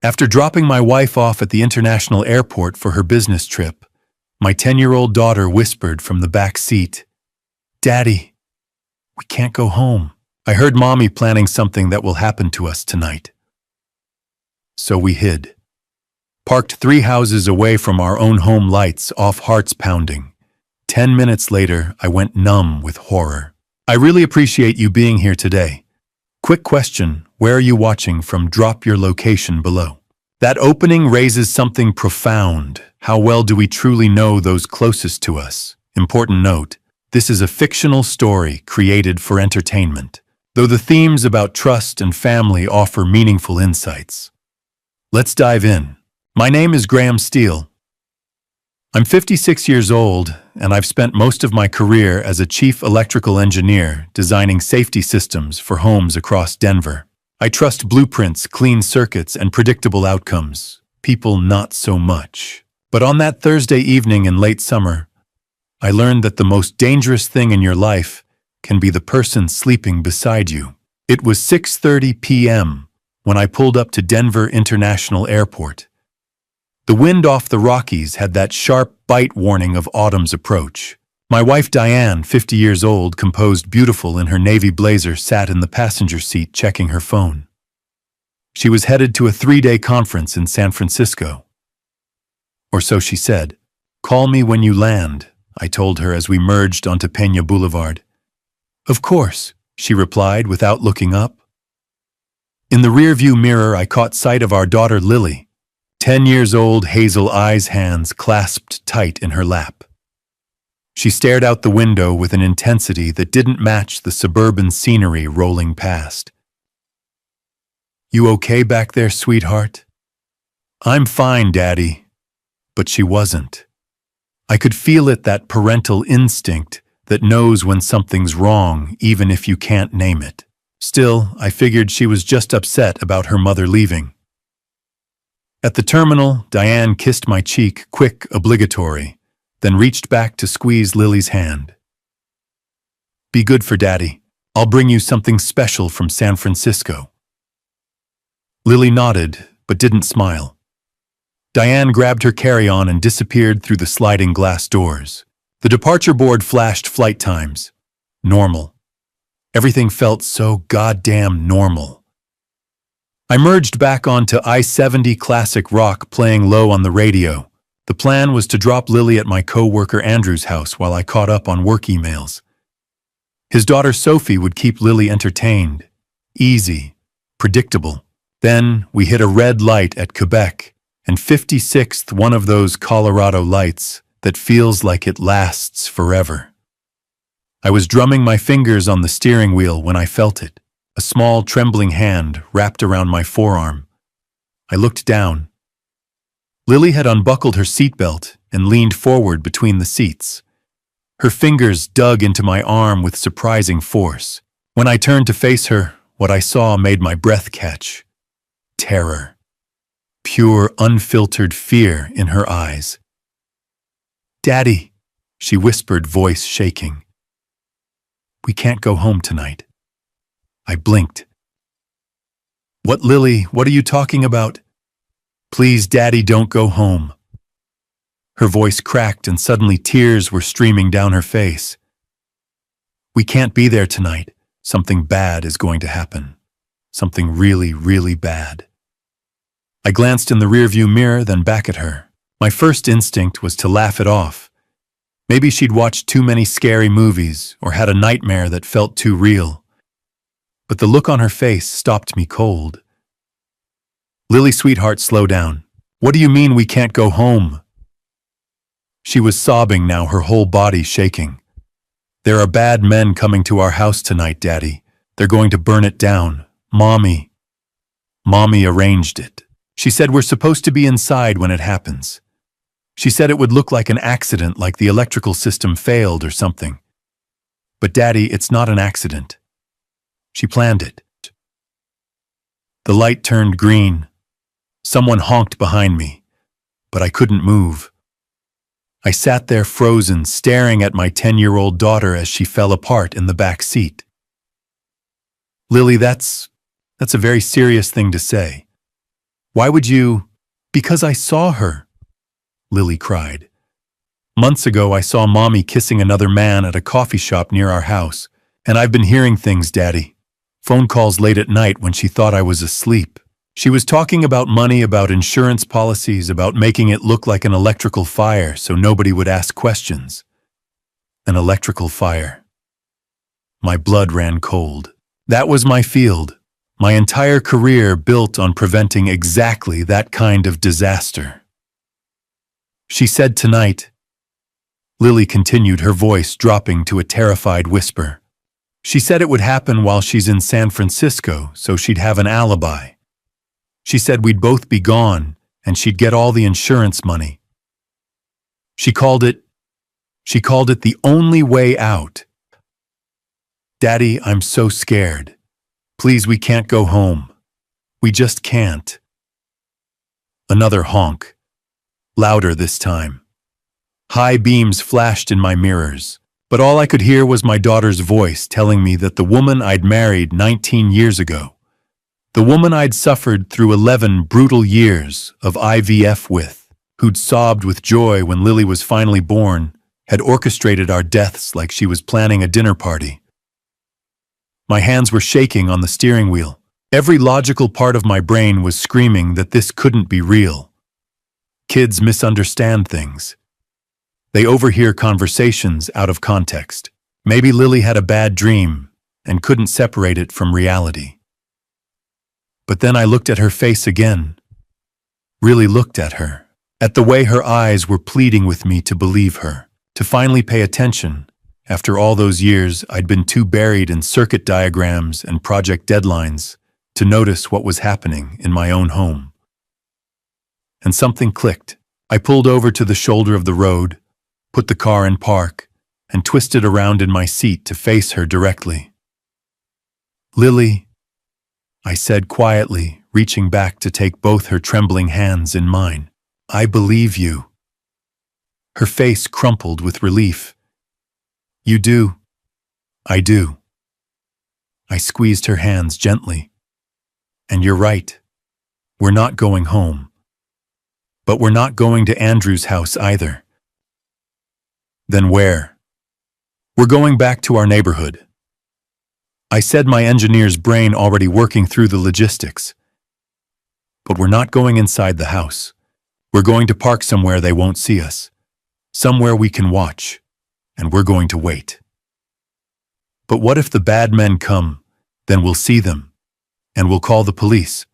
After dropping my wife off at the international airport for her business trip, my 10-year-old daughter whispered from the back seat, "Daddy, we can't go home. I heard Mommy planning something that will happen to us tonight." So we hid. Parked 3 houses away from our own home lights, off hearts pounding. 10 minutes later, I went numb with horror. I really appreciate you being here today. Quick question, where are you watching from? Drop your location below. That opening raises something profound. How well do we truly know those closest to us? Important note, this is a fictional story created for entertainment, though the themes about trust and family offer meaningful insights. Let's dive in. My name is Graham Steele. I'm 56 years old, and I've spent most of my career as a chief electrical engineer designing safety systems for homes across Denver. I trust blueprints, clean circuits, and predictable outcomes. People not so much. But on that Thursday evening in late summer, I learned that the most dangerous thing in your life can be the person sleeping beside you. It was 6:30 p.m. when I pulled up to Denver International Airport. The wind off the Rockies had that sharp bite warning of autumn's approach. My wife Diane, 50 years old, composed beautiful in her navy blazer, sat in the passenger seat checking her phone. She was headed to a 3-day conference in San Francisco. Or so she said. "Call me when you land," I told her as we merged onto Peña Boulevard. "Of course," she replied without looking up. In the rearview mirror, I caught sight of our daughter Lily, 10 years old, hazel eyes, hands clasped tight in her lap. She stared out the window with an intensity that didn't match the suburban scenery rolling past. "You okay back there, sweetheart?" "I'm fine, Daddy." But she wasn't. I could feel it, that parental instinct that knows when something's wrong, even if you can't name it. Still, I figured she was just upset about her mother leaving. At the terminal, Diane kissed my cheek, quick, obligatory, then reached back to squeeze Lily's hand. "Be good for Daddy. I'll bring you something special from San Francisco." Lily nodded, but didn't smile. Diane grabbed her carry-on and disappeared through the sliding glass doors. The departure board flashed flight times. Normal. Everything felt so goddamn normal. I merged back onto I-70 classic rock, playing low on the radio. The plan was to drop Lily at my co-worker Andrew's house while I caught up on work emails. His daughter Sophie would keep Lily entertained. Easy. Predictable. Then we hit a red light at Quebec, and 56th, one of those Colorado lights that feels like it lasts forever. I was drumming my fingers on the steering wheel when I felt it. A small, trembling hand wrapped around my forearm. I looked down. Lily had unbuckled her seatbelt and leaned forward between the seats. Her fingers dug into my arm with surprising force. When I turned to face her, what I saw made my breath catch. Terror. Pure, unfiltered fear in her eyes. "Daddy," she whispered, voice shaking. "We can't go home tonight." I blinked. "What, Lily? What are you talking about?" "Please, Daddy, don't go home." Her voice cracked and suddenly tears were streaming down her face. "We can't be there tonight. Something bad is going to happen. Something really, really bad." I glanced in the rearview mirror, then back at her. My first instinct was to laugh it off. Maybe she'd watched too many scary movies or had a nightmare that felt too real. But the look on her face stopped me cold. "Lily, sweetheart, slow down. What do you mean we can't go home?" She was sobbing now, her whole body shaking. "There are bad men coming to our house tonight, Daddy. They're going to burn it down. Mommy arranged it. She said we're supposed to be inside when it happens. She said it would look like an accident, like the electrical system failed or something. But Daddy, it's not an accident. She planned it." The light turned green. Someone honked behind me, but I couldn't move. I sat there frozen, staring at my 10-year-old daughter as she fell apart in the back seat. "Lily, that's a very serious thing to say." Why would you? Because I saw her, Lily cried. Months ago, I saw Mommy kissing another man at a coffee shop near our house, and I've been hearing things, Daddy. Phone calls late at night when she thought I was asleep. She was talking about money, about insurance policies, about making it look like an electrical fire so nobody would ask questions. An electrical fire. My blood ran cold. That was my field. My entire career built on preventing exactly that kind of disaster. She said tonight, Lily continued, her voice dropping to a terrified whisper. She said it would happen while she's in San Francisco, so she'd have an alibi. She said we'd both be gone, and she'd get all the insurance money. She called it the only way out. Daddy, I'm so scared. Please, we can't go home. We just can't. Another honk. Louder this time. High beams flashed in my mirrors, but all I could hear was my daughter's voice telling me that the woman I'd married 19 years ago, the woman I'd suffered through 11 brutal years of IVF with, who'd sobbed with joy when Lily was finally born, had orchestrated our deaths like she was planning a dinner party. My hands were shaking on the steering wheel. Every logical part of my brain was screaming that this couldn't be real. Kids misunderstand things. They overhear conversations out of context. Maybe Lily had a bad dream and couldn't separate it from reality. But then I looked at her face again. Really looked at her. At the way her eyes were pleading with me to believe her, to finally pay attention. After all those years, I'd been too buried in circuit diagrams and project deadlines to notice what was happening in my own home. And something clicked. I pulled over to the shoulder of the road, put the car in park, and twisted around in my seat to face her directly. Lily, I said quietly, reaching back to take both her trembling hands in mine. I believe you. Her face crumpled with relief. You do. I do. I squeezed her hands gently. And you're right. We're not going home. But we're not going to Andrew's house either. Then where? We're going back to our neighborhood. I said, my engineer's brain already working through the logistics. But we're not going inside the house. We're going to park somewhere they won't see us. Somewhere we can watch. And we're going to wait. But what if the bad men come? Then we'll see them. And we'll call the police.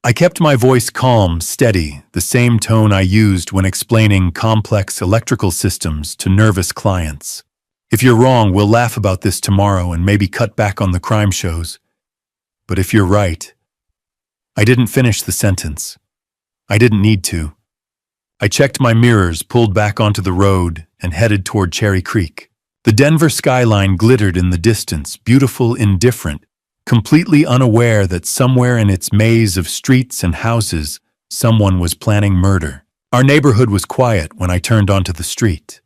I kept my voice calm, steady, the same tone I used when explaining complex electrical systems to nervous clients. If you're wrong, we'll laugh about this tomorrow and maybe cut back on the crime shows. But if you're right, I didn't finish the sentence. I didn't need to. I checked my mirrors, pulled back onto the road, and headed toward Cherry Creek. The Denver skyline glittered in the distance, beautiful, indifferent, completely unaware that somewhere in its maze of streets and houses, someone was planning murder. Our neighborhood was quiet when I turned onto the street.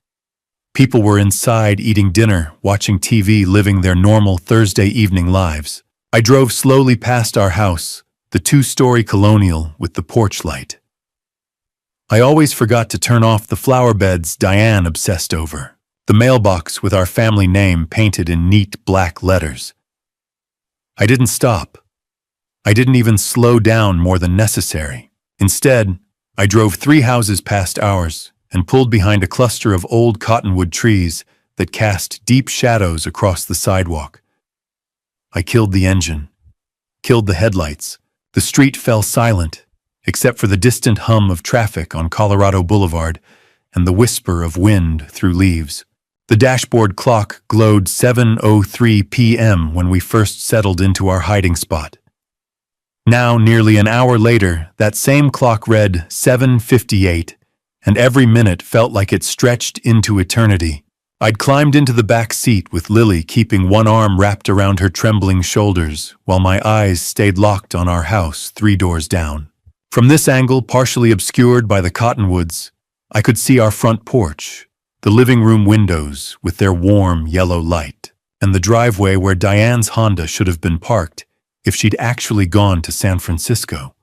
People were inside eating dinner, watching TV, living their normal Thursday evening lives. I drove slowly past our house, the two-story colonial with the porch light. I always forgot to turn off the flower beds Diane obsessed over, the mailbox with our family name painted in neat black letters. I didn't stop. I didn't even slow down more than necessary. Instead, I drove 3 houses past ours and pulled behind a cluster of old cottonwood trees that cast deep shadows across the sidewalk. I killed the engine, killed the headlights. The street fell silent, except for the distant hum of traffic on Colorado Boulevard and the whisper of wind through leaves. The dashboard clock glowed 7:03 p.m. when we first settled into our hiding spot. Now, nearly an hour later, that same clock read 7:58, and every minute felt like it stretched into eternity. I'd climbed into the back seat with Lily keeping one arm wrapped around her trembling shoulders while my eyes stayed locked on our house 3 doors down. From this angle, partially obscured by the cottonwoods, I could see our front porch, the living room windows with their warm yellow light, and the driveway where Diane's Honda should have been parked if she'd actually gone to San Francisco.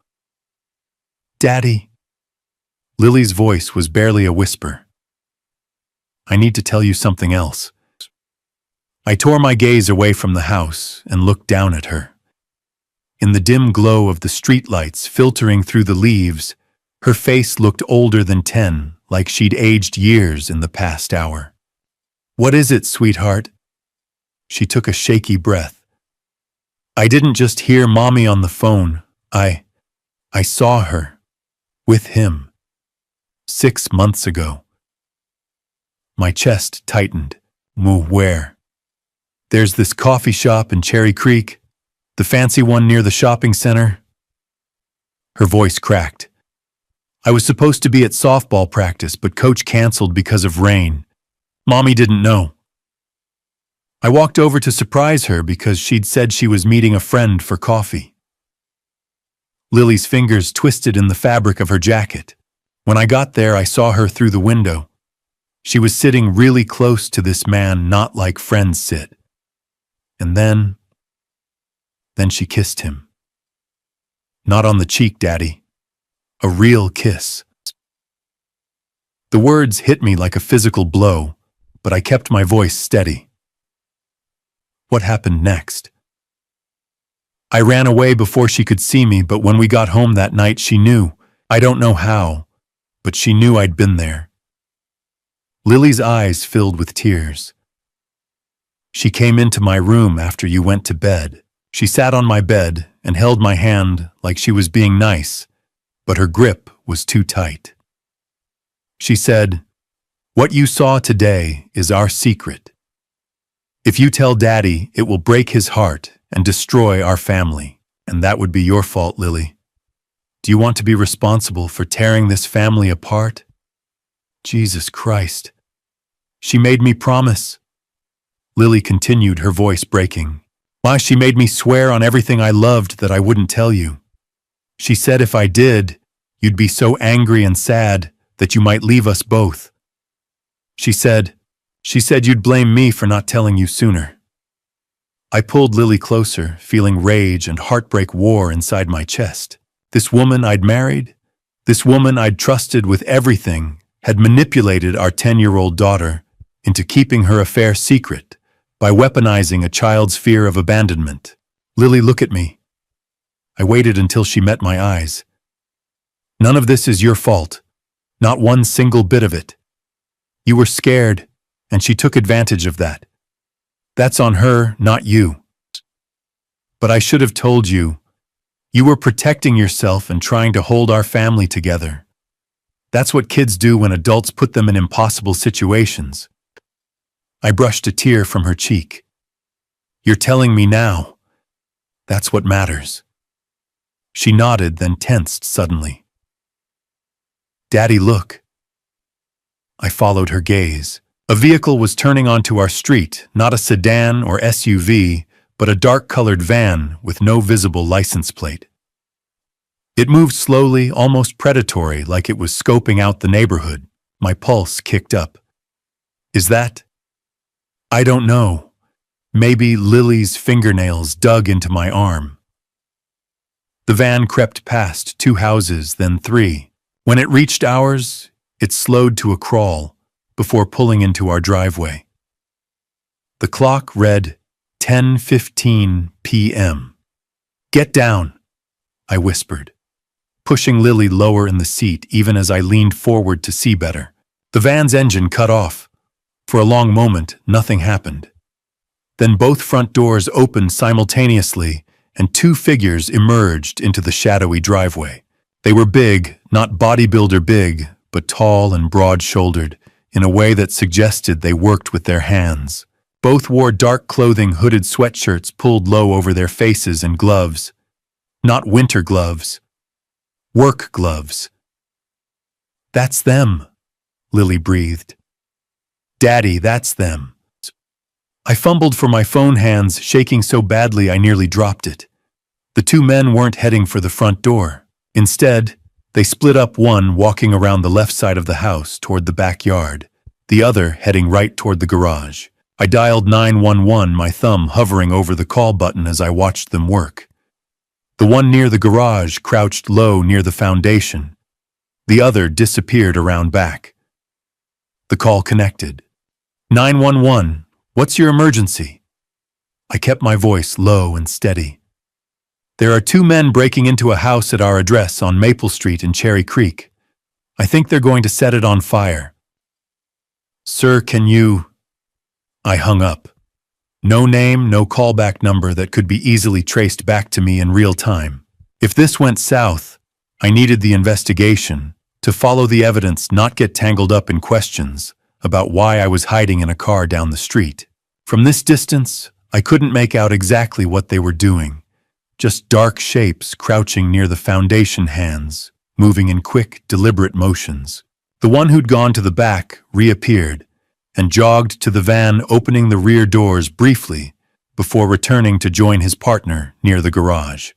Daddy. Lily's voice was barely a whisper. I need to tell you something else. I tore my gaze away from the house and looked down at her. In the dim glow of the streetlights filtering through the leaves, her face looked older than 10, like she'd aged years in the past hour. What is it, sweetheart? She took a shaky breath. I didn't just hear Mommy on the phone. I saw her. With him. 6 months ago. My chest tightened. Where? There's this coffee shop in Cherry Creek, the fancy one near the shopping center. Her voice cracked. I was supposed to be at softball practice, but coach canceled because of rain. Mommy didn't know. I walked over to surprise her because she'd said she was meeting a friend for coffee. Lily's fingers twisted in the fabric of her jacket. When I got there, I saw her through the window. She was sitting really close to this man, not like friends sit. And then she kissed him. Not on the cheek, Daddy. A real kiss. The words hit me like a physical blow, but I kept my voice steady. What happened next? I ran away before she could see me, but when we got home that night, she knew. I don't know how, but she knew I'd been there. Lily's eyes filled with tears. She came into my room after you went to bed. She sat on my bed and held my hand like she was being nice, but her grip was too tight. She said, "What you saw today is our secret. If you tell Daddy, it will break his heart and destroy our family, and that would be your fault, Lily. Do you want to be responsible for tearing this family apart?" Jesus Christ. She made me promise. Lily continued, her voice breaking. Why, she made me swear on everything I loved that I wouldn't tell you. She said if I did, you'd be so angry and sad that you might leave us both. She said you'd blame me for not telling you sooner. I pulled Lily closer, feeling rage and heartbreak war inside my chest. This woman I'd married, this woman I'd trusted with everything, had manipulated our 10-year-old daughter into keeping her affair secret by weaponizing a child's fear of abandonment. Lily, look at me. I waited until she met my eyes. None of this is your fault. Not one single bit of it. You were scared, and she took advantage of that. That's on her, not you. But I should have told you. You were protecting yourself and trying to hold our family together. That's what kids do when adults put them in impossible situations. I brushed a tear from her cheek. You're telling me now. That's what matters. She nodded, then tensed suddenly. Daddy, look. I followed her gaze. A vehicle was turning onto our street, not a sedan or SUV, but a dark-colored van with no visible license plate. It moved slowly, almost predatory, like it was scoping out the neighborhood. My pulse kicked up. Is that? I don't know. Maybe Lily's fingernails dug into my arm. The van crept past 2 houses, then 3. When it reached ours, it slowed to a crawl before pulling into our driveway. The clock read 10:15 p.m. Get down, I whispered, pushing Lily lower in the seat even as I leaned forward to see better. The van's engine cut off. For a long moment, nothing happened. Then both front doors opened simultaneously, and 2 figures emerged into the shadowy driveway. They were big, not bodybuilder big, but tall and broad-shouldered, in a way that suggested they worked with their hands. Both wore dark clothing, hooded sweatshirts pulled low over their faces, and gloves. Not winter gloves. Work gloves. That's them, Lily breathed. Daddy, that's them. I fumbled for my phone, hands shaking so badly I nearly dropped it. The 2 men weren't heading for the front door. Instead, they split up, one walking around the left side of the house toward the backyard, the other heading right toward the garage. I dialed 911, my thumb hovering over the call button as I watched them work. The one near the garage crouched low near the foundation. The other disappeared around back. The call connected. 911, what's your emergency? I kept my voice low and steady. There are 2 men breaking into a house at our address on Maple Street in Cherry Creek. I think they're going to set it on fire. Sir, can you... I hung up. No name, no callback number that could be easily traced back to me in real time. If this went south, I needed the investigation to follow the evidence, not get tangled up in questions about why I was hiding in a car down the street. From this distance, I couldn't make out exactly what they were doing. Just dark shapes crouching near the foundation hands, moving in quick, deliberate motions. The one who'd gone to the back reappeared and jogged to the van, opening the rear doors briefly before returning to join his partner near the garage.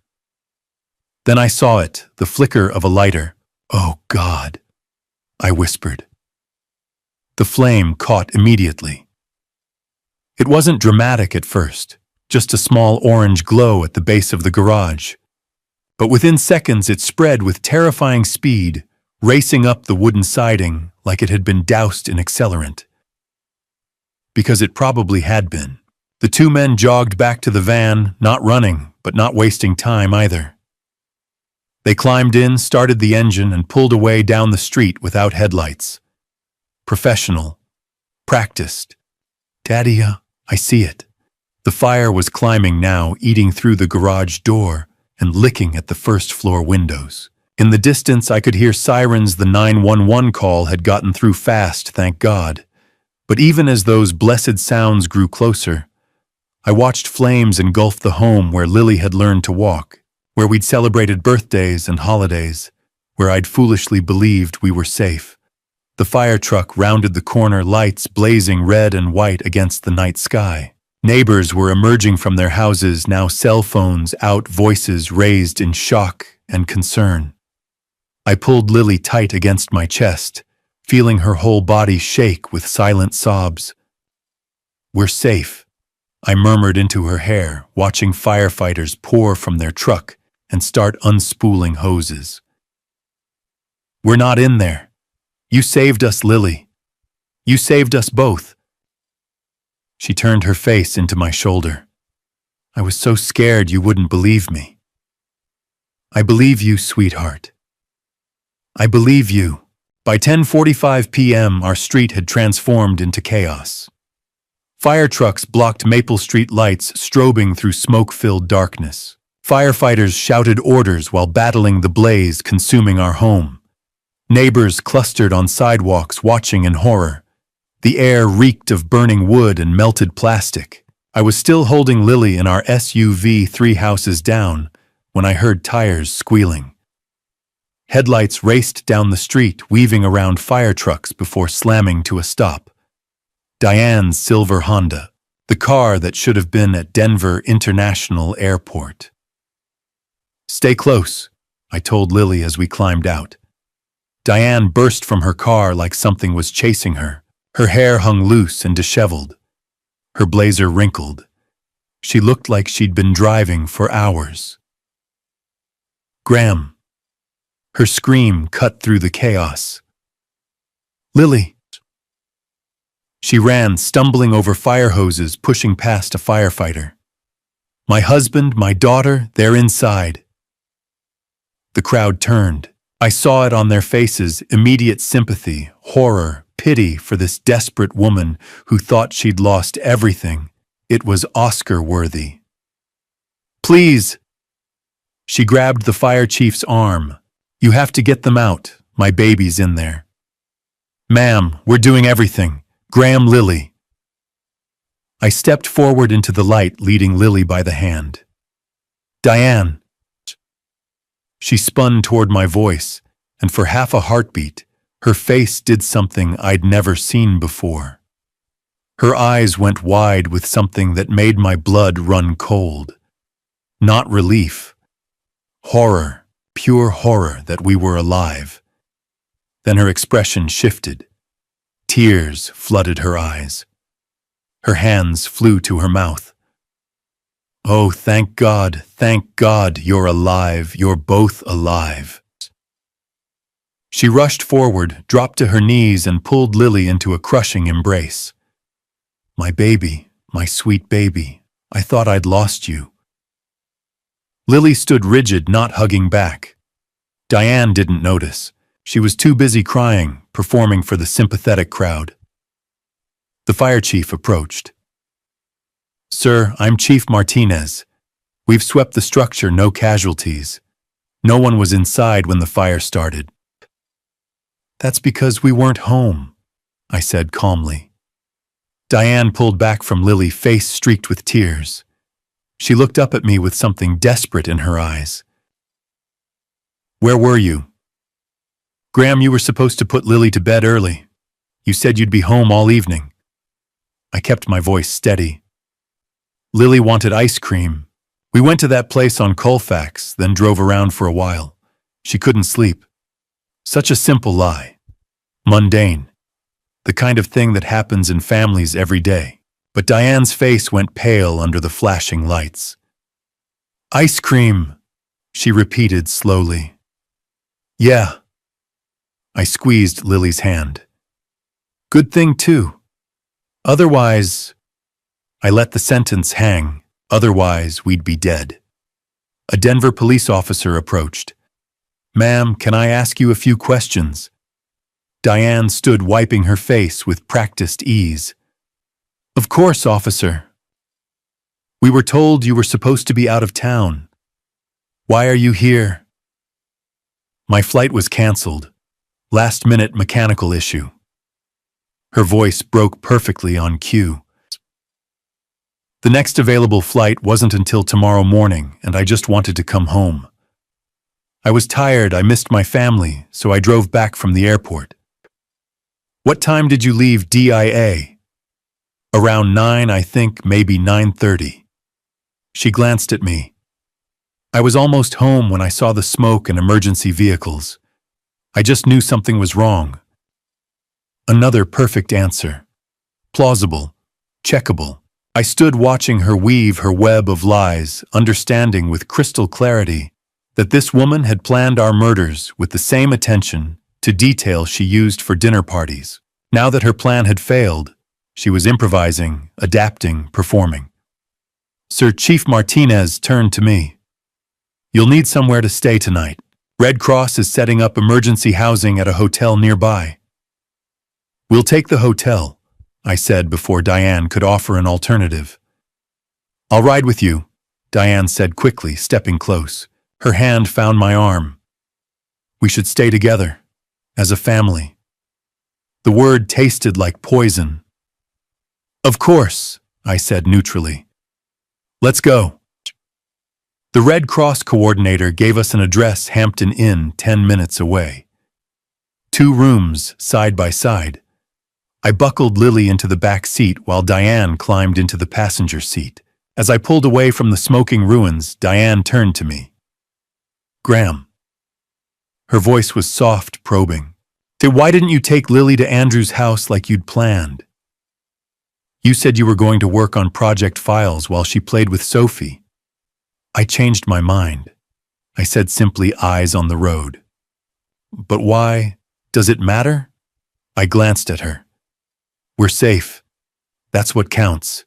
Then I saw it, the flicker of a lighter. "Oh, God," I whispered. The flame caught immediately. It wasn't dramatic at first, just a small orange glow at the base of the garage. But within seconds it spread with terrifying speed, racing up the wooden siding like it had been doused in accelerant. Because it probably had been. The 2 men jogged back to the van, not running, but not wasting time either. They climbed in, started the engine, and pulled away down the street without headlights. Professional. Practiced. Daddy, I see it. The fire was climbing now, eating through the garage door and licking at the first-floor windows. In the distance, I could hear sirens. The 911 call had gotten through fast, thank God. But even as those blessed sounds grew closer, I watched flames engulf the home where Lily had learned to walk, where we'd celebrated birthdays and holidays, where I'd foolishly believed we were safe. The fire truck rounded the corner, lights blazing red and white against the night sky. Neighbors were emerging from their houses, now cell phones out, voices raised in shock and concern. I pulled Lily tight against my chest, feeling her whole body shake with silent sobs. "We're safe," I murmured into her hair, watching firefighters pour from their truck and start unspooling hoses. "We're not in there. You saved us, Lily. You saved us both." She turned her face into my shoulder. "I was so scared you wouldn't believe me." "I believe you, sweetheart. I believe you." By 10:45 p.m., our street had transformed into chaos. Fire trucks blocked Maple Street lights, strobing through smoke-filled darkness. Firefighters shouted orders while battling the blaze consuming our home. Neighbors clustered on sidewalks, watching in horror. The air reeked of burning wood and melted plastic. I was still holding Lily in our SUV 3 houses down when I heard tires squealing. Headlights raced down the street, weaving around fire trucks before slamming to a stop. Diane's silver Honda, the car that should have been at Denver International Airport. "Stay close," I told Lily as we climbed out. Diane burst from her car like something was chasing her. Her hair hung loose and disheveled. Her blazer wrinkled. She looked like she'd been driving for hours. "Graham." Her scream cut through the chaos. "Lily." She ran, stumbling over fire hoses, pushing past a firefighter. "My husband, my daughter, they're inside." The crowd turned. I saw it on their faces, immediate sympathy, horror, pity for this desperate woman who thought she'd lost everything. It was Oscar-worthy. "Please." She grabbed the fire chief's arm. "You have to get them out. My baby's in there." "Ma'am, we're doing everything. Graham, Lily." I stepped forward into the light, leading Lily by the hand. "Diane." She spun toward my voice, and for half a heartbeat, her face did something I'd never seen before. Her eyes went wide with something that made my blood run cold. Not relief. Horror. Pure horror that we were alive. Then her expression shifted. Tears flooded her eyes. Her hands flew to her mouth. Oh, thank God, you're alive, you're both alive. She rushed forward, dropped to her knees, and pulled Lily into a crushing embrace. My baby, my sweet baby, I thought I'd lost you. Lily stood rigid, not hugging back. Diane didn't notice. She was too busy crying, performing for the sympathetic crowd. The fire chief approached. Sir, I'm Chief Martinez. We've swept the structure, no casualties. No one was inside when the fire started. That's because we weren't home, I said calmly. Diane pulled back from Lily, face streaked with tears. She looked up at me with something desperate in her eyes. Where were you? Graham, you were supposed to put Lily to bed early. You said you'd be home all evening. I kept my voice steady. Lily wanted ice cream. We went to that place on Colfax, then drove around for a while. She couldn't sleep. Such a simple lie. Mundane. The kind of thing that happens in families every day. But Diane's face went pale under the flashing lights. Ice cream, she repeated slowly. Yeah. I squeezed Lily's hand. Good thing, too. Otherwise, I let the sentence hang. Otherwise, we'd be dead. A Denver police officer approached. Ma'am, can I ask you a few questions? Diane stood wiping her face with practiced ease. Of course, officer. We were told you were supposed to be out of town. Why are you here? My flight was canceled. Last-minute mechanical issue. Her voice broke perfectly on cue. The next available flight wasn't until tomorrow morning, and I just wanted to come home. I was tired, I missed my family, so I drove back from the airport. What time did you leave DIA? Around 9, I think, maybe 9:30. She glanced at me. I was almost home when I saw the smoke and emergency vehicles. I just knew something was wrong. Another perfect answer. Plausible. Checkable. I stood watching her weave her web of lies, understanding with crystal clarity that this woman had planned our murders with the same attention to detail she used for dinner parties. Now that her plan had failed, she was improvising, adapting, performing. Sir Chief Martinez turned to me. You'll need somewhere to stay tonight. Red Cross is setting up emergency housing at a hotel nearby. We'll take the hotel, I said before Diane could offer an alternative. I'll ride with you, Diane said quickly, stepping close. Her hand found my arm. We should stay together, as a family. The word tasted like poison. Of course, I said neutrally. Let's go. The Red Cross coordinator gave us an address, Hampton Inn, 10 minutes away. 2 rooms, side by side. I buckled Lily into the back seat while Diane climbed into the passenger seat. As I pulled away from the smoking ruins, Diane turned to me. Graham. Her voice was soft, probing. Why didn't you take Lily to Andrew's house like you'd planned? You said you were going to work on project files while she played with Sophie. I changed my mind. I said simply, eyes on the road. But why? Does it matter? I glanced at her. We're safe. That's what counts.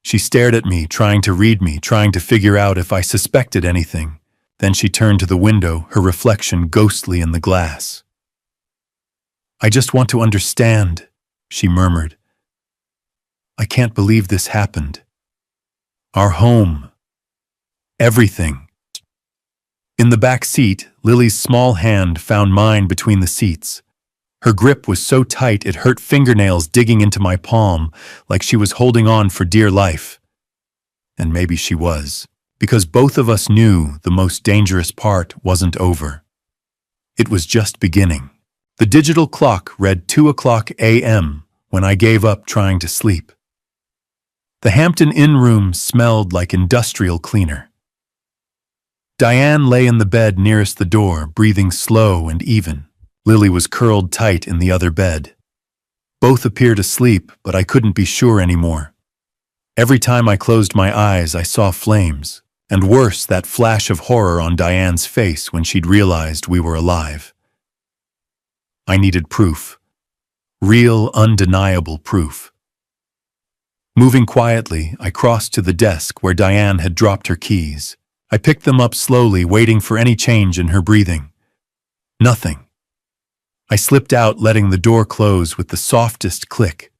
She stared at me, trying to read me, trying to figure out if I suspected anything. Then she turned to the window, her reflection ghostly in the glass. I just want to understand, she murmured. I can't believe this happened. Our home. Everything. In the back seat, Lily's small hand found mine between the seats. Her grip was so tight it hurt fingernails digging into my palm, like she was holding on for dear life. And maybe she was, because both of us knew the most dangerous part wasn't over. It was just beginning. The digital clock read 2:00 a.m. when I gave up trying to sleep. The Hampton Inn room smelled like industrial cleaner. Diane lay in the bed nearest the door, breathing slow and even. Lily was curled tight in the other bed. Both appeared asleep, but I couldn't be sure anymore. Every time I closed my eyes, I saw flames, and worse, that flash of horror on Diane's face when she'd realized we were alive. I needed proof. Real, undeniable proof. Moving quietly, I crossed to the desk where Diane had dropped her keys. I picked them up slowly, waiting for any change in her breathing. Nothing. I slipped out, letting the door close with the softest click.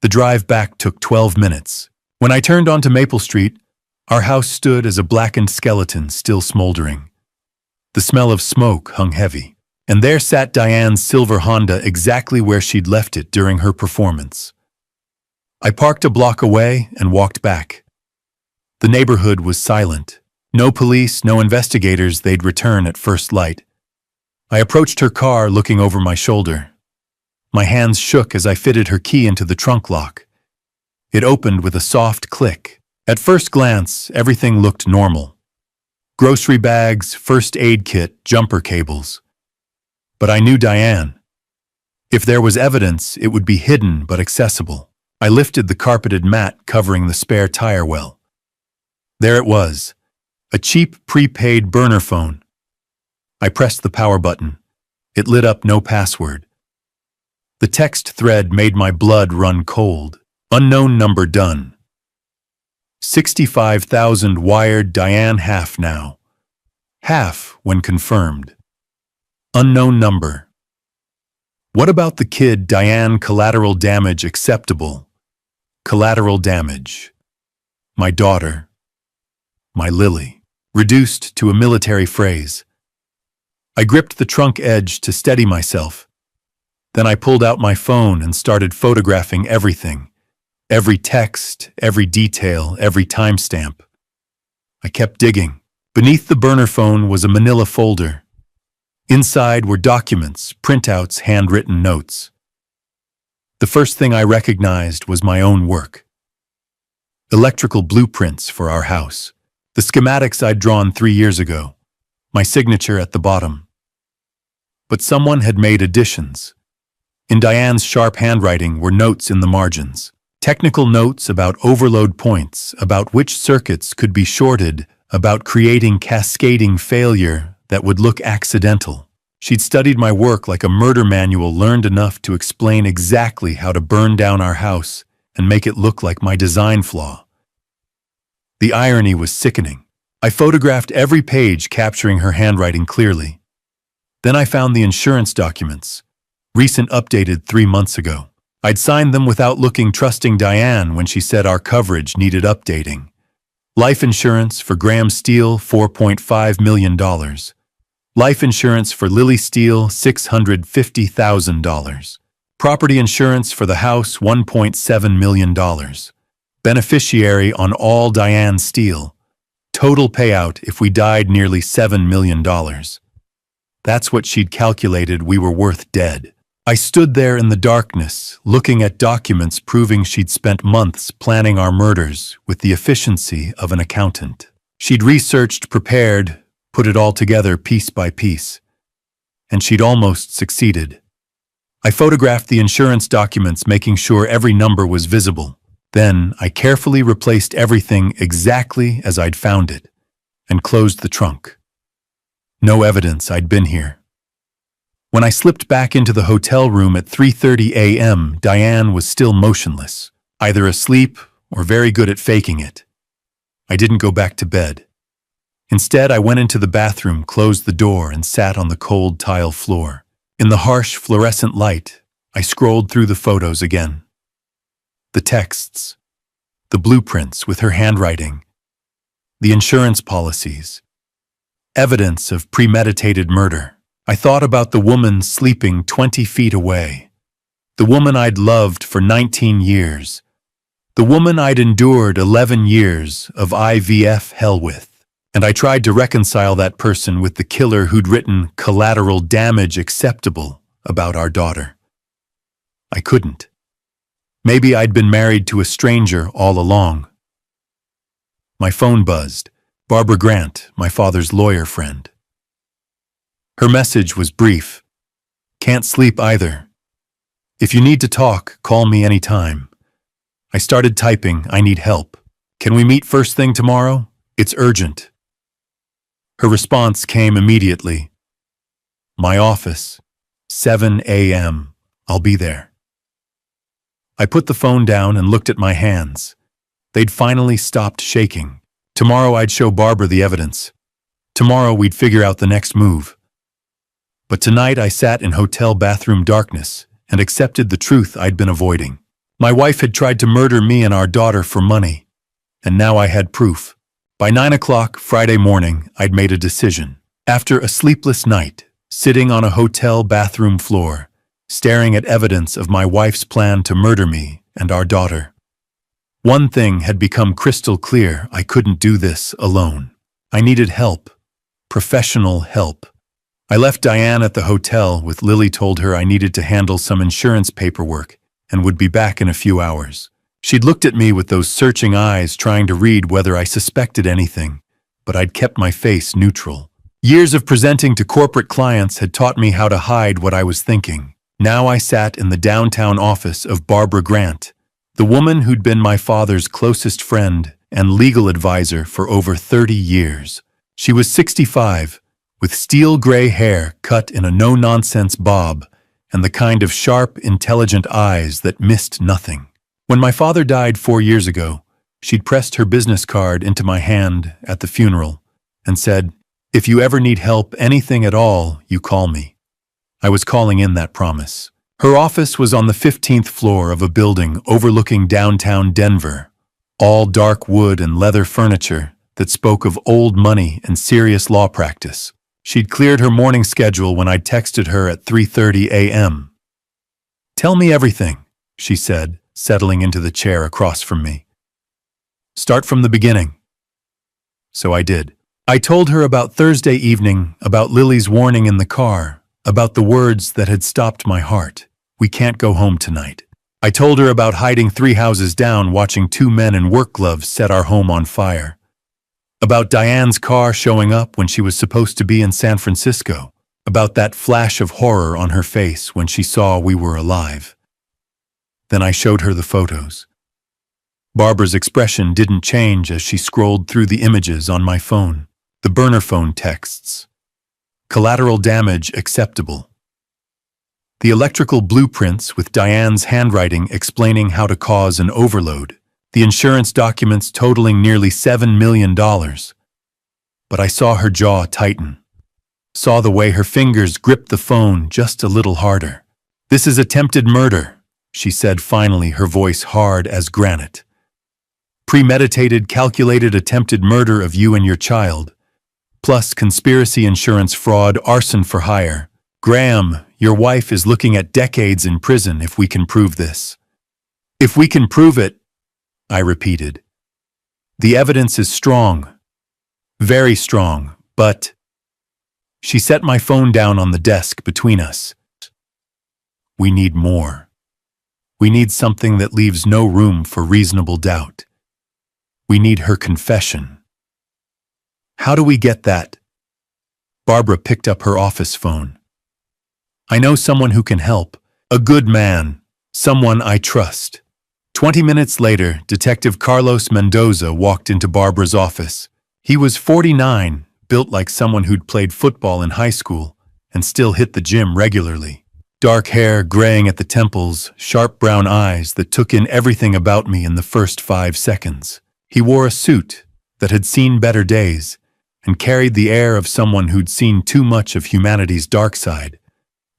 The drive back took 12 minutes. When I turned onto Maple Street, our house stood as a blackened skeleton still smoldering. The smell of smoke hung heavy, and there sat Diane's silver Honda exactly where she'd left it during her performance. I parked a block away and walked back. The neighborhood was silent. No police, no investigators. They'd return at first light. I approached her car, looking over my shoulder. My hands shook as I fitted her key into the trunk lock. It opened with a soft click. At first glance, everything looked normal. Grocery bags, first aid kit, jumper cables. But I knew Diane. If there was evidence, it would be hidden but accessible. I lifted the carpeted mat covering the spare tire well. There it was, a cheap prepaid burner phone. I pressed the power button. It lit up, no password. The text thread made my blood run cold. Unknown number done. 65,000 wired, Diane half now. Half when confirmed. Unknown number. What about the kid, Diane? Collateral damage acceptable. Collateral damage. My daughter. My Lily. Reduced to a military phrase. I gripped the trunk edge to steady myself. Then I pulled out my phone and started photographing everything. Every text, every detail, every timestamp. I kept digging. Beneath the burner phone was a manila folder. Inside were documents, printouts, handwritten notes. The first thing I recognized was my own work. Electrical blueprints for our house. The schematics I'd drawn 3 years ago. My signature at the bottom. But someone had made additions. In Diane's sharp handwriting were notes in the margins. Technical notes about overload points, about which circuits could be shorted, about creating cascading failure that would look accidental. She'd studied my work like a murder manual, learned enough to explain exactly how to burn down our house and make it look like my design flaw. The irony was sickening. I photographed every page, capturing her handwriting clearly. Then I found the insurance documents, recent, updated 3 months ago. I'd signed them without looking, trusting Diane when she said our coverage needed updating. Life insurance for Graham Steele, $4.5 million. Life insurance for Lily Steele, $650,000. Property insurance for the house, $1.7 million. Beneficiary on all Diane Steele. Total payout if we died, nearly $7 million. That's what she'd calculated we were worth dead. I stood there in the darkness, looking at documents proving she'd spent months planning our murders with the efficiency of an accountant. She'd researched, prepared, put it all together piece by piece. And she'd almost succeeded. I photographed the insurance documents, making sure every number was visible. Then I carefully replaced everything exactly as I'd found it, and closed the trunk. No evidence I'd been here. When I slipped back into the hotel room at 3:30 a.m., Diane was still motionless, either asleep or very good at faking it. I didn't go back to bed. Instead, I went into the bathroom, closed the door, and sat on the cold tile floor. In the harsh fluorescent light, I scrolled through the photos again. The texts, the blueprints with her handwriting, the insurance policies, evidence of premeditated murder. I thought about the woman sleeping 20 feet away, the woman I'd loved for 19 years, the woman I'd endured 11 years of IVF hell with, and I tried to reconcile that person with the killer who'd written collateral damage acceptable about our daughter. I couldn't. Maybe I'd been married to a stranger all along. My phone buzzed. Barbara Grant, my father's lawyer friend. Her message was brief. Can't sleep either. If you need to talk, call me anytime. I started typing, "I need help. Can we meet first thing tomorrow? It's urgent." Her response came immediately. "My office, 7 a.m. I'll be there." I put the phone down and looked at my hands. They'd finally stopped shaking. Tomorrow I'd show Barbara the evidence. Tomorrow we'd figure out the next move. But tonight I sat in hotel bathroom darkness and accepted the truth I'd been avoiding. My wife had tried to murder me and our daughter for money, and now I had proof. By 9 o'clock Friday morning, I'd made a decision. After a sleepless night, sitting on a hotel bathroom floor, staring at evidence of my wife's plan to murder me and our daughter, one thing had become crystal clear: I couldn't do this alone. I needed help. Professional help. I left Diane at the hotel with Lily, told her I needed to handle some insurance paperwork and would be back in a few hours. She'd looked at me with those searching eyes, trying to read whether I suspected anything, but I'd kept my face neutral. Years of presenting to corporate clients had taught me how to hide what I was thinking. Now I sat in the downtown office of Barbara Grant, the woman who'd been my father's closest friend and legal advisor for over 30 years. She was 65, with steel gray hair cut in a no-nonsense bob, and the kind of sharp, intelligent eyes that missed nothing. When my father died 4 years ago, she'd pressed her business card into my hand at the funeral and said, "If you ever need help, anything at all, you call me." I was calling in that promise. Her office was on the 15th floor of a building overlooking downtown Denver, all dark wood and leather furniture that spoke of old money and serious law practice. She'd cleared her morning schedule when I'd texted her at 3:30 a.m. "Tell me everything," she said, settling into the chair across from me. "Start from the beginning." So I did. I told her about Thursday evening, about Lily's warning in the car, about the words that had stopped my heart. "We can't go home tonight." I told her about hiding 3 houses down, watching 2 men in work gloves set our home on fire. About Diane's car showing up when she was supposed to be in San Francisco. About that flash of horror on her face when she saw we were alive. Then I showed her the photos. Barbara's expression didn't change as she scrolled through the images on my phone. The burner phone texts. Collateral damage acceptable. The electrical blueprints with Diane's handwriting explaining how to cause an overload. The insurance documents totaling nearly $7 million. But I saw her jaw tighten. Saw the way her fingers gripped the phone just a little harder. "This is attempted murder," she said finally, her voice hard as granite. "Premeditated, calculated attempted murder of you and your child. Plus conspiracy, insurance fraud, arson for hire. Graham, your wife is looking at decades in prison if we can prove this." "If we can prove it," I repeated. "The evidence is strong. Very strong, but—" She set my phone down on the desk between us. "We need more. We need something that leaves no room for reasonable doubt. We need her confession." "How do we get that?" Barbara picked up her office phone. "I know someone who can help. A good man. Someone I trust." 20 minutes later, Detective Carlos Mendoza walked into Barbara's office. He was 49, built like someone who'd played football in high school and still hit the gym regularly. Dark hair graying at the temples, sharp brown eyes that took in everything about me in the first 5 seconds. He wore a suit that had seen better days and carried the air of someone who'd seen too much of humanity's dark side,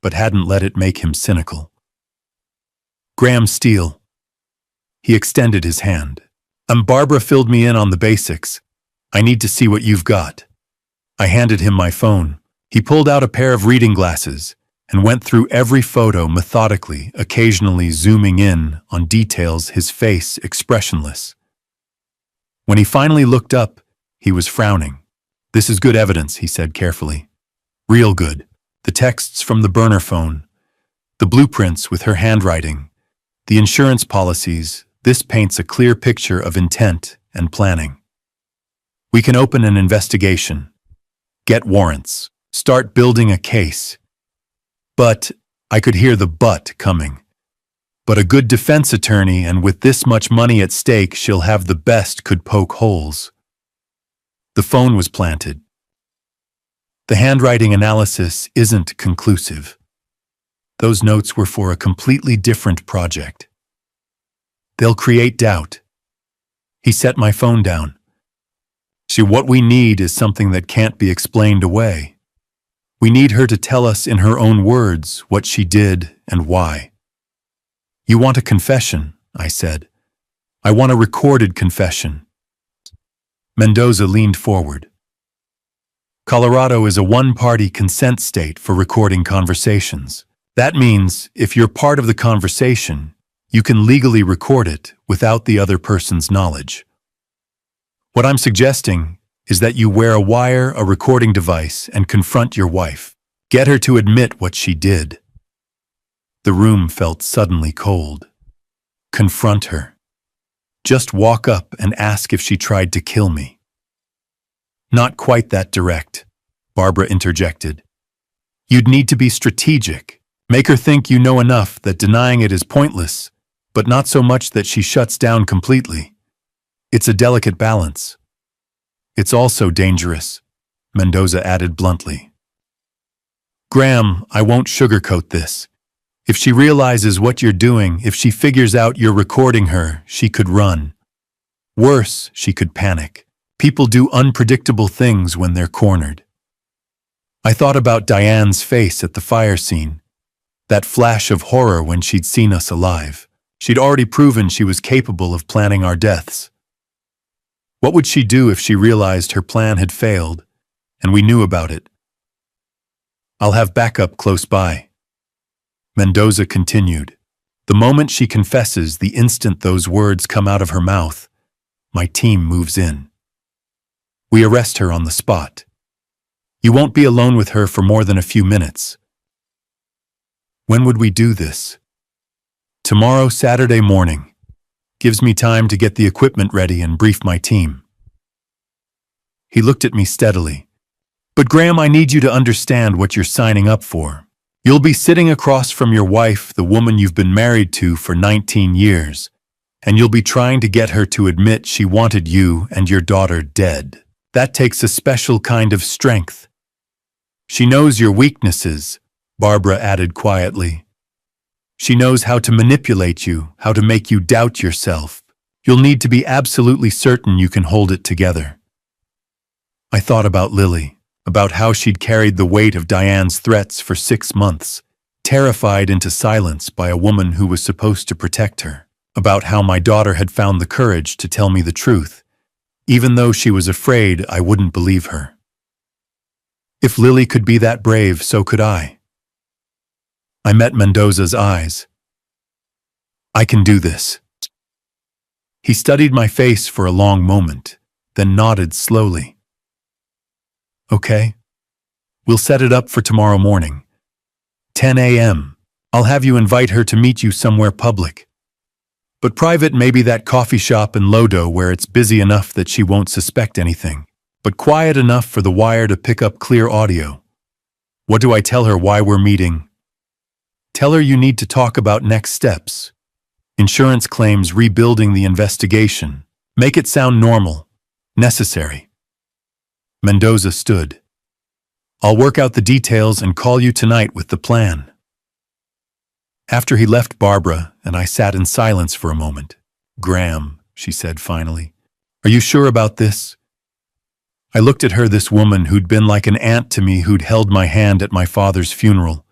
but hadn't let it make him cynical. "Graham Steele." He extended his hand. "Barbara filled me in on the basics. I need to see what you've got." I handed him my phone. He pulled out a pair of reading glasses and went through every photo methodically, occasionally zooming in on details, his face expressionless. When he finally looked up, he was frowning. "This is good evidence," he said carefully. "Real good. The texts from the burner phone, the blueprints with her handwriting, the insurance policies. This paints a clear picture of intent and planning. We can open an investigation, get warrants, start building a case." But I could hear the "but" coming. But a good defense attorney, and with this much money at stake, she'll have the best could poke holes. The phone was planted. The handwriting analysis isn't conclusive. Those notes were for a completely different project. They'll create doubt. He set my phone down. See, what we need is something that can't be explained away. We need her to tell us in her own words what she did and why. You want a confession, I said. I want a recorded confession. Mendoza leaned forward. Colorado is a one-party consent state for recording conversations. That means if you're part of the conversation, you can legally record it without the other person's knowledge. What I'm suggesting is that you wear a wire, a recording device, and confront your wife. Get her to admit what she did. The room felt suddenly cold. Confront her. Just walk up and ask if she tried to kill me. Not quite that direct, Barbara interjected. You'd need to be strategic. Make her think you know enough that denying it is pointless, but not so much that she shuts down completely. It's a delicate balance. It's also dangerous, Mendoza added bluntly. Graham, I won't sugarcoat this. If she realizes what you're doing, if she figures out you're recording her, she could run. Worse, she could panic. People do unpredictable things when they're cornered. I thought about Diane's face at the fire scene. That flash of horror when she'd seen us alive. She'd already proven she was capable of planning our deaths. What would she do if she realized her plan had failed, and we knew about it? I'll have backup close by. Mendoza continued. The moment she confesses, the instant those words come out of her mouth, my team moves in. We arrest her on the spot. You won't be alone with her for more than a few minutes. When would we do this? Tomorrow, Saturday morning. Gives me time to get the equipment ready and brief my team. He looked at me steadily. But Graham, I need you to understand what you're signing up for. You'll be sitting across from your wife, the woman you've been married to for 19 years, and you'll be trying to get her to admit she wanted you and your daughter dead. That takes a special kind of strength. She knows your weaknesses, Barbara added quietly. She knows how to manipulate you, how to make you doubt yourself. You'll need to be absolutely certain you can hold it together. I thought about Lily, about how she'd carried the weight of Diane's threats for 6 months, terrified into silence by a woman who was supposed to protect her, about how my daughter had found the courage to tell me the truth, even though she was afraid I wouldn't believe her. If Lily could be that brave, so could I. I met Mendoza's eyes. I can do this. He studied my face for a long moment, then nodded slowly. Okay. We'll set it up for tomorrow morning. 10 a.m. I'll have you invite her to meet you somewhere public. But private, maybe that coffee shop in Lodo where it's busy enough that she won't suspect anything, but quiet enough for the wire to pick up clear audio. What do I tell her why we're meeting? Tell her you need to talk about next steps. Insurance claims, rebuilding the investigation. Make it sound normal, necessary. Mendoza stood. I'll work out the details and call you tonight with the plan. After he left Barbara and I sat in silence for a moment. Graham, she said finally, are you sure about this? I looked at her, this woman who'd been like an aunt to me, who'd held my hand at my father's funeral,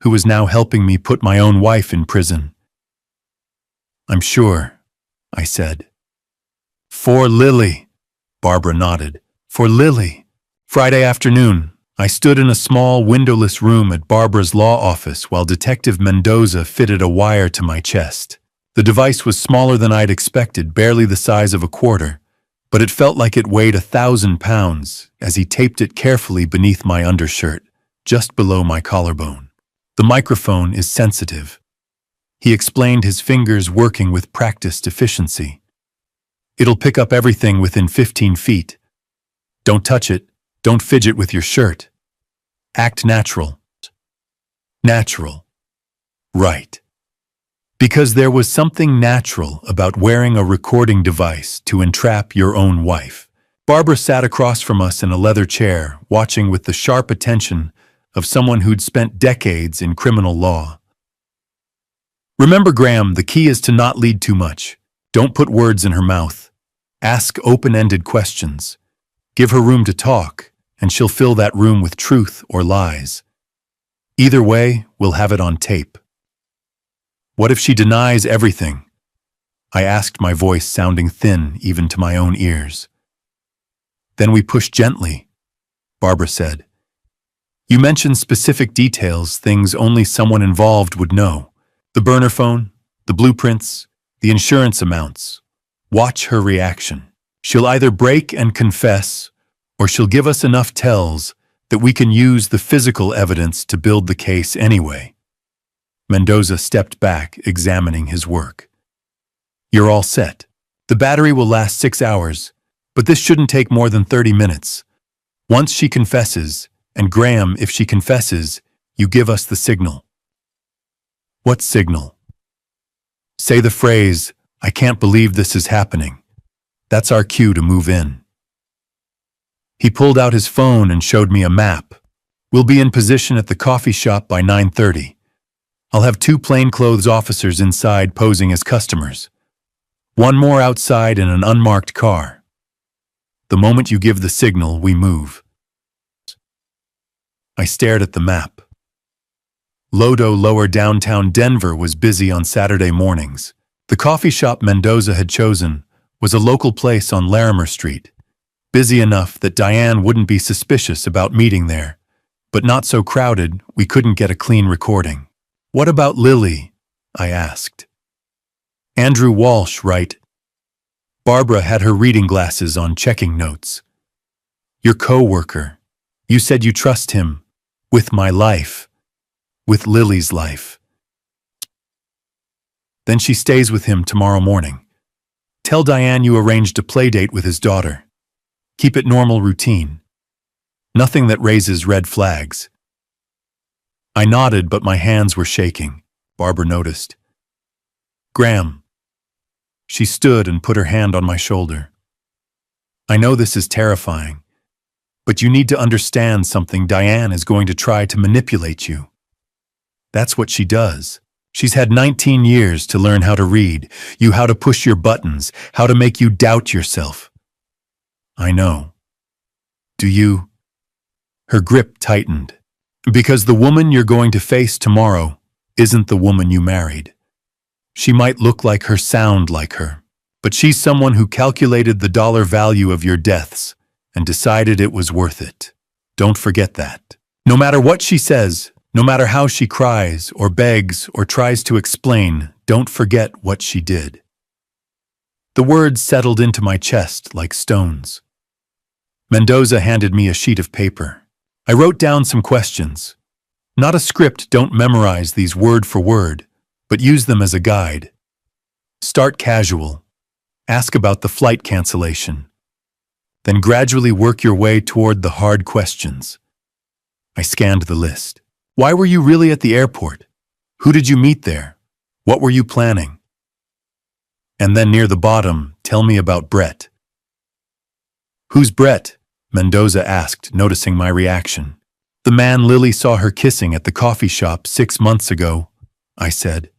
who was now helping me put my own wife in prison. I'm sure, I said. For Lily, Barbara nodded. For Lily. Friday afternoon, I stood in a small windowless room at Barbara's law office while Detective Mendoza fitted a wire to my chest. The device was smaller than I'd expected, barely the size of a quarter, but it felt like it weighed 1,000 pounds as he taped it carefully beneath my undershirt, just below my collarbone. The microphone is sensitive. He explained, his fingers working with practiced efficiency. It'll pick up everything within 15 feet. Don't touch it. Don't fidget with your shirt. Act natural. Natural. Right. Because there was something natural about wearing a recording device to entrap your own wife. Barbara sat across from us in a leather chair, watching with the sharp attention of someone who'd spent decades in criminal law. Remember, Graham, the key is to not lead too much. Don't put words in her mouth. Ask open-ended questions. Give her room to talk, and she'll fill that room with truth or lies. Either way, we'll have it on tape. What if she denies everything? I asked, my voice sounding thin even to my own ears. Then we push gently, Barbara said. You mentioned specific details, things only someone involved would know. The burner phone, the blueprints, the insurance amounts. Watch her reaction. She'll either break and confess, or she'll give us enough tells that we can use the physical evidence to build the case anyway. Mendoza stepped back, examining his work. You're all set. The battery will last 6 hours, but this shouldn't take more than 30 minutes. Once she confesses, and Graham, if she confesses, you give us the signal. What signal? Say the phrase, I can't believe this is happening. That's our cue to move in. He pulled out his phone and showed me a map. We'll be in position at the coffee shop by 9:30. I'll have 2 plainclothes officers inside posing as customers. 1 more outside in an unmarked car. The moment you give the signal, we move. I stared at the map. Lodo, lower downtown Denver, was busy on Saturday mornings. The coffee shop Mendoza had chosen was a local place on Larimer Street. Busy enough that Diane wouldn't be suspicious about meeting there, but not so crowded we couldn't get a clean recording. What about Lily? I asked. Andrew Walsh, right? Barbara had her reading glasses on, checking notes. Your co-worker. You said you trust him. With my life. With Lily's life. Then she stays with him tomorrow morning. Tell Diane you arranged a playdate with his daughter. Keep it normal routine. Nothing that raises red flags. I nodded, but my hands were shaking. Barbara noticed. Graham. She stood and put her hand on my shoulder. I know this is terrifying, but you need to understand something. Diane is going to try to manipulate you. That's what she does. She's had 19 years to learn how to read you, how to push your buttons, how to make you doubt yourself. I know. Do you? Her grip tightened. Because the woman you're going to face tomorrow isn't the woman you married. She might look like her, sound like her, but she's someone who calculated the dollar value of your deaths and decided it was worth it. Don't forget that. No matter what she says, no matter how she cries or begs or tries to explain, don't forget what she did. The words settled into my chest like stones. Mendoza handed me a sheet of paper. I wrote down some questions. Not a script, don't memorize these word for word, but use them as a guide. Start casual. Ask about the flight cancellation. Then gradually work your way toward the hard questions. I scanned the list. Why were you really at the airport? Who did you meet there? What were you planning? And then near the bottom, tell me about Brett. Who's Brett? Mendoza asked, noticing my reaction. The man Lily saw her kissing at the coffee shop 6 months ago, I said.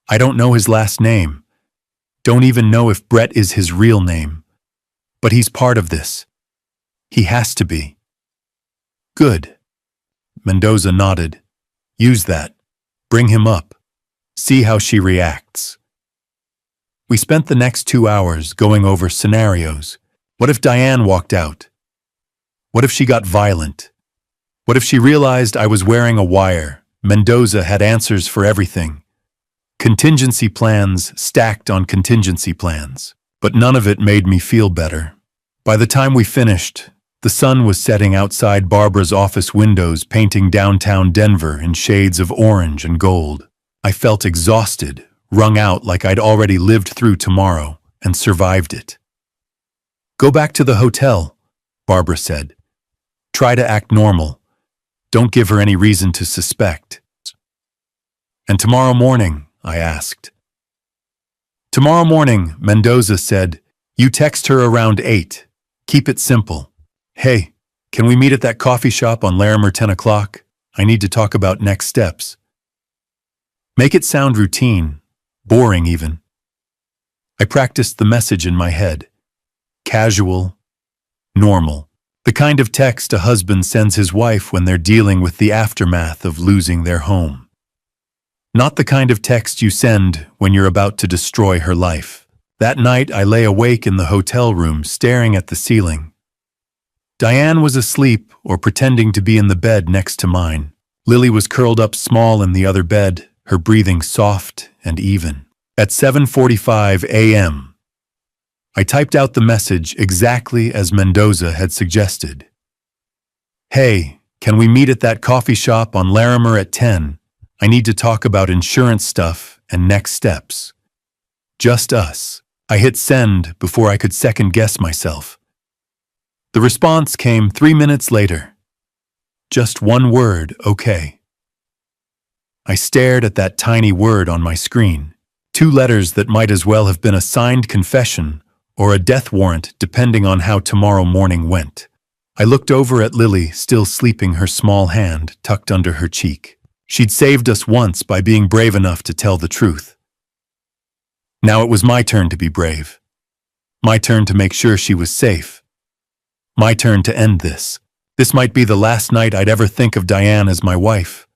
I don't know his last name. Don't even know if Brett is his real name. But he's part of this. He has to be. Good. Mendoza nodded. Use that. Bring him up. See how she reacts. We spent the next 2 hours going over scenarios. What if Diane walked out? What if she got violent? What if she realized I was wearing a wire? Mendoza had answers for everything. Contingency plans stacked on contingency plans. But none of it made me feel better. By the time we finished, the sun was setting outside Barbara's office windows, painting downtown Denver in shades of orange and gold. I felt exhausted, wrung out like I'd already lived through tomorrow and survived it. Go back to the hotel, Barbara said. Try to act normal. Don't give her any reason to suspect. And tomorrow morning, I asked. Tomorrow morning, Mendoza said. You text her around 8. Keep it simple. Hey, can we meet at that coffee shop on Larimer 10 o'clock? I need to talk about next steps. Make it sound routine, boring even. I practiced the message in my head. Casual, normal. The kind of text a husband sends his wife when they're dealing with the aftermath of losing their home. Not the kind of text you send when you're about to destroy her life. That night, I lay awake in the hotel room, staring at the ceiling. Diane was asleep or pretending to be in the bed next to mine. Lily was curled up small in the other bed, her breathing soft and even. At 7:45 a.m., I typed out the message exactly as Mendoza had suggested. Hey, can we meet at that coffee shop on Larimer at 10? I need to talk about insurance stuff and next steps. Just us. I hit send before I could second-guess myself. The response came 3 minutes later. Just one word, okay. I stared at that tiny word on my screen. 2 letters that might as well have been a signed confession or a death warrant depending on how tomorrow morning went. I looked over at Lily, still sleeping, her small hand tucked under her cheek. She'd saved us once by being brave enough to tell the truth. Now it was my turn to be brave. My turn to make sure she was safe. My turn to end this. This might be the last night I'd ever think of Diane as my wife.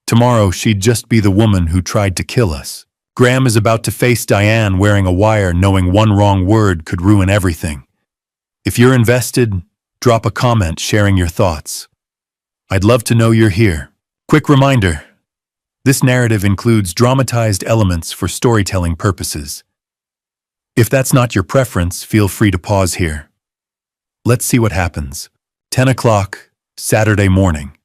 Tomorrow she'd just be the woman who tried to kill us. Graham is about to face Diane wearing a wire, knowing one wrong word could ruin everything. If you're invested, drop a comment sharing your thoughts. I'd love to know you're here. Quick reminder, this narrative includes dramatized elements for storytelling purposes. If that's not your preference, feel free to pause here. Let's see what happens. 10 o'clock, Saturday morning.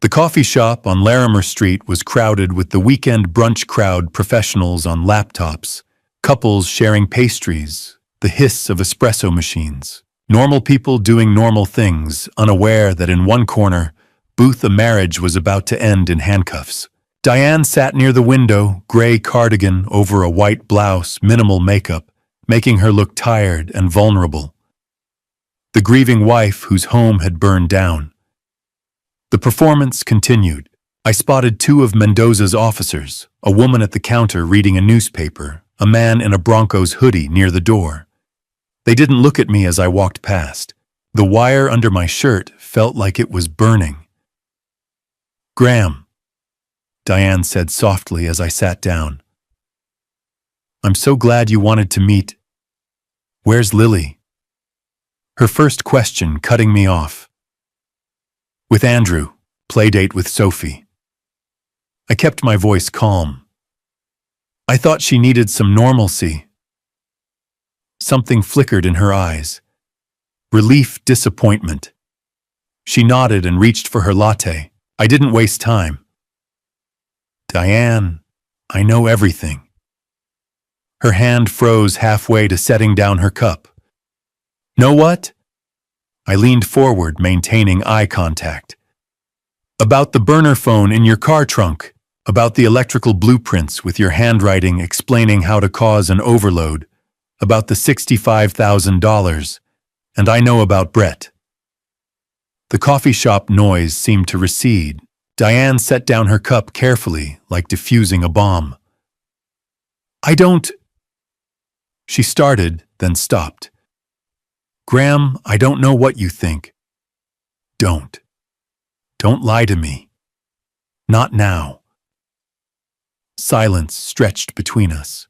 The coffee shop on Larimer Street was crowded with the weekend brunch crowd, professionals on laptops, couples sharing pastries, the hiss of espresso machines. Normal people doing normal things, unaware that in one corner, a marriage was about to end in handcuffs. Diane sat near the window, gray cardigan over a white blouse, minimal makeup, making her look tired and vulnerable. The grieving wife whose home had burned down. The performance continued. I spotted 2 of Mendoza's officers, a woman at the counter reading a newspaper, a man in a Broncos hoodie near the door. They didn't look at me as I walked past. The wire under my shirt felt like it was burning. Graham, Diane said softly as I sat down. I'm so glad you wanted to meet. Where's Lily? Her first question cutting me off. With Andrew, playdate with Sophie. I kept my voice calm. I thought she needed some normalcy. Something flickered in her eyes. Relief, disappointment. She nodded and reached for her latte. I didn't waste time. Diane, I know everything. Her hand froze halfway to setting down her cup. Know what? I leaned forward, maintaining eye contact. About the burner phone in your car trunk. About the electrical blueprints with your handwriting explaining how to cause an overload. About the $65,000. And I know about Brett. The coffee shop noise seemed to recede. Diane set down her cup carefully, like diffusing a bomb. I don't... She started, then stopped. Graham, I don't know what you think. Don't. Don't lie to me. Not now. Silence stretched between us.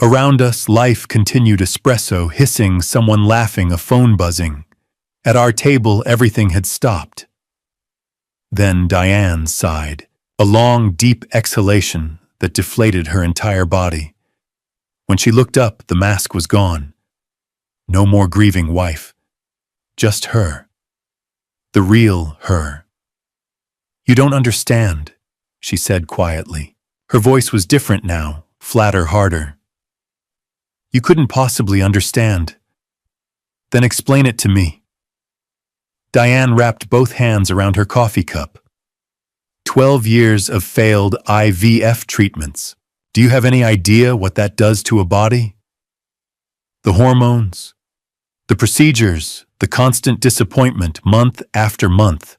Around us, life continued, espresso hissing, someone laughing, a phone buzzing. At our table, everything had stopped. Then Diane sighed, a long, deep exhalation that deflated her entire body. When she looked up, the mask was gone. No more grieving wife. Just her. The real her. You don't understand, she said quietly. Her voice was different now, flatter, harder. You couldn't possibly understand. Then explain it to me. Diane wrapped both hands around her coffee cup. 12 years of failed IVF treatments. Do you have any idea what that does to a body? The hormones, the procedures, the constant disappointment month after month.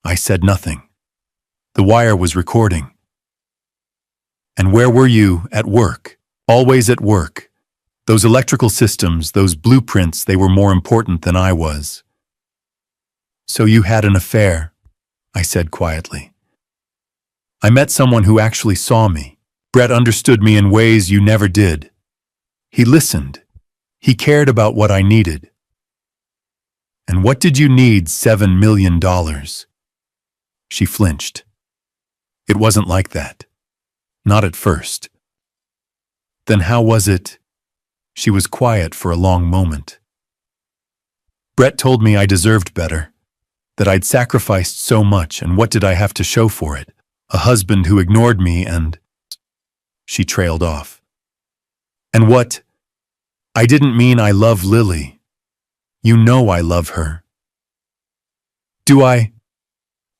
I said nothing. The wire was recording. And where were you at work? Always at work. Those electrical systems, those blueprints, they were more important than I was. So you had an affair, I said quietly. I met someone who actually saw me. Brett understood me in ways you never did. He listened. He cared about what I needed. And what did you need $7 million? She flinched. It wasn't like that. Not at first. Then how was it? She was quiet for a long moment. Brett told me I deserved better, that I'd sacrificed so much, and what did I have to show for it? A husband who ignored me and... She trailed off. And what? I didn't mean I love Lily. You know I love her. Do I?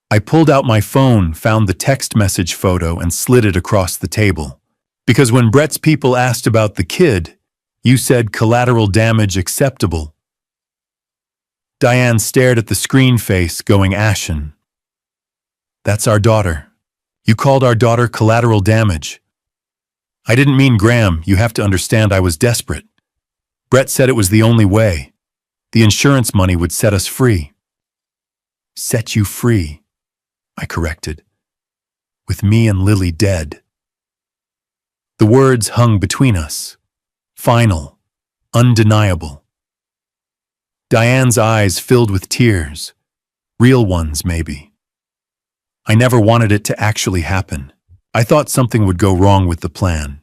I pulled out my phone, found the text message photo, and slid it across the table. Because when Brett's people asked about the kid, you said collateral damage acceptable. Diane stared at the screen face, going ashen. That's our daughter. You called our daughter collateral damage. I didn't mean Graham, you have to understand I was desperate. Brett said it was the only way. The insurance money would set us free. Set you free, I corrected. With me and Lily dead. The words hung between us. Final. Undeniable. Diane's eyes filled with tears. Real ones, maybe. I never wanted it to actually happen. I thought something would go wrong with the plan.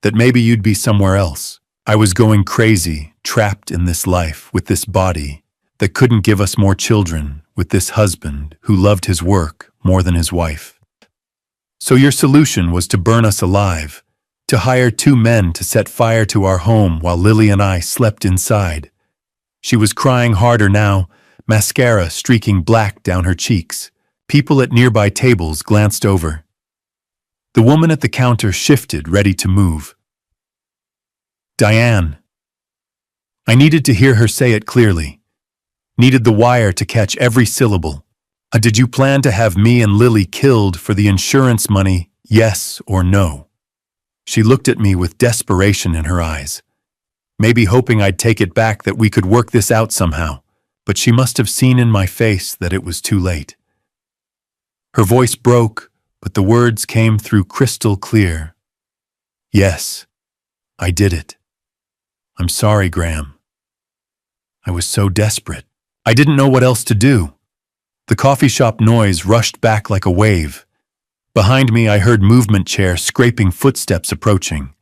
That maybe you'd be somewhere else. I was going crazy, trapped in this life, with this body that couldn't give us more children, with this husband who loved his work more than his wife. So your solution was to burn us alive, to hire 2 men to set fire to our home while Lily and I slept inside. She was crying harder now, mascara streaking black down her cheeks. People at nearby tables glanced over. The woman at the counter shifted, ready to move. Diane. I needed to hear her say it clearly. Needed the wire to catch every syllable. Did you plan to have me and Lily killed for the insurance money, yes or no? She looked at me with desperation in her eyes. Maybe hoping I'd take it back, that we could work this out somehow. But she must have seen in my face that it was too late. Her voice broke, but the words came through crystal clear. Yes, I did it. I'm sorry, Graham. I was so desperate. I didn't know what else to do. The coffee shop noise rushed back like a wave. Behind me, I heard movement chair scraping footsteps approaching.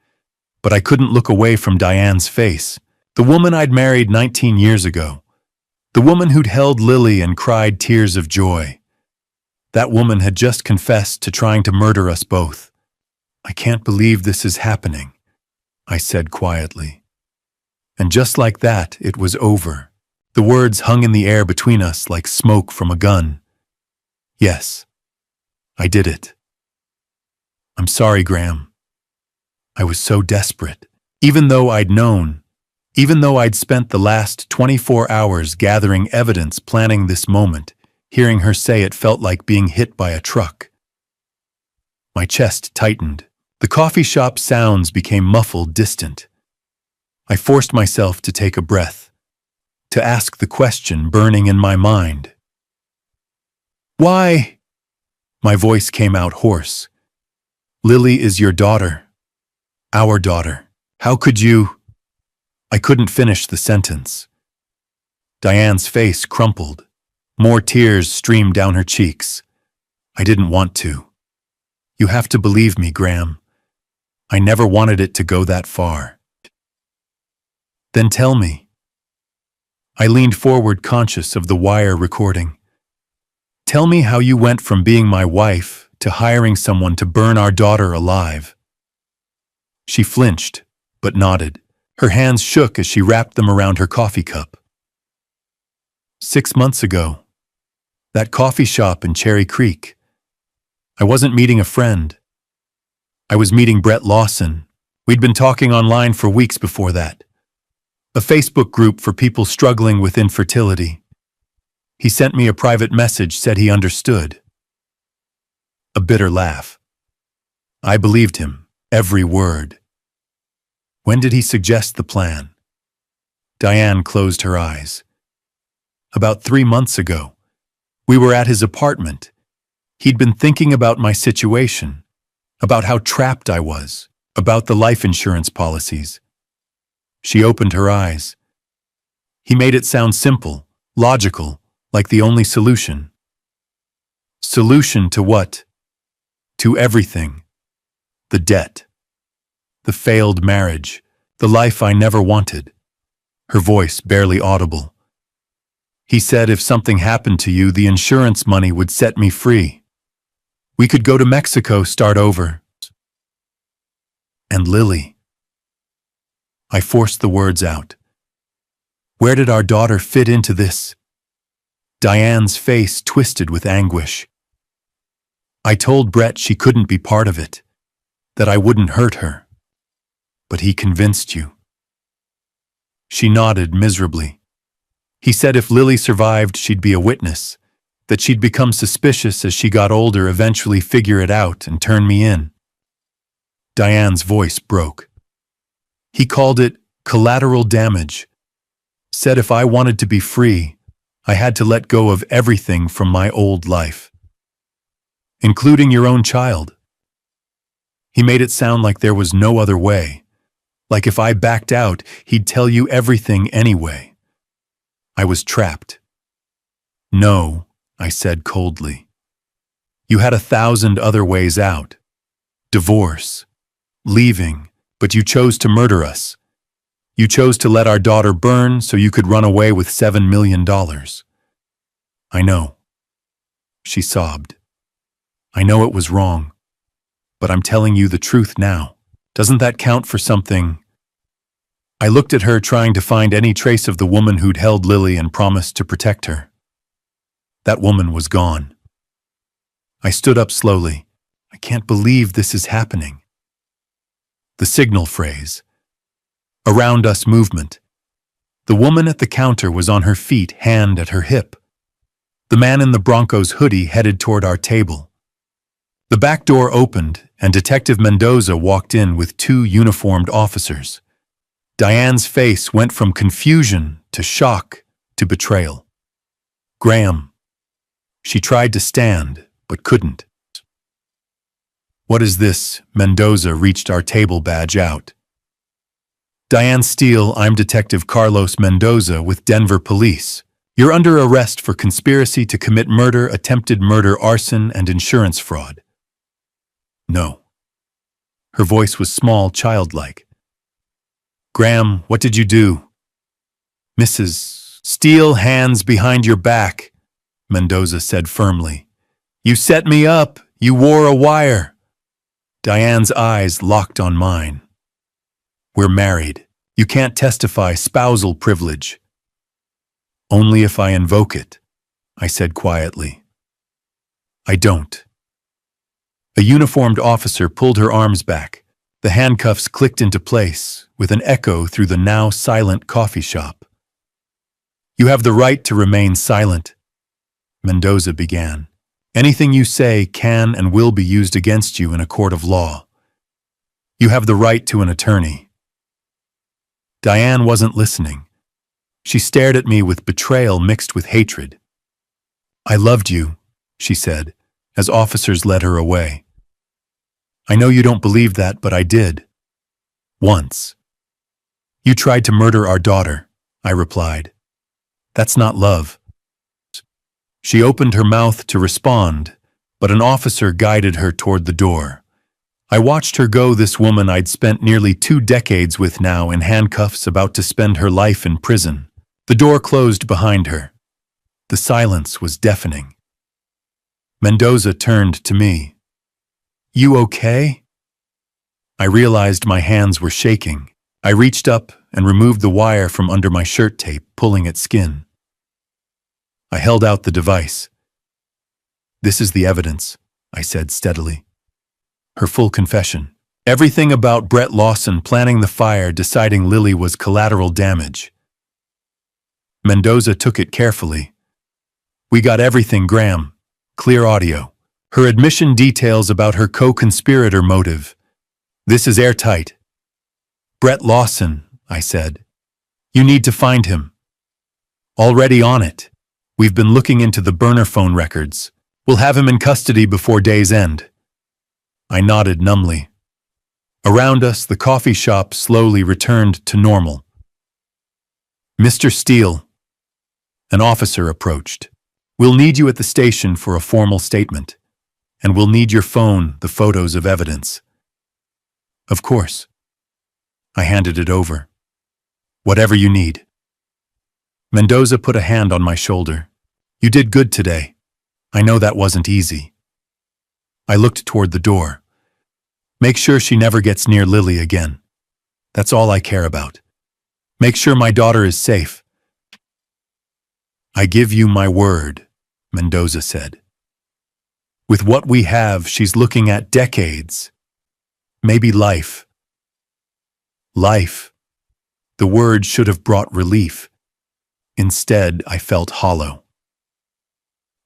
But I couldn't look away from Diane's face, the woman I'd married 19 years ago. The woman who'd held Lily and cried tears of joy. That woman had just confessed to trying to murder us both. I can't believe this is happening, I said quietly. And just like that, it was over. The words hung in the air between us like smoke from a gun. Yes, I did it. I'm sorry, Graham. I was so desperate. Even though I'd known, even though I'd spent the last 24 hours gathering evidence, planning this moment, hearing her say it felt like being hit by a truck. My chest tightened. The coffee shop sounds became muffled, distant. I forced myself to take a breath, to ask the question burning in my mind. Why? My voice came out hoarse. Lily is your daughter. Our daughter. How could you? I couldn't finish the sentence. Diane's face crumpled. More tears streamed down her cheeks. I didn't want to. You have to believe me, Graham. I never wanted it to go that far. Then tell me. I leaned forward, conscious of the wire recording. Tell me how you went from being my wife to hiring someone to burn our daughter alive. She flinched, but nodded. Her hands shook as she wrapped them around her coffee cup. 6 months ago, That coffee shop in Cherry Creek. I wasn't meeting a friend. I was meeting Brett Lawson. We'd been talking online for weeks before that. A Facebook group for people struggling with infertility. He sent me a private message, said he understood. A bitter laugh. I believed him, every word. When did he suggest the plan? Diane closed her eyes. About 3 months ago. We were at his apartment. He'd been thinking about my situation, about how trapped I was, about the life insurance policies. She opened her eyes. He made it sound simple, logical, like the only solution. Solution to what? To everything. The debt. The failed marriage. The life I never wanted. Her voice barely audible. He said if something happened to you, the insurance money would set me free. We could go to Mexico, start over. And Lily. I forced the words out. Where did our daughter fit into this? Diane's face twisted with anguish. I told Brett she couldn't be part of it, that I wouldn't hurt her. But he convinced you. She nodded miserably. He said if Lily survived, she'd be a witness, that she'd become suspicious as she got older, eventually figure it out and turn me in. Diane's voice broke. He called it collateral damage, said if I wanted to be free, I had to let go of everything from my old life, including your own child. He made it sound like there was no other way, like if I backed out, he'd tell you everything anyway. I was trapped. No, I said coldly. You had 1,000 other ways out. Divorce, leaving, but you chose to murder us. You chose to let our daughter burn so you could run away with $7 million. I know. She sobbed. I know it was wrong, but I'm telling you the truth now. Doesn't that count for something? I looked at her, trying to find any trace of the woman who'd held Lily and promised to protect her. That woman was gone. I stood up slowly. I can't believe this is happening. The signal phrase. Around us movement. The woman at the counter was on her feet, hand at her hip. The man in the Broncos hoodie headed toward our table. The back door opened, and Detective Mendoza walked in with 2 uniformed officers. Diane's face went from confusion to shock to betrayal. Graham. She tried to stand, but couldn't. What is this? Mendoza reached our table badge out. Diane Steele, I'm Detective Carlos Mendoza with Denver Police. You're under arrest for conspiracy to commit murder, attempted murder, arson, and insurance fraud. No. Her voice was small, childlike. Graham, what did you do? Mrs. Steele, hands behind your back, Mendoza said firmly. You set me up. You wore a wire. Diane's eyes locked on mine. We're married. You can't testify, spousal privilege. Only if I invoke it, I said quietly. I don't. A uniformed officer pulled her arms back. The handcuffs clicked into place, with an echo through the now silent coffee shop. You have the right to remain silent, Mendoza began. Anything you say can and will be used against you in a court of law. You have the right to an attorney. Diane wasn't listening. She stared at me with betrayal mixed with hatred. I loved you, she said, as officers led her away. I know you don't believe that, but I did. Once. You tried to murder our daughter, I replied. That's not love. She opened her mouth to respond, but an officer guided her toward the door. I watched her go, this woman I'd spent nearly 2 decades with, now in handcuffs, about to spend her life in prison. The door closed behind her. The silence was deafening. Mendoza turned to me. You okay? I realized my hands were shaking. I reached up and removed the wire from under my shirt tape, pulling at skin. I held out the device. This is the evidence, I said steadily. Her full confession. Everything about Brett Lawson planning the fire, deciding Lily was collateral damage. Mendoza took it carefully. We got everything, Graham. Clear audio. Her admission details about her co-conspirator motive. This is airtight. Brett Lawson, I said. You need to find him. Already on it. We've been looking into the burner phone records. We'll have him in custody before day's end. I nodded numbly. Around us, the coffee shop slowly returned to normal. Mr. Steele. An officer approached. We'll need you at the station for a formal statement. And we'll need your phone, the photos of evidence. Of course. I handed it over. Whatever you need. Mendoza put a hand on my shoulder. You did good today. I know that wasn't easy. I looked toward the door. Make sure she never gets near Lily again. That's all I care about. Make sure my daughter is safe. I give you my word, Mendoza said. With what we have, she's looking at decades. Maybe life. Life. The word should have brought relief. Instead, I felt hollow.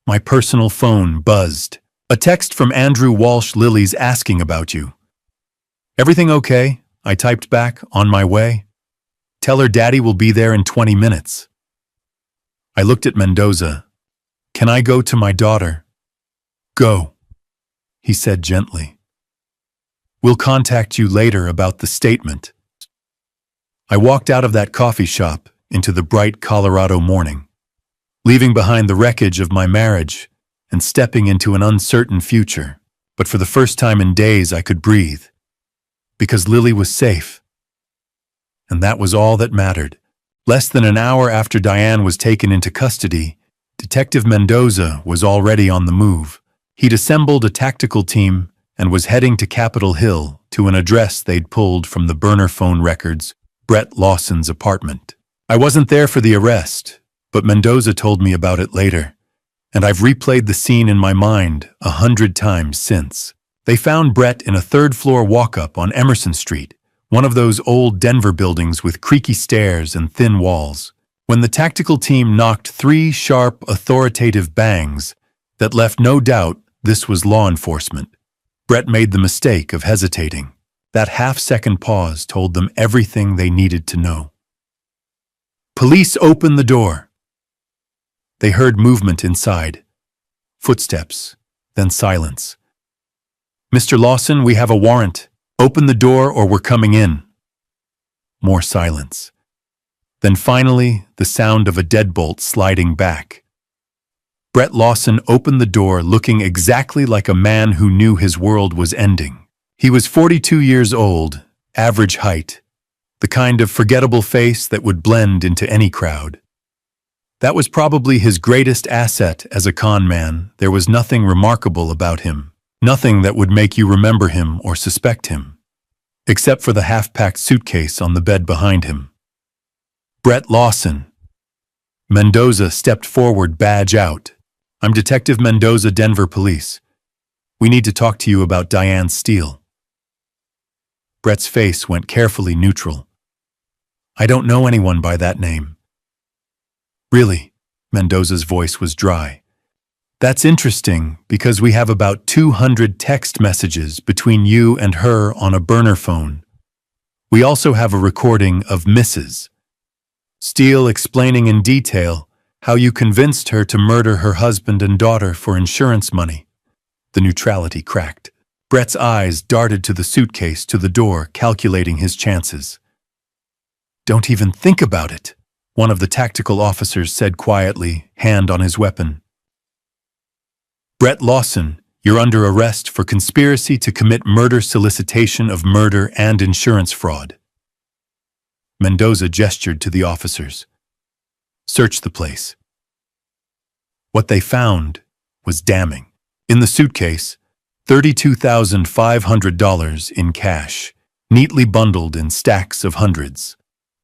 My personal phone buzzed. A text from Andrew Walsh. Lily's asking about you. Everything okay? I typed back, on my way. Tell her Daddy will be there in 20 minutes. I looked at Mendoza. Can I go to my daughter? Go, he said gently. We'll contact you later about the statement. I walked out of that coffee shop into the bright Colorado morning, leaving behind the wreckage of my marriage and stepping into an uncertain future. But for the first time in days, I could breathe, because Lily was safe. And that was all that mattered. Less than an hour after Diane was taken into custody, Detective Mendoza was already on the move. He'd assembled a tactical team and was heading to Capitol Hill to an address they'd pulled from the burner phone records, Brett Lawson's apartment. I wasn't there for the arrest, but Mendoza told me about it later, and I've replayed the scene in my mind 100 times since. They found Brett in a third-floor walk-up on Emerson Street, one of those old Denver buildings with creaky stairs and thin walls. When the tactical team knocked 3 sharp, authoritative bangs that left no doubt this was law enforcement, Brett made the mistake of hesitating. That half-second pause told them everything they needed to know. Police opened the door. They heard movement inside. Footsteps, then silence. Mr. Lawson, we have a warrant. Open the door or we're coming in. More silence. Then finally, the sound of a deadbolt sliding back. Brett Lawson opened the door looking exactly like a man who knew his world was ending. He was 42 years old, average height, the kind of forgettable face that would blend into any crowd. That was probably his greatest asset as a con man. There was nothing remarkable about him. Nothing that would make you remember him or suspect him, except for the half-packed suitcase on the bed behind him. Brett Lawson. Mendoza stepped forward, badge out. I'm Detective Mendoza, Denver Police. We need to talk to you about Diane Steele. Brett's face went carefully neutral. I don't know anyone by that name. Really? Mendoza's voice was dry. That's interesting because we have about 200 text messages between you and her on a burner phone. We also have a recording of Mrs. Steele explaining in detail how you convinced her to murder her husband and daughter for insurance money. The neutrality cracked. Brett's eyes darted to the suitcase, to the door, calculating his chances. Don't even think about it, one of the tactical officers said quietly, hand on his weapon. Brett Lawson, you're under arrest for conspiracy to commit murder, solicitation of murder, and insurance fraud. Mendoza gestured to the officers. Search the place. What they found was damning. In the suitcase, $32,500 in cash, neatly bundled in stacks of hundreds.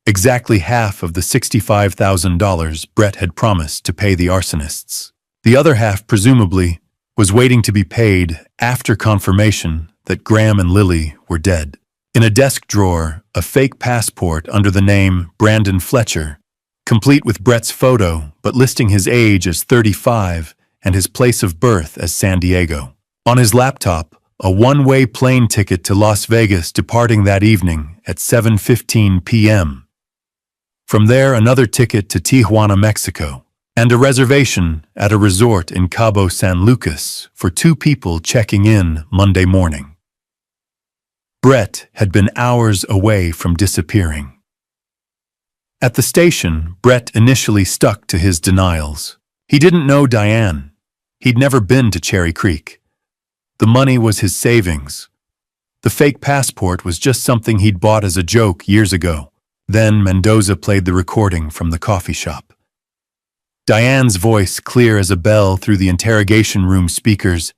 Exactly half of the $65,000 Brett had promised to pay the arsonists. The other half, presumably, was waiting to be paid after confirmation that Graham and Lily were dead. In a desk drawer, a fake passport under the name Brandon Fletcher, complete with Brett's photo but listing his age as 35 and his place of birth as San Diego. On his laptop, a one-way plane ticket to Las Vegas departing that evening at 7:15 p.m. From there, another ticket to Tijuana, Mexico, and a reservation at a resort in Cabo San Lucas for 2 people checking in Monday morning. Brett had been hours away from disappearing. At the station, Brett initially stuck to his denials. He didn't know Diane. He'd never been to Cherry Creek. The money was his savings. The fake passport was just something he'd bought as a joke years ago. Then Mendoza played the recording from the coffee shop. Diane's voice clear as a bell through the interrogation room speakers.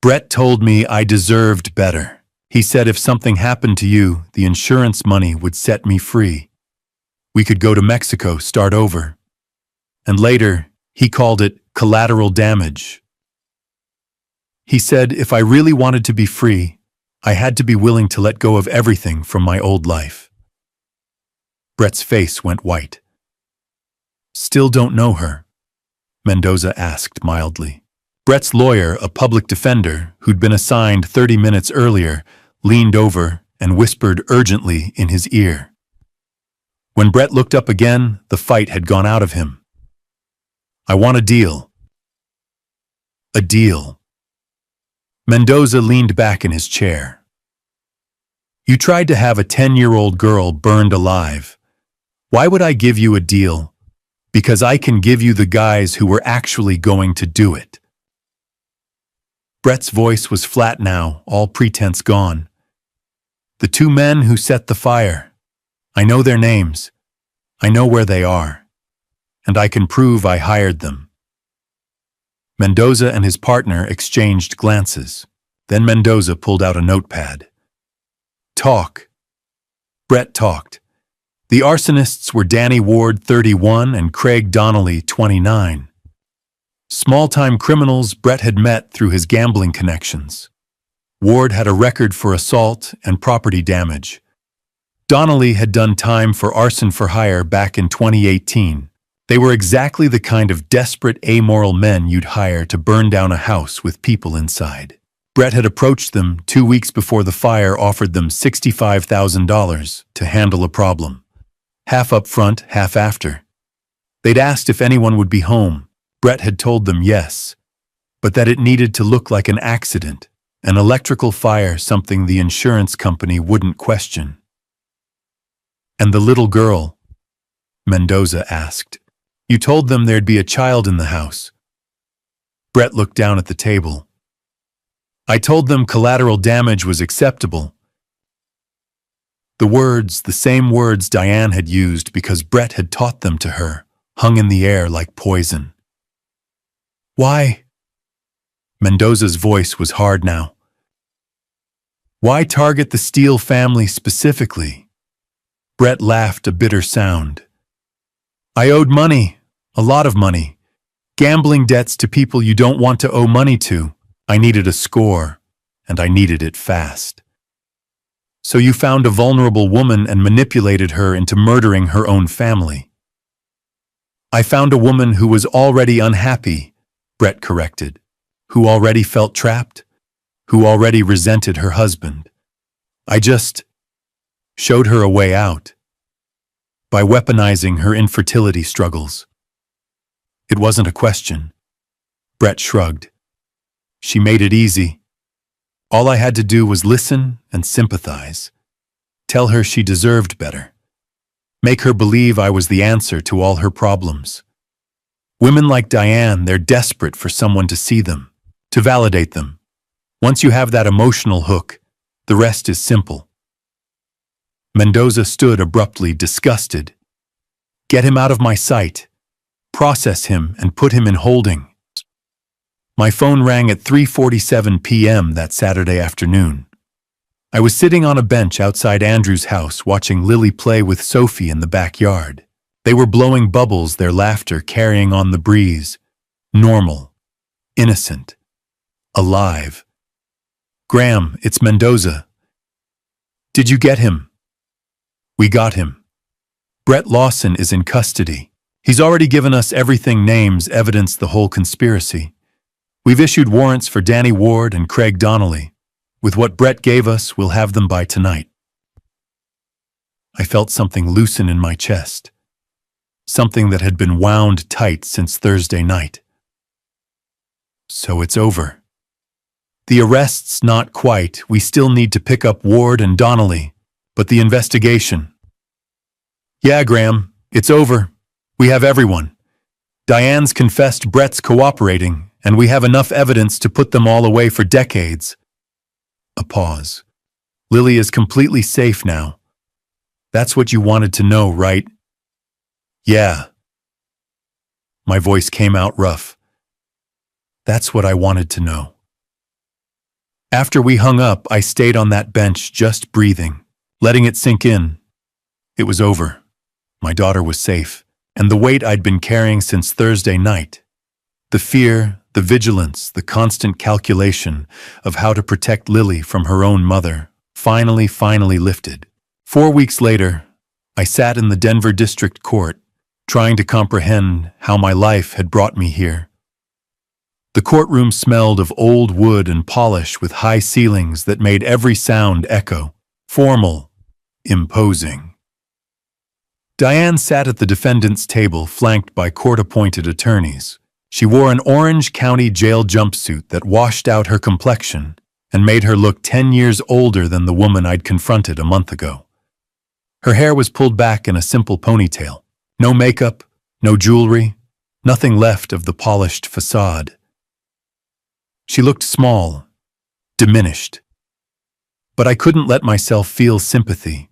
"Brett told me I deserved better. He said if something happened to you, the insurance money would set me free. We could go to Mexico, start over. And later, he called it collateral damage. He said if I really wanted to be free, I had to be willing to let go of everything from my old life." Brett's face went white. "Still don't know her?" Mendoza asked mildly. Brett's lawyer, a public defender who'd been assigned 30 minutes earlier, leaned over and whispered urgently in his ear. When Brett looked up again, the fight had gone out of him. "I want a deal." "A deal." Mendoza leaned back in his chair. "You tried to have a 10-year-old girl burned alive. Why would I give you a deal? Because I can give you the guys who were actually going to do it." Brett's voice was flat now, all pretense gone. "The 2 men who set the fire. I know their names. I know where they are. And I can prove I hired them." Mendoza and his partner exchanged glances. Then Mendoza pulled out a notepad. "Talk." Brett talked. The arsonists were Danny Ward, 31, and Craig Donnelly, 29. Small-time criminals Brett had met through his gambling connections. Ward had a record for assault and property damage. Donnelly had done time for arson for hire back in 2018. They were exactly the kind of desperate, amoral men you'd hire to burn down a house with people inside. Brett had approached them 2 weeks before the fire offered them $65,000 to handle a problem. Half up front, half after. They'd asked if anyone would be home. Brett had told them yes, but that it needed to look like an accident, an electrical fire, something the insurance company wouldn't question. "And the little girl?" Mendoza asked. "You told them there'd be a child in the house." Brett looked down at the table. "I told them collateral damage was acceptable." The words, the same words Diane had used because Brett had taught them to her, hung in the air like poison. "Why?" Mendoza's voice was hard now. "Why target the Steele family specifically?" Brett laughed a bitter sound. "I owed money, a lot of money. Gambling debts to people you don't want to owe money to. I needed a score, and I needed it fast. So you found a vulnerable woman and manipulated her into murdering her own family." "I found a woman who was already unhappy," Brett corrected, "who already felt trapped, who already resented her husband. I just showed her a way out by weaponizing her infertility struggles." "It wasn't a question." Brett shrugged. "She made it easy. All I had to do was listen and sympathize. Tell her she deserved better. Make her believe I was the answer to all her problems. Women like Diane, they're desperate for someone to see them, to validate them. Once you have that emotional hook, the rest is simple." Mendoza stood abruptly, disgusted. "Get him out of my sight. Process him and put him in holding." My phone rang at 3:47 p.m. that Saturday afternoon. I was sitting on a bench outside Andrew's house watching Lily play with Sophie in the backyard. They were blowing bubbles, their laughter carrying on the breeze. Normal. Innocent. alive. Graham, it's Mendoza. Did you get him? We got him. Brett Lawson is in custody. He's already given us everything, names, evidence, the whole conspiracy. We've issued warrants for Danny Ward and Craig Donnelly. With what Brett gave us, we'll have them by tonight. I felt something loosen in my chest. Something that had been wound tight since Thursday night. So it's over. The arrest's not quite. We still need to pick up Ward and Donnelly. But the investigation... Yeah, Graham, it's over. We have everyone. Diane's confessed, Brett's cooperating, and we have enough evidence to put them all away for decades. A pause. Lily is completely safe now. That's what you wanted to know, right? Yeah. My voice came out rough. That's what I wanted to know. After we hung up, I stayed on that bench just breathing, letting it sink in. It was over. My daughter was safe, and the weight I'd been carrying since Thursday night, the fear, the vigilance, the constant calculation of how to protect Lily from her own mother, finally lifted. 4 weeks later, I sat in the Denver District Court, trying to comprehend how my life had brought me here. The courtroom smelled of old wood and polish with high ceilings that made every sound echo, formal, imposing. Diane sat at the defendant's table, flanked by court-appointed attorneys. She wore an Orange County jail jumpsuit that washed out her complexion and made her look 10 years older than the woman I'd confronted a month ago. Her hair was pulled back in a simple ponytail. No makeup, no jewelry, nothing left of the polished facade. She looked small, diminished. But I couldn't let myself feel sympathy.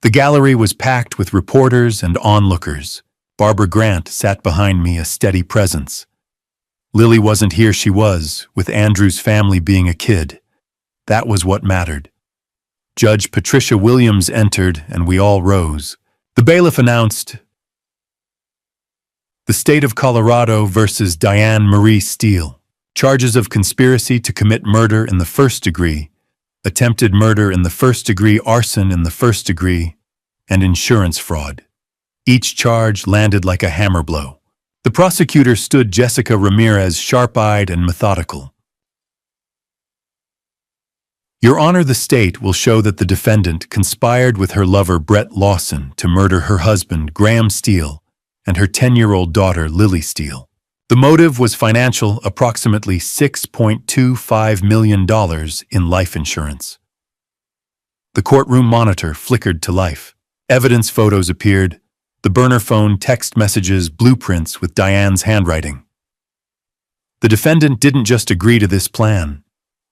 The gallery was packed with reporters and onlookers. Barbara Grant sat behind me, a steady presence. Lily wasn't here, she was, with Andrew's family being a kid. That was what mattered. Judge Patricia Williams entered, and we all rose. The bailiff announced, "The State of Colorado versus Diane Marie Steele. Charges of conspiracy to commit murder in the first degree, attempted murder in the first degree, arson in the first degree, and insurance fraud." Each charge landed like a hammer blow. The prosecutor stood Jessica Ramirez, sharp-eyed and methodical. "Your Honor, the state will show that the defendant conspired with her lover Brett Lawson to murder her husband Graham Steele and her 10-year-old daughter Lily Steele. The motive was financial, approximately $6.25 million in life insurance." The courtroom monitor flickered to life. Evidence photos appeared, the burner phone, text messages, blueprints with Diane's handwriting. The defendant didn't just agree to this plan.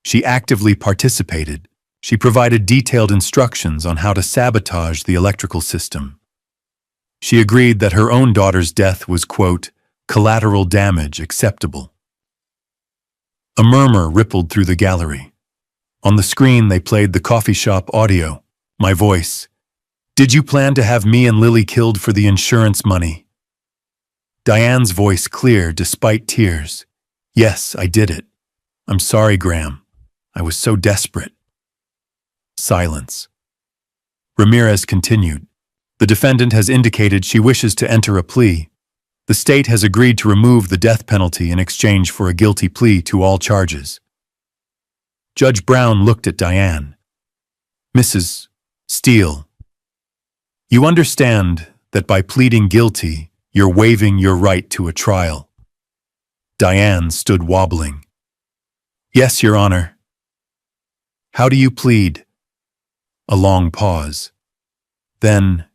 She actively participated. She provided detailed instructions on how to sabotage the electrical system. She agreed that her own daughter's death was, quote, collateral damage acceptable. A murmur rippled through the gallery. On the screen, they played the coffee shop audio. My voice. "Did you plan to have me and Lily killed for the insurance money?" Diane's voice clear despite tears. "Yes, I did it. I'm sorry, Graham. I was so desperate." Silence. Ramirez continued. "The defendant has indicated she wishes to enter a plea. The state has agreed to remove the death penalty in exchange for a guilty plea to all charges." Judge Brown looked at Diane. "Mrs. Steele, you understand that by pleading guilty, you're waiving your right to a trial." Diane stood wobbling. "Yes, Your Honor." "How do you plead?" A long pause. Then,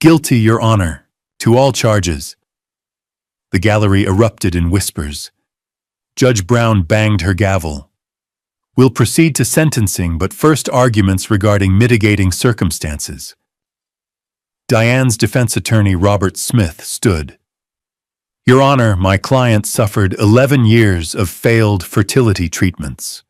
"Guilty, Your Honor, to all charges." The gallery erupted in whispers. Judge Brown banged her gavel. "We'll proceed to sentencing, but first arguments regarding mitigating circumstances." Diane's defense attorney, Robert Smith, stood. "Your Honor, my client suffered 11 years of failed fertility treatments.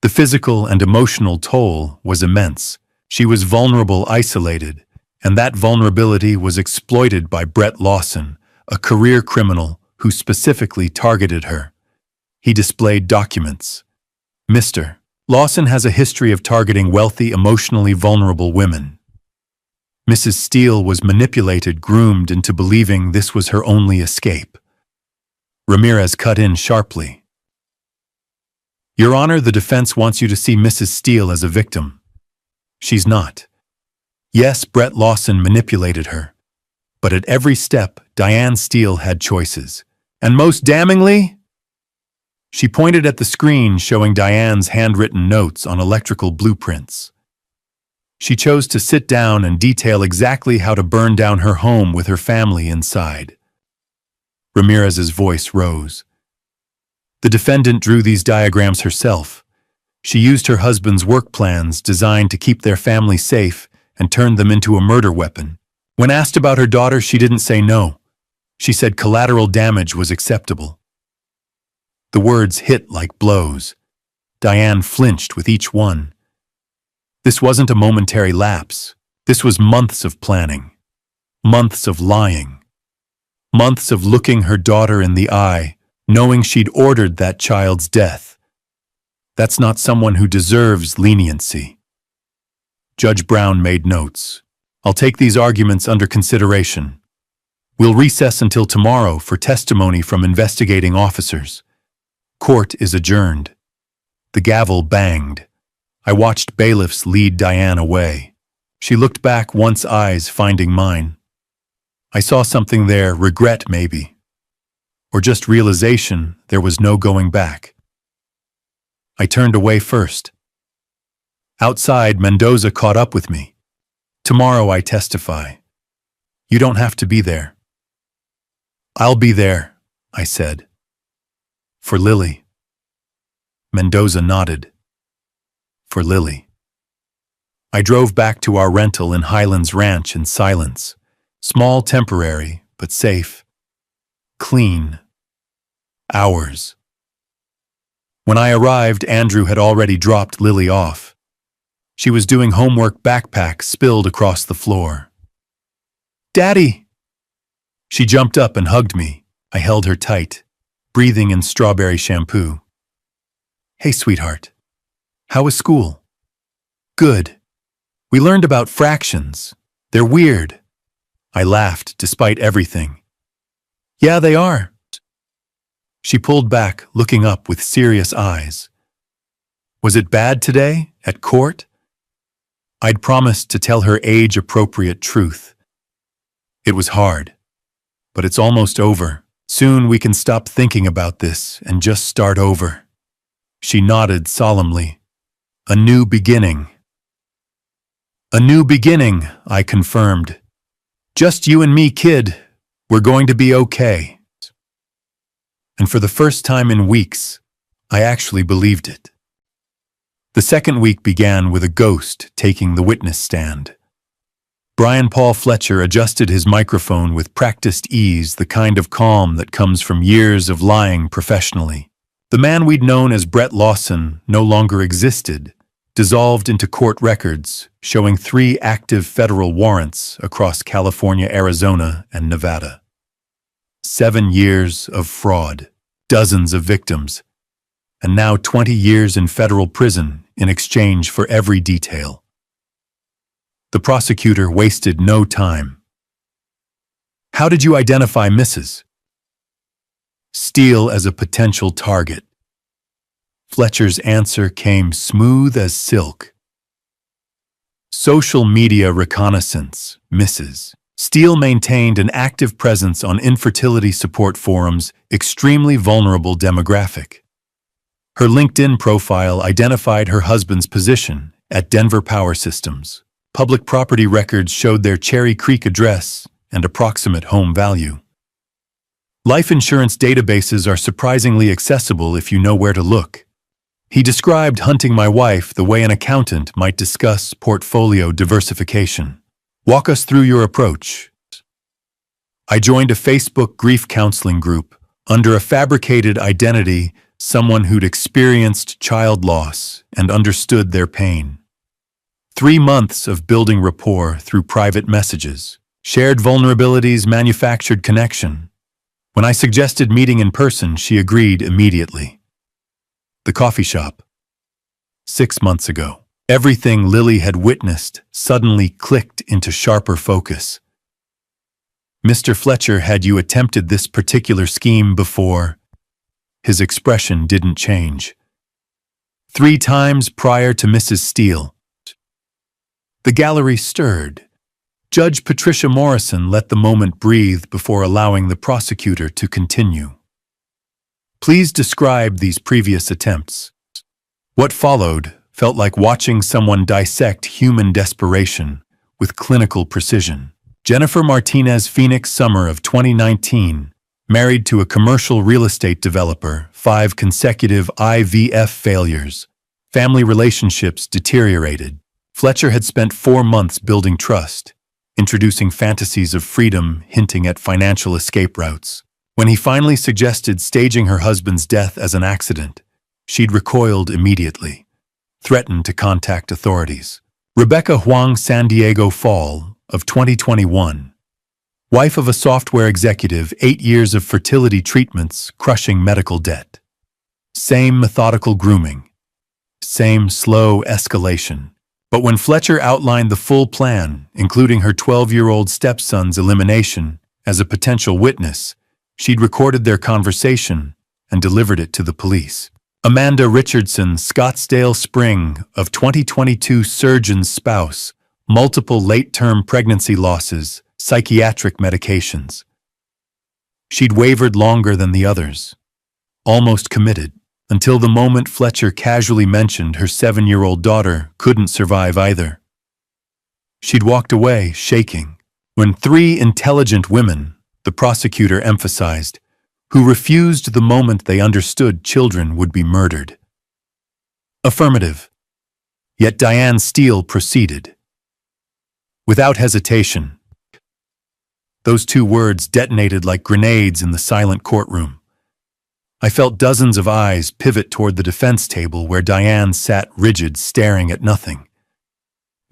The physical and emotional toll was immense. She was vulnerable, isolated, and that vulnerability was exploited by Brett Lawson, a career criminal who specifically targeted her. He displayed documents. Mr. Lawson has a history of targeting wealthy, emotionally vulnerable women. Mrs. Steele was manipulated, groomed into believing this was her only escape. Ramirez cut in sharply. Your Honor, the defense wants you to see Mrs. Steele as a victim. She's not. Yes, Brett Lawson manipulated her. But at every step, Diane Steele had choices. And most damningly, she pointed at the screen showing Diane's handwritten notes on electrical blueprints. She chose to sit down and detail exactly how to burn down her home with her family inside. Ramirez's voice rose. The defendant drew these diagrams herself. She used her husband's work plans designed to keep their family safe and turned them into a murder weapon. When asked about her daughter, she didn't say no. She said collateral damage was acceptable. The words hit like blows. Diane flinched with each one. This wasn't a momentary lapse. This was months of planning. Months of lying. Months of looking her daughter in the eye, knowing she'd ordered that child's death. That's not someone who deserves leniency. Judge Brown made notes. I'll take these arguments under consideration. We'll recess until tomorrow for testimony from investigating officers. Court is adjourned. The gavel banged. I watched bailiffs lead Diane away. She looked back, once eyes finding mine. I saw something there, regret maybe. Or just realization there was no going back. I turned away first. Outside, Mendoza caught up with me. Tomorrow I testify. You don't have to be there. I'll be there, I said. For Lily. Mendoza nodded. For Lily. I drove back to our rental in Highlands Ranch in silence. Small, temporary, but safe. Clean. Ours. When I arrived, Andrew had already dropped Lily off. She was doing homework, backpack spilled across the floor. Daddy! She jumped up and hugged me. I held her tight, breathing in strawberry shampoo. Hey, sweetheart. How was school? Good. We learned about fractions. They're weird. I laughed despite everything. Yeah, they are. She pulled back, looking up with serious eyes. Was it bad today, at court? I'd promised to tell her age-appropriate truth. It was hard, but it's almost over. Soon we can stop thinking about this and just start over. She nodded solemnly. A new beginning. A new beginning, I confirmed. Just you and me, kid. We're going to be okay. And for the first time in weeks, I actually believed it. The second week began with a ghost taking the witness stand. Brian Paul Fletcher adjusted his microphone with practiced ease, the kind of calm that comes from years of lying professionally. The man we'd known as Brett Lawson no longer existed, dissolved into court records, showing 3 active federal warrants across California, Arizona, and Nevada. 7 years of fraud, dozens of victims, and now 20 years in federal prison in exchange for every detail. The prosecutor wasted no time. How did you identify Mrs. Steele as a potential target? Fletcher's answer came smooth as silk. Social media reconnaissance, Mrs. Steele maintained an active presence on infertility support forums, extremely vulnerable demographic. Her LinkedIn profile identified her husband's position at Denver Power Systems. Public property records showed their Cherry Creek address and approximate home value. Life insurance databases are surprisingly accessible if you know where to look. He described hunting my wife the way an accountant might discuss portfolio diversification. Walk us through your approach. I joined a Facebook grief counseling group under a fabricated identity, someone who'd experienced child loss and understood their pain. 3 months of building rapport through private messages, shared vulnerabilities, manufactured connection. When I suggested meeting in person, she agreed immediately. The coffee shop. 6 months ago. Everything Lily had witnessed suddenly clicked into sharper focus. Mr. Fletcher, had you attempted this particular scheme before? His expression didn't change. 3 times prior to Mrs. Steele. The gallery stirred. Judge Patricia Morrison let the moment breathe before allowing the prosecutor to continue. Please describe these previous attempts. What followed felt like watching someone dissect human desperation with clinical precision. Jennifer Martinez, Phoenix, summer of 2019, married to a commercial real estate developer, 5 consecutive IVF failures. Family relationships deteriorated. Fletcher had spent 4 months building trust, introducing fantasies of freedom, hinting at financial escape routes. When he finally suggested staging her husband's death as an accident, she'd recoiled immediately, threatened to contact authorities. Rebecca Huang, San Diego, fall of 2021. Wife of a software executive, 8 years of fertility treatments, crushing medical debt. Same methodical grooming. Same slow escalation. But when Fletcher outlined the full plan, including her 12-year-old stepson's elimination as a potential witness, she'd recorded their conversation and delivered it to the police. Amanda Richardson, Scottsdale, spring of 2022, surgeon's spouse, multiple late-term pregnancy losses, psychiatric medications. She'd wavered longer than the others, almost committed, until the moment Fletcher casually mentioned her 7-year-old daughter couldn't survive either. She'd walked away, shaking, when 3 intelligent women, the prosecutor emphasized, who refused the moment they understood children would be murdered. Affirmative. Yet Diane Steele proceeded. Without hesitation. Those 2 words detonated like grenades in the silent courtroom. I felt dozens of eyes pivot toward the defense table where Diane sat rigid, staring at nothing.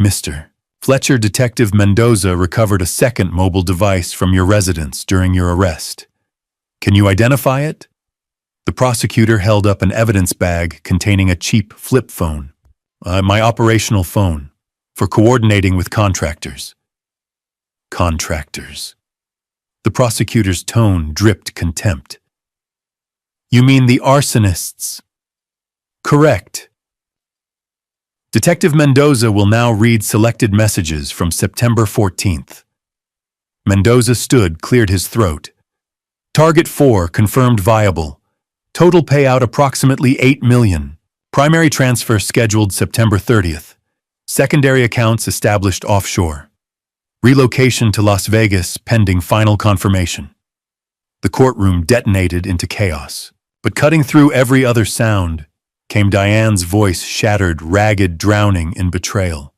Mr. Fletcher, Detective Mendoza recovered a second mobile device from your residence during your arrest. Can you identify it? The prosecutor held up an evidence bag containing a cheap flip phone. My operational phone, for coordinating with contractors. Contractors. The prosecutor's tone dripped contempt. You mean the arsonists? Correct. Detective Mendoza will now read selected messages from September 14th. Mendoza stood, cleared his throat. Target 4 confirmed viable. Total payout approximately $8 million. Primary transfer scheduled September 30th. Secondary accounts established offshore. Relocation to Las Vegas pending final confirmation. The courtroom detonated into chaos. But cutting through every other sound came Diane's voice, shattered, ragged, drowning in betrayal.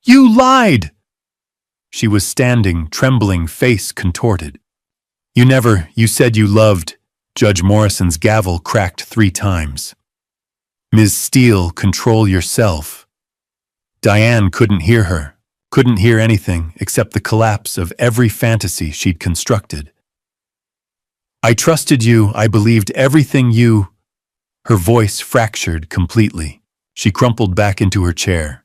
You lied! She was standing, trembling, face contorted. You said you loved. Judge Morrison's gavel cracked 3 times. Ms. Steele, control yourself. Diane couldn't hear her, couldn't hear anything except the collapse of every fantasy she'd constructed. I trusted you, I believed everything you... Her voice fractured completely. She crumpled back into her chair,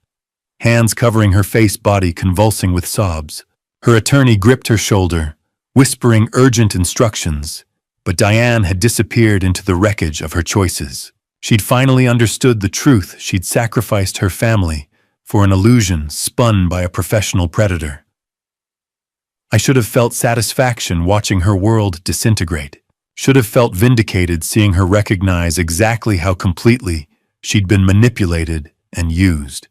hands covering her face, body convulsing with sobs. Her attorney gripped her shoulder, whispering urgent instructions, but Diane had disappeared into the wreckage of her choices. She'd finally understood the truth. She'd sacrificed her family for an illusion spun by a professional predator. I should have felt satisfaction watching her world disintegrate. Should have felt vindicated seeing her recognize exactly how completely she'd been manipulated and used.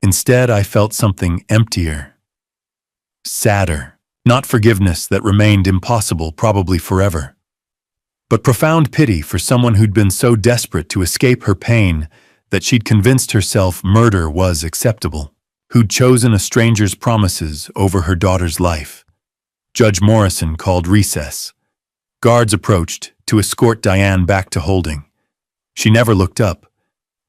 Instead, I felt something emptier, sadder. Not forgiveness that remained impossible probably forever, but profound pity for someone who'd been so desperate to escape her pain that she'd convinced herself murder was acceptable, who'd chosen a stranger's promises over her daughter's life. Judge Morrison called recess. Guards approached to escort Diane back to holding. She never looked up,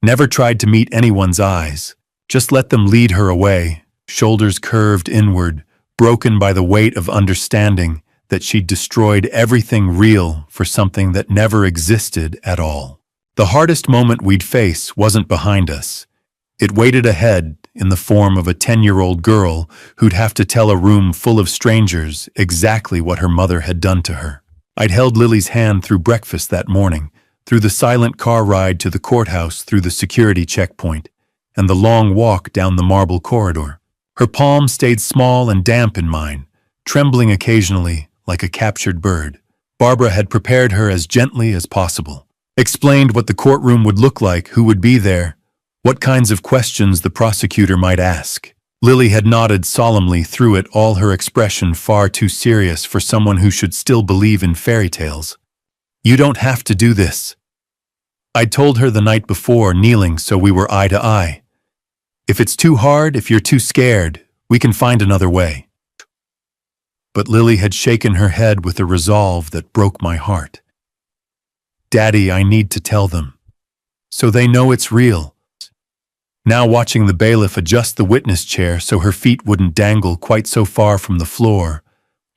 never tried to meet anyone's eyes, just let them lead her away, shoulders curved inward, broken by the weight of understanding that she'd destroyed everything real for something that never existed at all. The hardest moment we'd face wasn't behind us. It waited ahead in the form of a 10-year-old girl who'd have to tell a room full of strangers exactly what her mother had done to her. I'd held Lily's hand through breakfast that morning, through the silent car ride to the courthouse, through the security checkpoint, and the long walk down the marble corridor. Her palm stayed small and damp in mine, trembling occasionally like a captured bird. Barbara had prepared her as gently as possible, explained what the courtroom would look like, who would be there, what kinds of questions the prosecutor might ask. Lily had nodded solemnly through it, all her expression far too serious for someone who should still believe in fairy tales. "You don't have to do this." I'd told her the night before, kneeling so we were eye to eye. "If it's too hard, if you're too scared, we can find another way." But Lily had shaken her head with a resolve that broke my heart. "Daddy, I need to tell them, so they know it's real." Now watching the bailiff adjust the witness chair so her feet wouldn't dangle quite so far from the floor,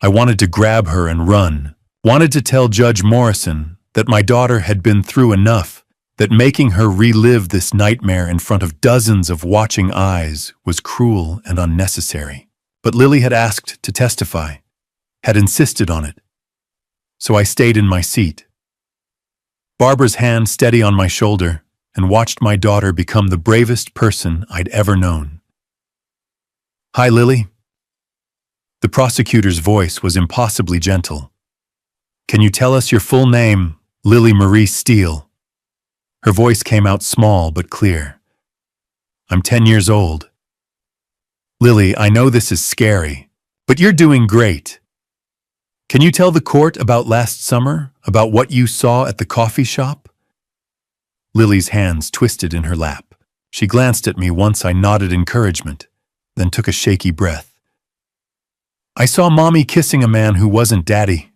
I wanted to grab her and run. Wanted to tell Judge Morrison that my daughter had been through enough, that making her relive this nightmare in front of dozens of watching eyes was cruel and unnecessary. But Lily had asked to testify, had insisted on it. So I stayed in my seat, Barbara's hand steady on my shoulder, and watched my daughter become the bravest person I'd ever known. "Hi, Lily." The prosecutor's voice was impossibly gentle. "Can you tell us your full name, Lily Marie Steele?" Her voice came out small but clear. "I'm 10 years old." "Lily, I know this is scary, but you're doing great. Can you tell the court about last summer, about what you saw at the coffee shop?" Lily's hands twisted in her lap. She glanced at me once. I nodded encouragement, then took a shaky breath. "I saw Mommy kissing a man who wasn't Daddy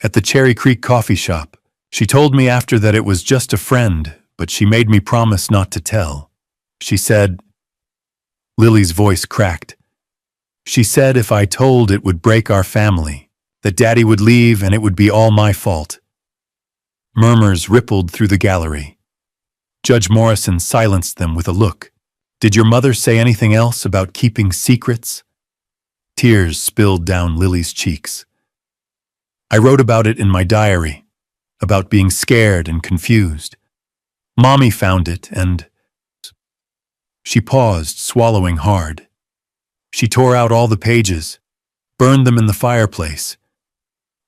at the Cherry Creek coffee shop. She told me after that it was just a friend, but she made me promise not to tell. She said..." Lily's voice cracked. "She said if I told it would break our family, that Daddy would leave and it would be all my fault." Murmurs rippled through the gallery. Judge Morrison silenced them with a look. "Did your mother say anything else about keeping secrets?" Tears spilled down Lily's cheeks. "I wrote about it in my diary, about being scared and confused. Mommy found it and..." She paused, swallowing hard. "She tore out all the pages, burned them in the fireplace.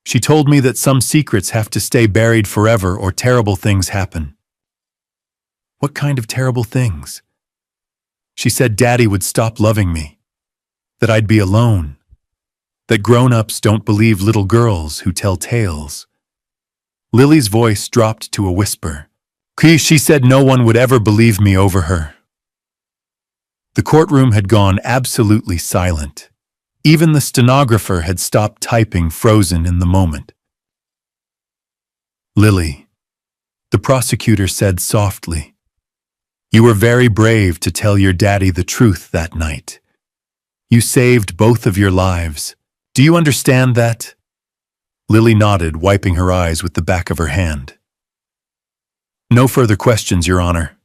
She told me that some secrets have to stay buried forever or terrible things happen." "What kind of terrible things?" "She said Daddy would stop loving me, that I'd be alone, that grown-ups don't believe little girls who tell tales." Lily's voice dropped to a whisper. "She said no one would ever believe me over her." The courtroom had gone absolutely silent. Even the stenographer had stopped typing, frozen in the moment. "Lily," the prosecutor said softly, "you were very brave to tell your daddy the truth that night. You saved both of your lives. Do you understand that?" Lily nodded, wiping her eyes with the back of her hand. "No further questions, Your Honor."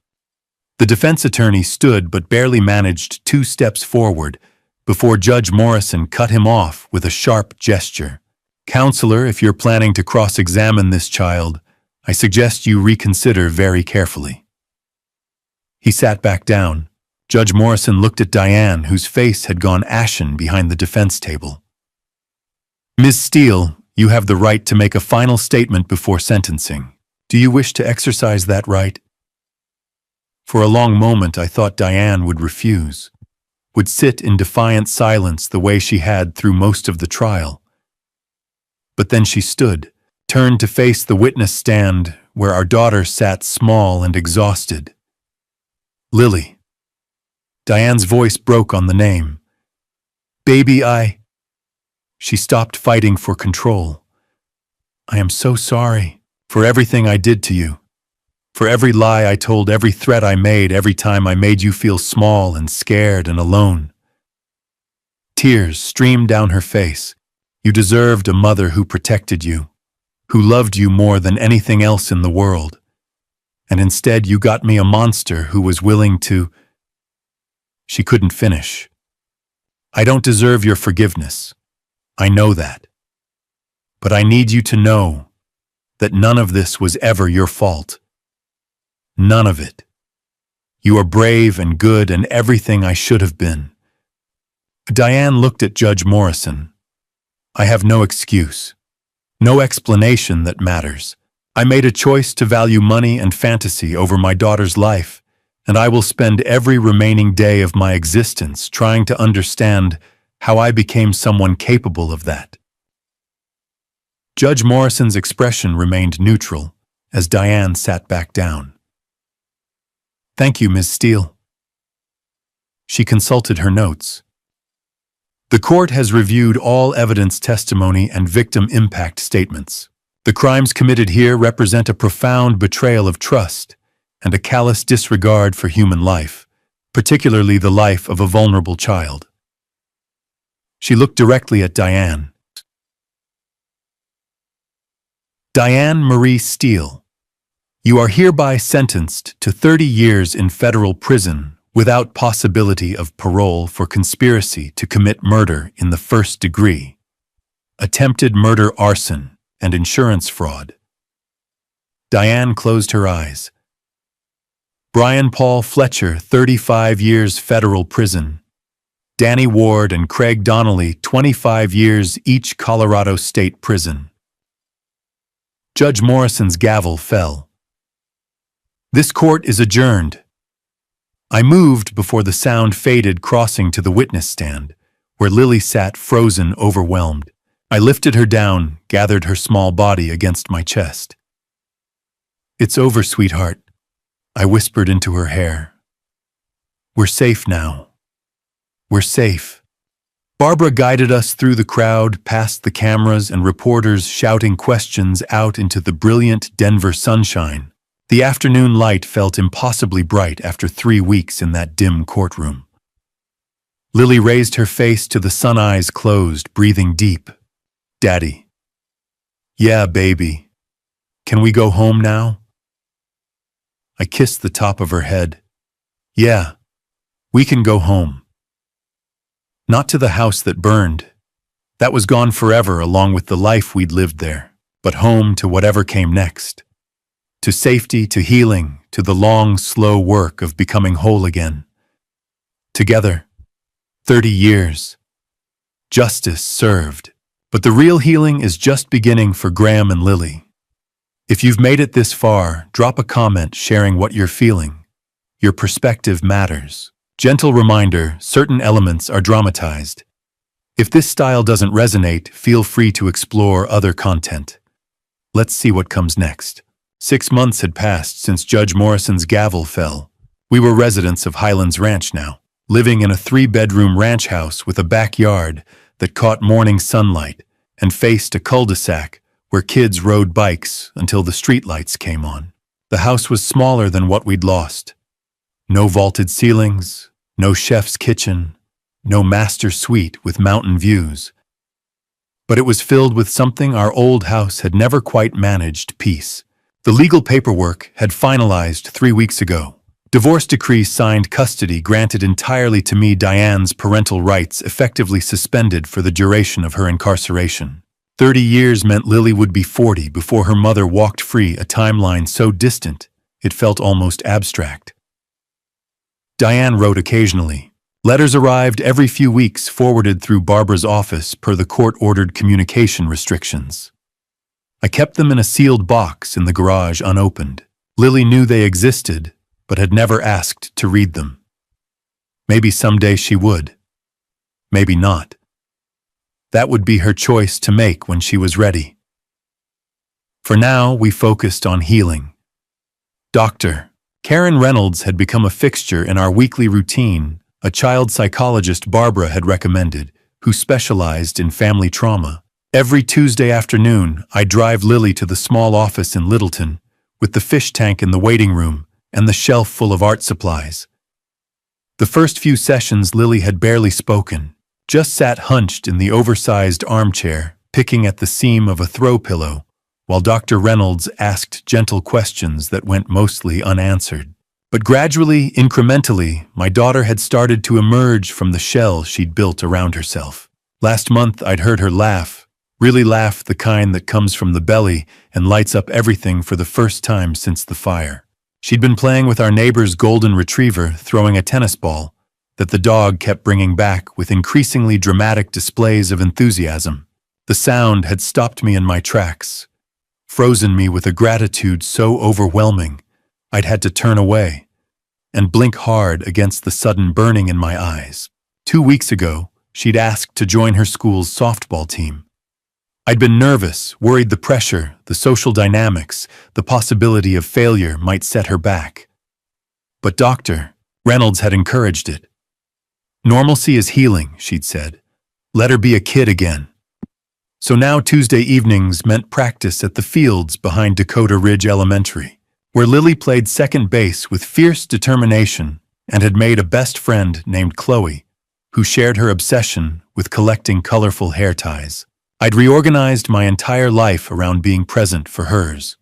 The defense attorney stood but barely managed 2 steps forward before Judge Morrison cut him off with a sharp gesture. "Counselor, if you're planning to cross-examine this child, I suggest you reconsider very carefully." He sat back down. Judge Morrison looked at Diane, whose face had gone ashen behind the defense table. "Ms. Steele, you have the right to make a final statement before sentencing. Do you wish to exercise that right?" For a long moment I thought Diane would refuse, would sit in defiant silence the way she had through most of the trial. But then she stood, turned to face the witness stand where our daughter sat small and exhausted. "Lily." Diane's voice broke on the name. "Baby, She stopped fighting for control. "I am so sorry for everything I did to you, for every lie I told, every threat I made, every time I made you feel small and scared and alone." Tears streamed down her face. "You deserved a mother who protected you, who loved you more than anything else in the world. And instead you got me a monster who was willing to—" She couldn't finish. "I don't deserve your forgiveness. I know that. But I need you to know that none of this was ever your fault. None of it. You are brave and good and everything I should have been." Diane looked at Judge Morrison. "I have no excuse. No explanation that matters. I made a choice to value money and fantasy over my daughter's life, and I will spend every remaining day of my existence trying to understand how I became someone capable of that." Judge Morrison's expression remained neutral as Diane sat back down. "Thank you, Ms. Steele." She consulted her notes. "The court has reviewed all evidence, testimony, and victim impact statements. The crimes committed here represent a profound betrayal of trust and a callous disregard for human life, particularly the life of a vulnerable child." She looked directly at Diane. "Diane Marie Steele, you are hereby sentenced to 30 years in federal prison without possibility of parole for conspiracy to commit murder in the first degree, attempted murder, arson, and insurance fraud." Diane closed her eyes. "Brian Paul Fletcher, 35 years federal prison. Danny Ward and Craig Donnelly, 25 years each Colorado State Prison." Judge Morrison's gavel fell. "This court is adjourned." I moved before the sound faded, crossing to the witness stand, where Lily sat frozen, overwhelmed. I lifted her down, gathered her small body against my chest. "It's over, sweetheart," I whispered into her hair. "We're safe now. We're safe." Barbara guided us through the crowd, past the cameras and reporters shouting questions, out into the brilliant Denver sunshine. The afternoon light felt impossibly bright after 3 weeks in that dim courtroom. Lily raised her face to the sun, eyes closed, breathing deep. "Daddy." "Yeah, baby. Can we go home now?" I kissed the top of her head. "Yeah, we can go home. Not to the house that burned. That was gone forever along with the life we'd lived there, but home to whatever came next. To safety, to healing, to the long, slow work of becoming whole again. Together, 30 years. Justice served. But the real healing is just beginning for Graham and Lily. If you've made it this far, drop a comment sharing what you're feeling. Your perspective matters. Gentle reminder, certain elements are dramatized. If this style doesn't resonate, feel free to explore other content. Let's see what comes next. 6 months had passed since Judge Morrison's gavel fell. We were residents of Highlands Ranch now, living in a 3-bedroom ranch house with a backyard that caught morning sunlight and faced a cul-de-sac where kids rode bikes until the streetlights came on. The house was smaller than what we'd lost. No vaulted ceilings, no chef's kitchen, no master suite with mountain views. But it was filled with something our old house had never quite managed: peace. The legal paperwork had finalized 3 weeks ago. Divorce decree signed, custody granted entirely to me, Diane's parental rights effectively suspended for the duration of her incarceration. 30 years meant Lily would be 40 before her mother walked free, a timeline so distant it felt almost abstract. Diane wrote occasionally. Letters arrived every few weeks, forwarded through Barbara's office per the court-ordered communication restrictions. I kept them in a sealed box in the garage, unopened. Lily knew they existed, but had never asked to read them. Maybe someday she would. Maybe not. That would be her choice to make when she was ready. For now, we focused on healing. Dr. Karen Reynolds had become a fixture in our weekly routine, a child psychologist Barbara had recommended, who specialized in family trauma. Every Tuesday afternoon, I'd drive Lily to the small office in Littleton, with the fish tank in the waiting room and the shelf full of art supplies. The first few sessions, Lily had barely spoken, just sat hunched in the oversized armchair, picking at the seam of a throw pillow, while Dr. Reynolds asked gentle questions that went mostly unanswered. But gradually, incrementally, my daughter had started to emerge from the shell she'd built around herself. Last month, I'd heard her laugh, really laugh, the kind that comes from the belly and lights up everything for the first time since the fire. She'd been playing with our neighbor's golden retriever, throwing a tennis ball that the dog kept bringing back with increasingly dramatic displays of enthusiasm. The sound had stopped me in my tracks, frozen me with a gratitude so overwhelming I'd had to turn away and blink hard against the sudden burning in my eyes. 2 weeks ago, she'd asked to join her school's softball team. I'd been nervous, worried the pressure, the social dynamics, the possibility of failure might set her back. But Dr. Reynolds had encouraged it. Normalcy is healing, she'd said. Let her be a kid again. So now Tuesday evenings meant practice at the fields behind Dakota Ridge Elementary, where Lily played second base with fierce determination and had made a best friend named Chloe, who shared her obsession with collecting colorful hair ties. I'd reorganized my entire life around being present for hers,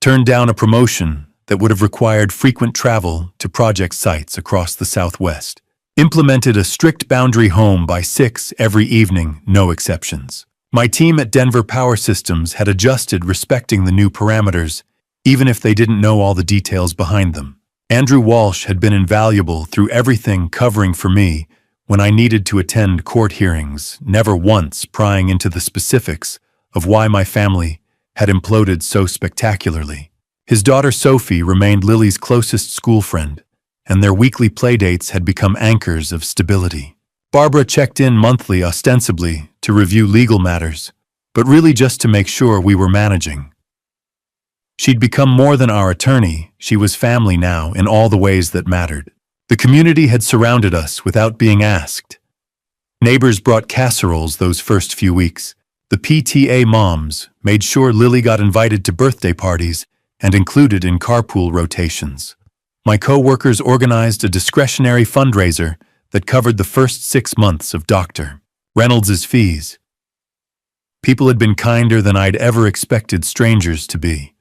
turned down a promotion that would have required frequent travel to project sites across the Southwest, implemented a strict boundary home by 6 every evening, no exceptions. My team at Denver Power Systems had adjusted, respecting the new parameters, even if they didn't know all the details behind them. Andrew Walsh had been invaluable through everything, covering for me when I needed to attend court hearings, never once prying into the specifics of why my family had imploded so spectacularly. His daughter Sophie remained Lily's closest school friend, and their weekly playdates had become anchors of stability. Barbara checked in monthly, ostensibly to review legal matters, but really just to make sure we were managing. She'd become more than our attorney. She was family now in all the ways that mattered. The community had surrounded us without being asked. Neighbors brought casseroles those first few weeks. The PTA moms made sure Lily got invited to birthday parties and included in carpool rotations. My co-workers organized a discretionary fundraiser that covered the first 6 months of Dr. Reynolds' fees. People had been kinder than I'd ever expected strangers to be.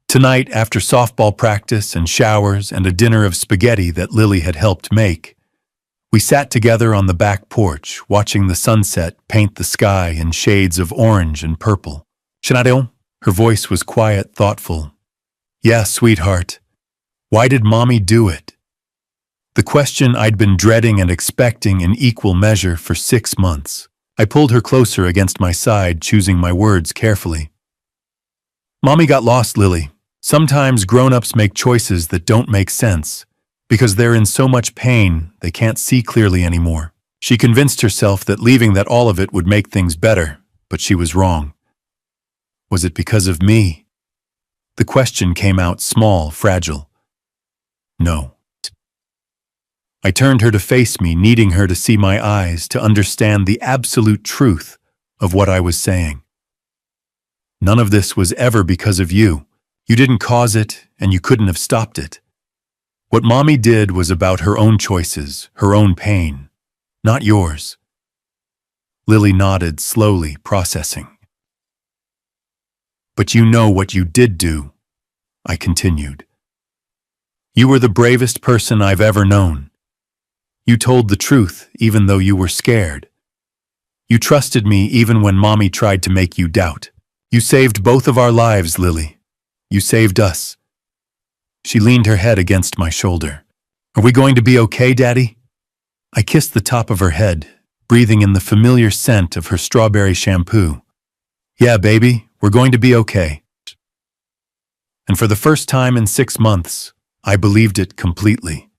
Tonight, after softball practice and showers and a dinner of spaghetti that Lily had helped make, we sat together on the back porch, watching the sunset paint the sky in shades of orange and purple. Shanadeo? Her voice was quiet, thoughtful. Yeah, sweetheart. Why did Mommy do it? The question I'd been dreading and expecting in equal measure for 6 months. I pulled her closer against my side, choosing my words carefully. Mommy got lost, Lily. Sometimes grown-ups make choices that don't make sense, because they're in so much pain they can't see clearly anymore. She convinced herself that leaving that all of it would make things better, but she was wrong. Was it because of me? The question came out small, fragile. No. I turned her to face me, needing her to see my eyes, to understand the absolute truth of what I was saying. None of this was ever because of you. You didn't cause it, and you couldn't have stopped it. What Mommy did was about her own choices, her own pain, not yours. Lily nodded, slowly processing. But you know what you did do, I continued. You were the bravest person I've ever known. You told the truth even though you were scared. You trusted me even when Mommy tried to make you doubt. You saved both of our lives, Lily. You saved us. She leaned her head against my shoulder. Are we going to be okay, Daddy? I kissed the top of her head, breathing in the familiar scent of her strawberry shampoo. Yeah, baby, we're going to be okay. And for the first time in 6 months, I believed it completely.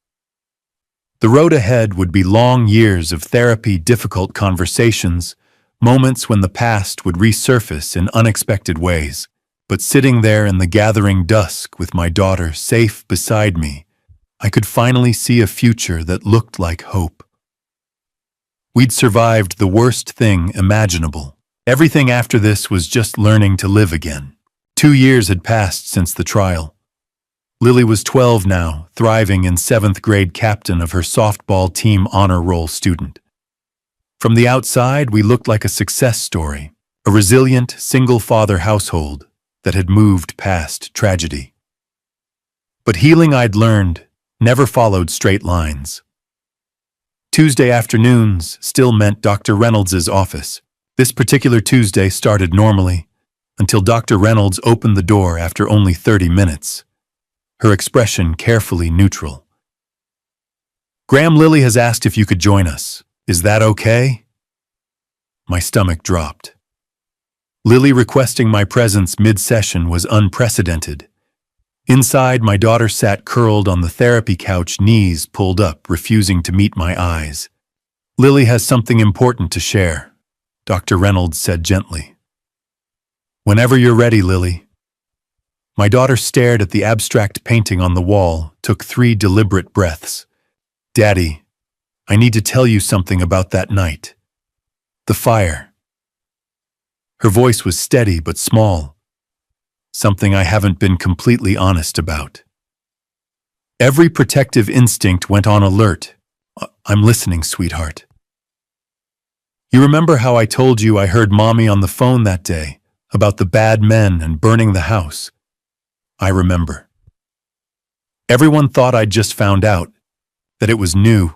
The road ahead would be long years of therapy, difficult conversations, moments when the past would resurface in unexpected ways. But sitting there in the gathering dusk with my daughter safe beside me, I could finally see a future that looked like hope. We'd survived the worst thing imaginable. Everything after this was just learning to live again. 2 years had passed since the trial. Lily was 12 now, thriving in 7th grade, captain of her softball team, honor roll student. From the outside, we looked like a success story. A resilient, single-father household that had moved past tragedy. But healing, I'd learned, never followed straight lines. Tuesday afternoons still meant Dr. Reynolds's office. This particular Tuesday started normally, until Dr. Reynolds opened the door after only 30 minutes, her expression carefully neutral. "Graham, Lily has asked if you could join us. Is that okay?" My stomach dropped. Lily requesting my presence mid-session was unprecedented. Inside, my daughter sat curled on the therapy couch, knees pulled up, refusing to meet my eyes. "Lily has something important to share," Dr. Reynolds said gently. "Whenever you're ready, Lily." My daughter stared at the abstract painting on the wall, took 3 deliberate breaths. "Daddy, I need to tell you something about that night. The fire." Her voice was steady but small. Something I haven't been completely honest about. Every protective instinct went on alert. "I'm listening, sweetheart." "You remember how I told you I heard Mommy on the phone that day about the bad men and burning the house?" "I remember." Everyone thought I'd just found out, that it was new.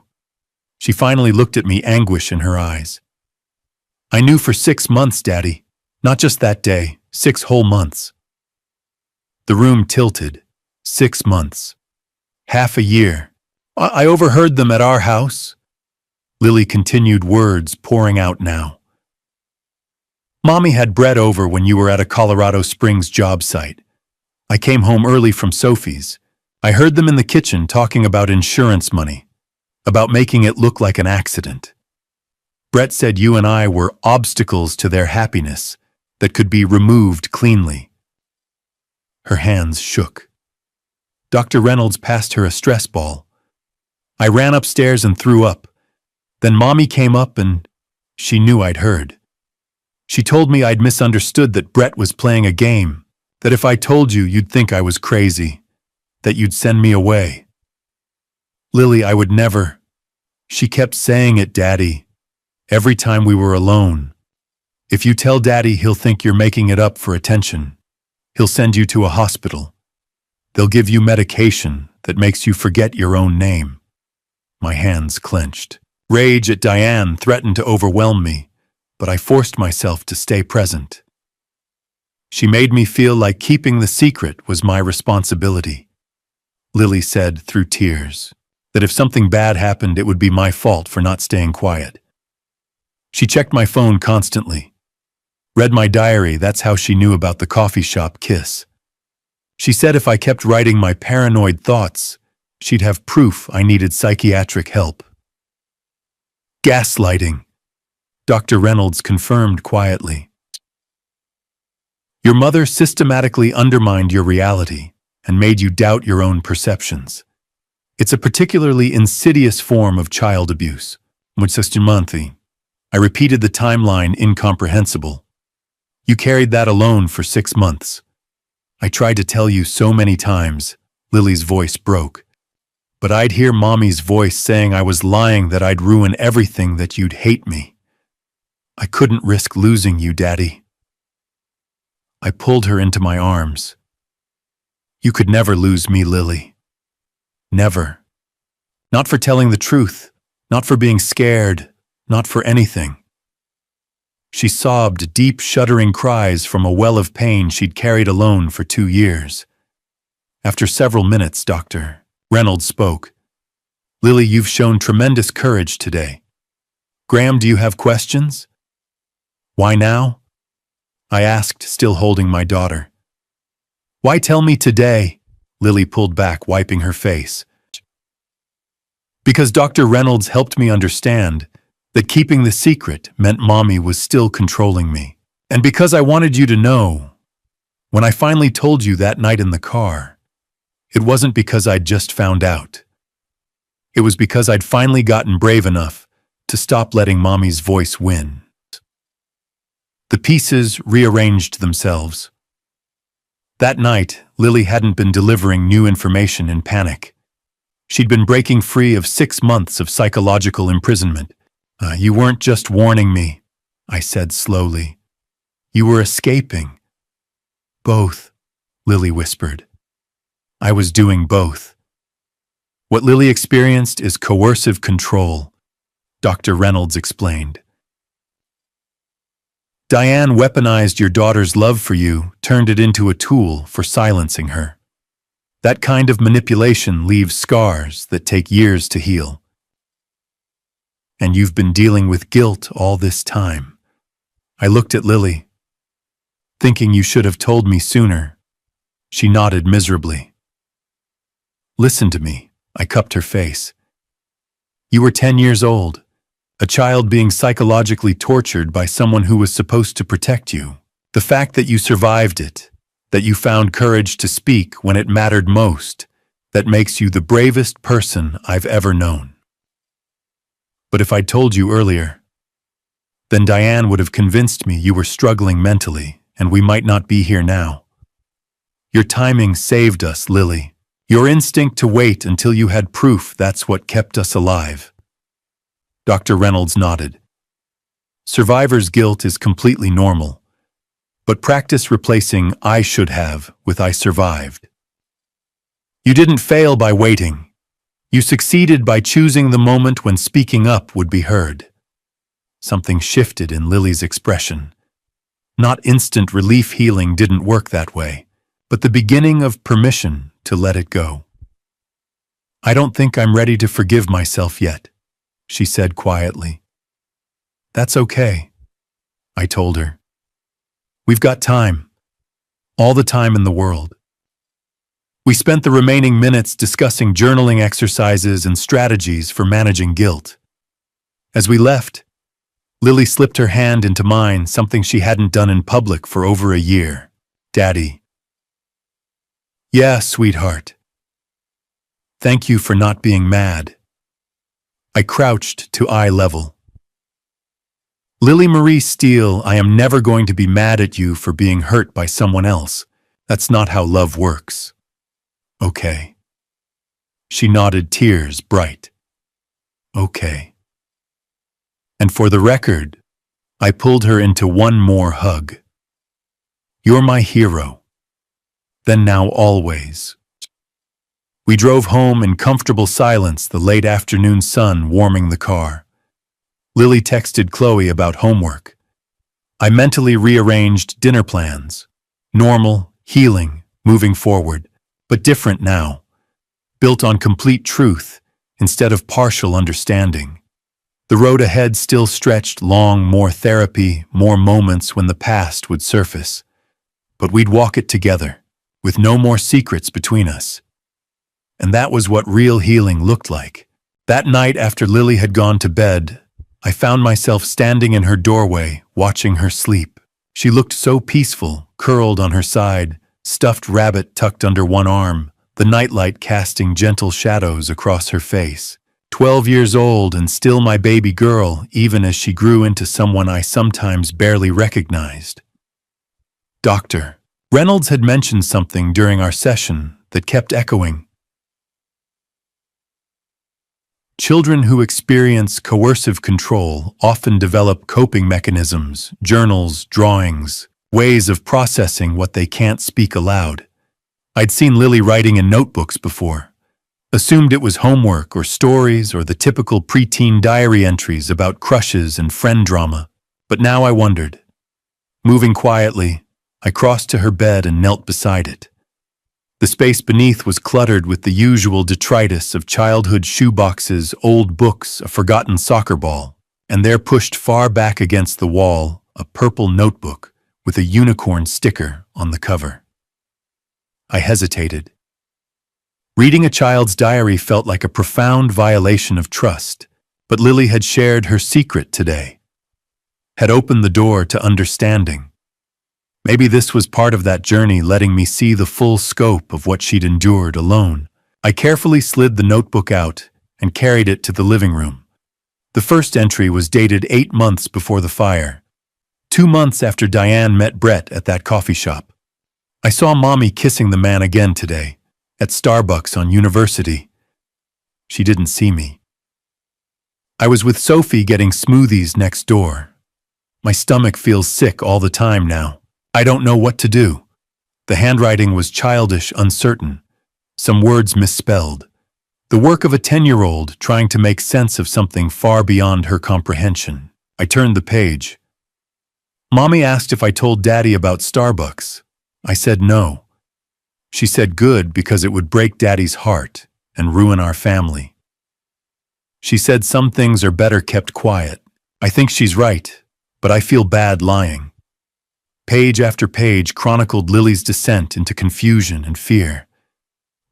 She finally looked at me, anguish in her eyes. "I knew for 6 months, Daddy. Not just that day, 6 whole months." The room tilted. 6 months. Half a year. I overheard them at our house." Lily continued, words pouring out now. "Mommy had bread over when you were at a Colorado Springs job site. I came home early from Sophie's. I heard them in the kitchen talking about insurance money, about making it look like an accident. Brett said you and I were obstacles to their happiness that could be removed cleanly." Her hands shook. Dr. Reynolds passed her a stress ball. I ran upstairs and threw up. Then Mommy came up and she knew I'd heard. She told me I'd misunderstood, that Brett was playing a game, that if I told you, you'd think I was crazy, that you'd send me away. "Lily, I would never." She kept saying it, Daddy, every time we were alone. "If you tell Daddy, he'll think you're making it up for attention. He'll send you to a hospital. They'll give you medication that makes you forget your own name." My hands clenched. Rage at Diane threatened to overwhelm me, but I forced myself to stay present. She made me feel like keeping the secret was my responsibility. Lily said through tears that if something bad happened, it would be my fault for not staying quiet. She checked my phone constantly. Read my diary, that's how she knew about the coffee shop kiss. She said if I kept writing my paranoid thoughts, she'd have proof I needed psychiatric help. "Gaslighting," Dr. Reynolds confirmed quietly. "Your mother systematically undermined your reality and made you doubt your own perceptions. It's a particularly insidious form of child abuse." I repeated the timeline, incomprehensible. "You carried that alone for 6 months. I tried to tell you so many times." Lily's voice broke. "But I'd hear Mommy's voice saying I was lying, that I'd ruin everything, that you'd hate me. I couldn't risk losing you, Daddy." I pulled her into my arms. "You could never lose me, Lily. Never. Not for telling the truth, not for being scared, not for anything." She sobbed deep, shuddering cries from a well of pain she'd carried alone for 2 years. After several minutes, Dr. Reynolds spoke. "Lily, you've shown tremendous courage today. Graham, do you have questions?" "Why now?" I asked, still holding my daughter. "Why tell me today?" Lily pulled back, wiping her face. "Because Dr. Reynolds helped me understand that keeping the secret meant Mommy was still controlling me. And because I wanted you to know, when I finally told you that night in the car, it wasn't because I'd just found out. It was because I'd finally gotten brave enough to stop letting Mommy's voice win." The pieces rearranged themselves. That night, Lily hadn't been delivering new information in panic. She'd been breaking free of 6 months of psychological imprisonment. You weren't just warning me," I said slowly. You were escaping. Both, Lily whispered. I was doing both. What Lily experienced is coercive control, Dr. Reynolds explained. Diane weaponized your daughter's love for you, turned it into a tool for silencing her. That kind of manipulation leaves scars that take years to heal. And you've been dealing with guilt all this time. I looked at Lily, thinking you should have told me sooner. She nodded miserably. Listen to me. I cupped her face. You were 10 years old, a child being psychologically tortured by someone who was supposed to protect you. The fact that you survived it, that you found courage to speak when it mattered most, that makes you the bravest person I've ever known. But if I'd told you earlier, then Diane would have convinced me you were struggling mentally, and we might not be here now. Your timing saved us, Lily. Your instinct to wait until you had proof, that's what kept us alive. Dr. Reynolds nodded. Survivor's guilt is completely normal, but practice replacing "I should have" with "I survived." You didn't fail by waiting. You succeeded by choosing the moment when speaking up would be heard. Something shifted in Lily's expression. Not instant relief healing didn't work that way, but the beginning of permission to let it go. I don't think I'm ready to forgive myself yet, she said quietly. That's okay, I told her. We've got time, all the time in the world. We spent the remaining minutes discussing journaling exercises and strategies for managing guilt. As we left, Lily slipped her hand into mine, something she hadn't done in public for over a year. Daddy. Yeah, sweetheart. Thank you for not being mad. I crouched to eye level. Lily Marie Steele, I am never going to be mad at you for being hurt by someone else. That's not how love works. Okay. She nodded, tears bright. Okay. And for the record, I pulled her into one more hug. You're my hero. Then now always. We drove home in comfortable silence, the late afternoon sun warming the car. Lily texted Chloe about homework. I mentally rearranged dinner plans. Normal, healing, moving forward, but different now. Built on complete truth instead of partial understanding. The road ahead still stretched long, more therapy, more moments when the past would surface. But we'd walk it together, with no more secrets between us. And that was what real healing looked like. That night after Lily had gone to bed, I found myself standing in her doorway, watching her sleep. She looked so peaceful, curled on her side, stuffed rabbit tucked under one arm, the nightlight casting gentle shadows across her face. 12 years old and still my baby girl, even as she grew into someone I sometimes barely recognized. Dr. Reynolds had mentioned something during our session that kept echoing. Children who experience coercive control often develop coping mechanisms, journals, drawings, ways of processing what they can't speak aloud. I'd seen Lily writing in notebooks before, assumed it was homework or stories or the typical preteen diary entries about crushes and friend drama. But now I wondered. Moving quietly, I crossed to her bed and knelt beside it. The space beneath was cluttered with the usual detritus of childhood shoeboxes, old books, a forgotten soccer ball, and there pushed far back against the wall, a purple notebook with a unicorn sticker on the cover. I hesitated. Reading a child's diary felt like a profound violation of trust, but Lily had shared her secret today, had opened the door to understanding. Maybe this was part of that journey, letting me see the full scope of what she'd endured alone. I carefully slid the notebook out and carried it to the living room. The first entry was dated 8 months before the fire, 2 months after Diane met Brett at that coffee shop. I saw Mommy kissing the man again today, at Starbucks on University. She didn't see me. I was with Sophie getting smoothies next door. My stomach feels sick all the time now. I don't know what to do. The handwriting was childish, uncertain. Some words misspelled. The work of a 10-year-old trying to make sense of something far beyond her comprehension. I turned the page. Mommy asked if I told Daddy about Starbucks. I said no. She said good because it would break Daddy's heart and ruin our family. She said some things are better kept quiet. I think she's right, but I feel bad lying. Page after page chronicled Lily's descent into confusion and fear.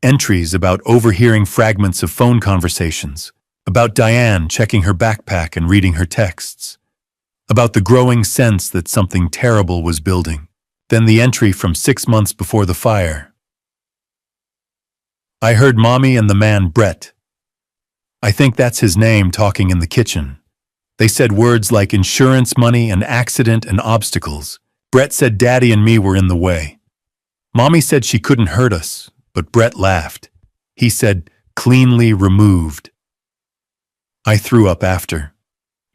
Entries about overhearing fragments of phone conversations, about Diane checking her backpack and reading her texts, about the growing sense that something terrible was building. Then the entry from 6 months before the fire. I heard Mommy and the man Brett. I think that's his name talking in the kitchen. They said words like insurance money and accident and obstacles. Brett said Daddy and me were in the way. Mommy said she couldn't hurt us, but Brett laughed. He said, cleanly removed. I threw up after.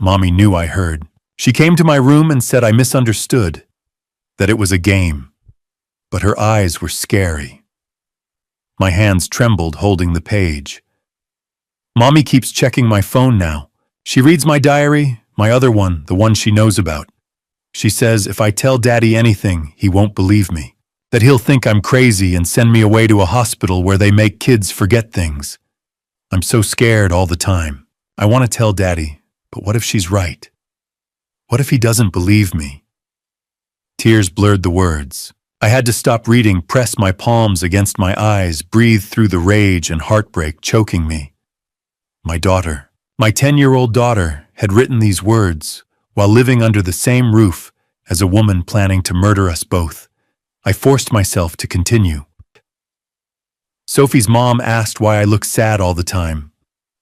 Mommy knew I heard. She came to my room and said I misunderstood, that it was a game. But her eyes were scary. My hands trembled holding the page. Mommy keeps checking my phone now. She reads my diary, my other one, the one she knows about. She says if I tell Daddy anything, he won't believe me. That he'll think I'm crazy and send me away to a hospital where they make kids forget things. I'm so scared all the time. I want to tell Daddy, but what if she's right? What if he doesn't believe me? Tears blurred the words. I had to stop reading, press my palms against my eyes, breathe through the rage and heartbreak choking me. My daughter, my 10-year-old daughter, had written these words while living under the same roof as a woman planning to murder us both. I forced myself to continue. Sophie's mom asked why I look sad all the time.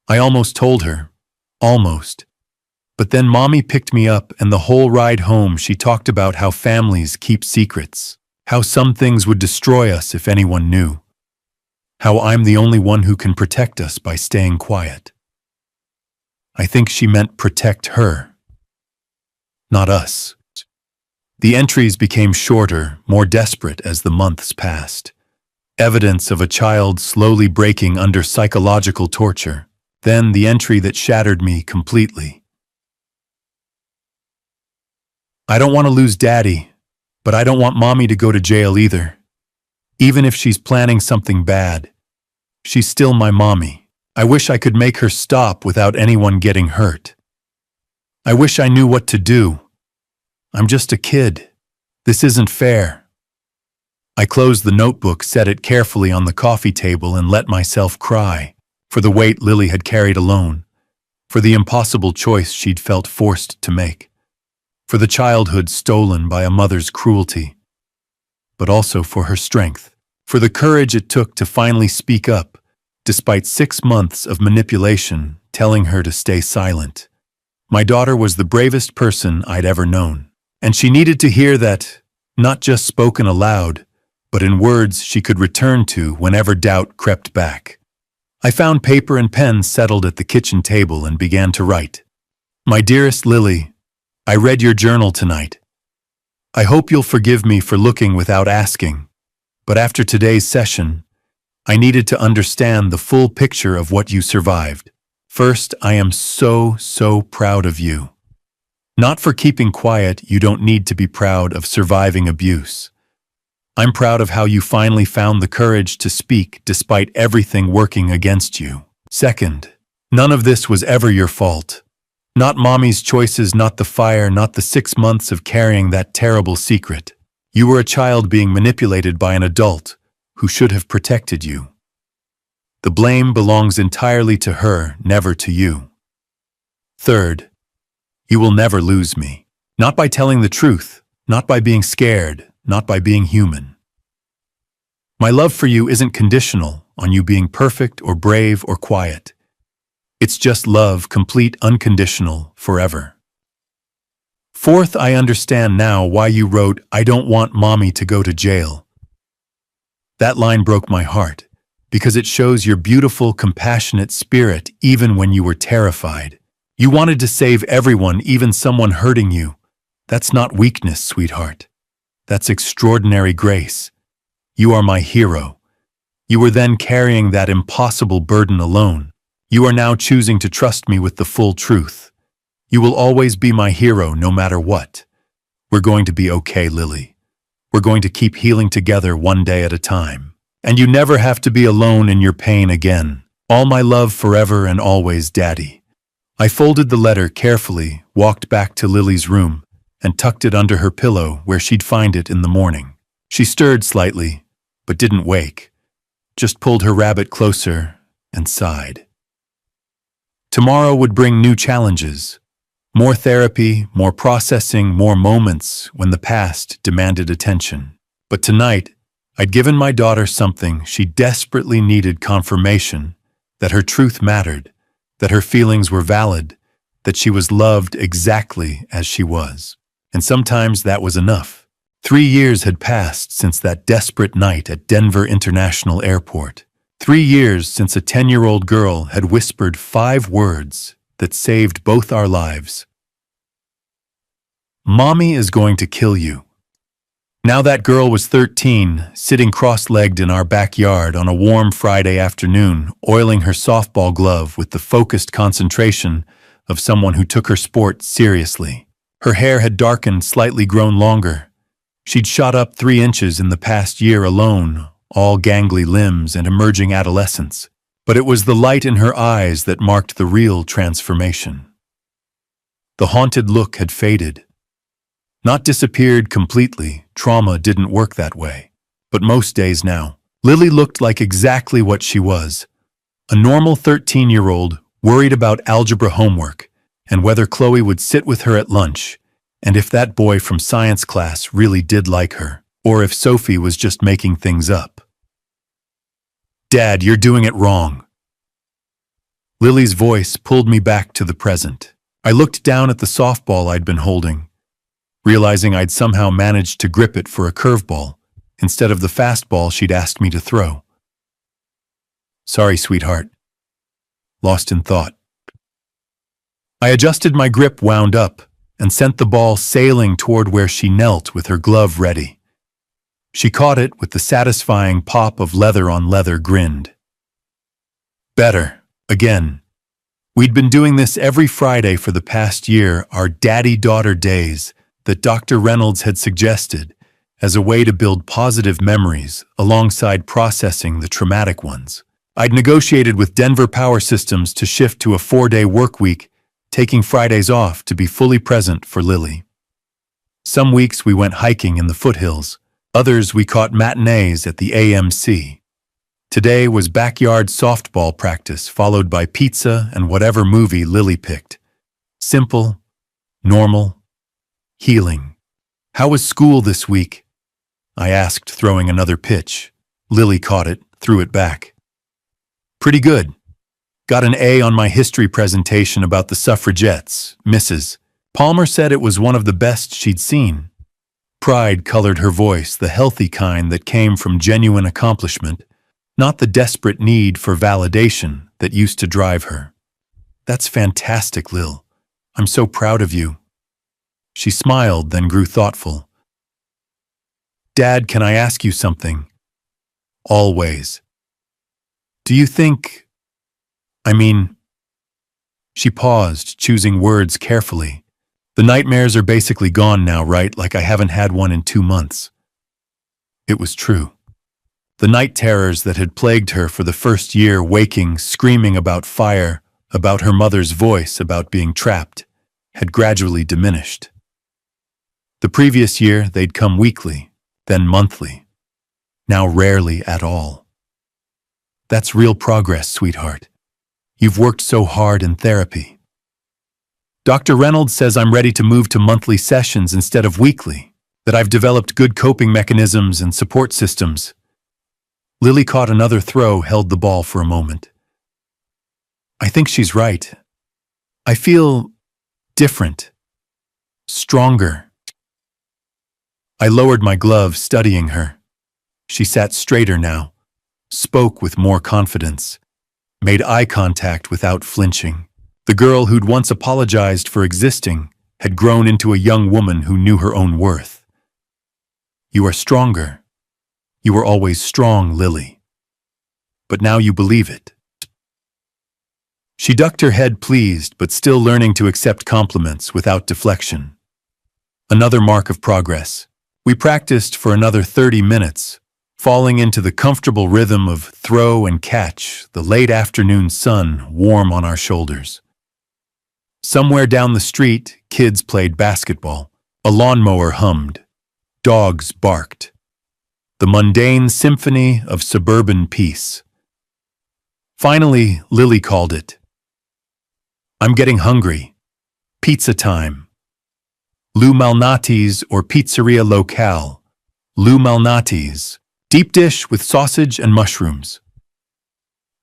I almost told her. Almost. But then Mommy picked me up, and the whole ride home she talked about how families keep secrets, how some things would destroy us if anyone knew, how I'm the only one who can protect us by staying quiet. I think she meant protect her, not us. The entries became shorter, more desperate as the months passed. Evidence of a child slowly breaking under psychological torture. Then the entry that shattered me completely. I don't want to lose Daddy, but I don't want Mommy to go to jail either. Even if she's planning something bad, she's still my mommy. I wish I could make her stop without anyone getting hurt. I wish I knew what to do. I'm just a kid. This isn't fair. I closed the notebook, set it carefully on the coffee table, and let myself cry, for the weight Lily had carried alone, for the impossible choice she'd felt forced to make, for the childhood stolen by a mother's cruelty, but also for her strength, for the courage it took to finally speak up, despite 6 months of manipulation telling her to stay silent. My daughter was the bravest person I'd ever known, and she needed to hear that, not just spoken aloud, but in words she could return to whenever doubt crept back. I found paper and pen settled at the kitchen table and began to write. My dearest Lily, I read your journal tonight. I hope you'll forgive me for looking without asking, but after today's session, I needed to understand the full picture of what you survived. First, I am so proud of you. Not for keeping quiet, you don't need to be proud of surviving abuse. I'm proud of how you finally found the courage to speak despite everything working against you. Second, none of this was ever your fault. Not Mommy's choices, not the fire, not the 6 months of carrying that terrible secret. You were a child being manipulated by an adult who should have protected you. The blame belongs entirely to her, never to you. Third, you will never lose me. Not by telling the truth, not by being scared, not by being human. My love for you isn't conditional on you being perfect or brave or quiet. It's just love, complete, unconditional, forever. Fourth, I understand now why you wrote, I don't want Mommy to go to jail. That line broke my heart, because it shows your beautiful, compassionate spirit even when you were terrified. You wanted to save everyone, even someone hurting you. That's not weakness, sweetheart. That's extraordinary grace. You are my hero. You were then carrying that impossible burden alone. You are now choosing to trust me with the full truth. You will always be my hero no matter what. We're going to be okay, Lily. We're going to keep healing together one day at a time. And you never have to be alone in your pain again. All my love forever and always, Daddy. I folded the letter carefully, walked back to Lily's room, and tucked it under her pillow where she'd find it in the morning. She stirred slightly, but didn't wake. Just pulled her rabbit closer and sighed. Tomorrow would bring new challenges. More therapy, more processing, more moments when the past demanded attention. But tonight, I'd given my daughter something she desperately needed: confirmation that her truth mattered, that her feelings were valid, that she was loved exactly as she was. And sometimes that was enough. 3 years had passed since that desperate night at Denver International Airport. 3 years since a 10-year-old girl had whispered 5 words that saved both our lives. Mommy is going to kill you. Now that girl was 13, sitting cross-legged in our backyard on a warm Friday afternoon, oiling her softball glove with the focused concentration of someone who took her sport seriously. Her hair had darkened, slightly grown longer. She'd shot up 3 inches in the past year alone, all gangly limbs and emerging adolescence. But it was the light in her eyes that marked the real transformation. The haunted look had faded. Not disappeared completely, trauma didn't work that way. But most days now, Lily looked like exactly what she was. A normal 13-year-old worried about algebra homework and whether Chloe would sit with her at lunch, and if that boy from science class really did like her, or if Sophie was just making things up. Dad, you're doing it wrong. Lily's voice pulled me back to the present. I looked down at the softball I'd been holding, realizing I'd somehow managed to grip it for a curveball instead of the fastball she'd asked me to throw. Sorry, sweetheart. Lost in thought. I adjusted my grip, wound up, and sent the ball sailing toward where she knelt with her glove ready. She caught it with the satisfying pop of leather on leather, grinned. Better, again. We'd been doing this every Friday for the past year, our daddy-daughter days that Dr. Reynolds had suggested as a way to build positive memories alongside processing the traumatic ones. I'd negotiated with Denver Power Systems to shift to a 4-day work week, taking Fridays off to be fully present for Lily. Some weeks we went hiking in the foothills, others we caught matinees at the AMC. Today was backyard softball practice, followed by pizza and whatever movie Lily picked. Simple, normal, healing. How was school this week? I asked, throwing another pitch. Lily caught it, threw it back. Pretty good. Got an A on my history presentation about the suffragettes, Mrs. Palmer said it was one of the best she'd seen. Pride colored her voice, the healthy kind that came from genuine accomplishment, not the desperate need for validation that used to drive her. That's fantastic, Lil. I'm so proud of you. She smiled, then grew thoughtful. Dad, can I ask you something? Always. Do you think... She paused, choosing words carefully. The nightmares are basically gone now, right? Like I haven't had one in 2 months. It was true. The night terrors that had plagued her for the first year, waking, screaming about fire, about her mother's voice, about being trapped, had gradually diminished. The previous year, they'd come weekly, then monthly. Now rarely at all. That's real progress, sweetheart. You've worked so hard in therapy. Dr. Reynolds says I'm ready to move to monthly sessions instead of weekly, that I've developed good coping mechanisms and support systems. Lily caught another throw, held the ball for a moment. I think she's right. I feel different, stronger. I lowered my glove, studying her. She sat straighter now, spoke with more confidence, made eye contact without flinching. The girl who'd once apologized for existing had grown into a young woman who knew her own worth. You are stronger. You were always strong, Lily. But now you believe it. She ducked her head pleased, but still learning to accept compliments without deflection. Another mark of progress. We practiced for another 30 minutes, falling into the comfortable rhythm of throw and catch, the late afternoon sun warm on our shoulders. Somewhere down the street, kids played basketball. A lawnmower hummed. Dogs barked. The mundane symphony of suburban peace. Finally, Lily called it. I'm getting hungry. Pizza time. Lou Malnati's or Pizzeria Locale. Lou Malnati's. Deep dish with sausage and mushrooms.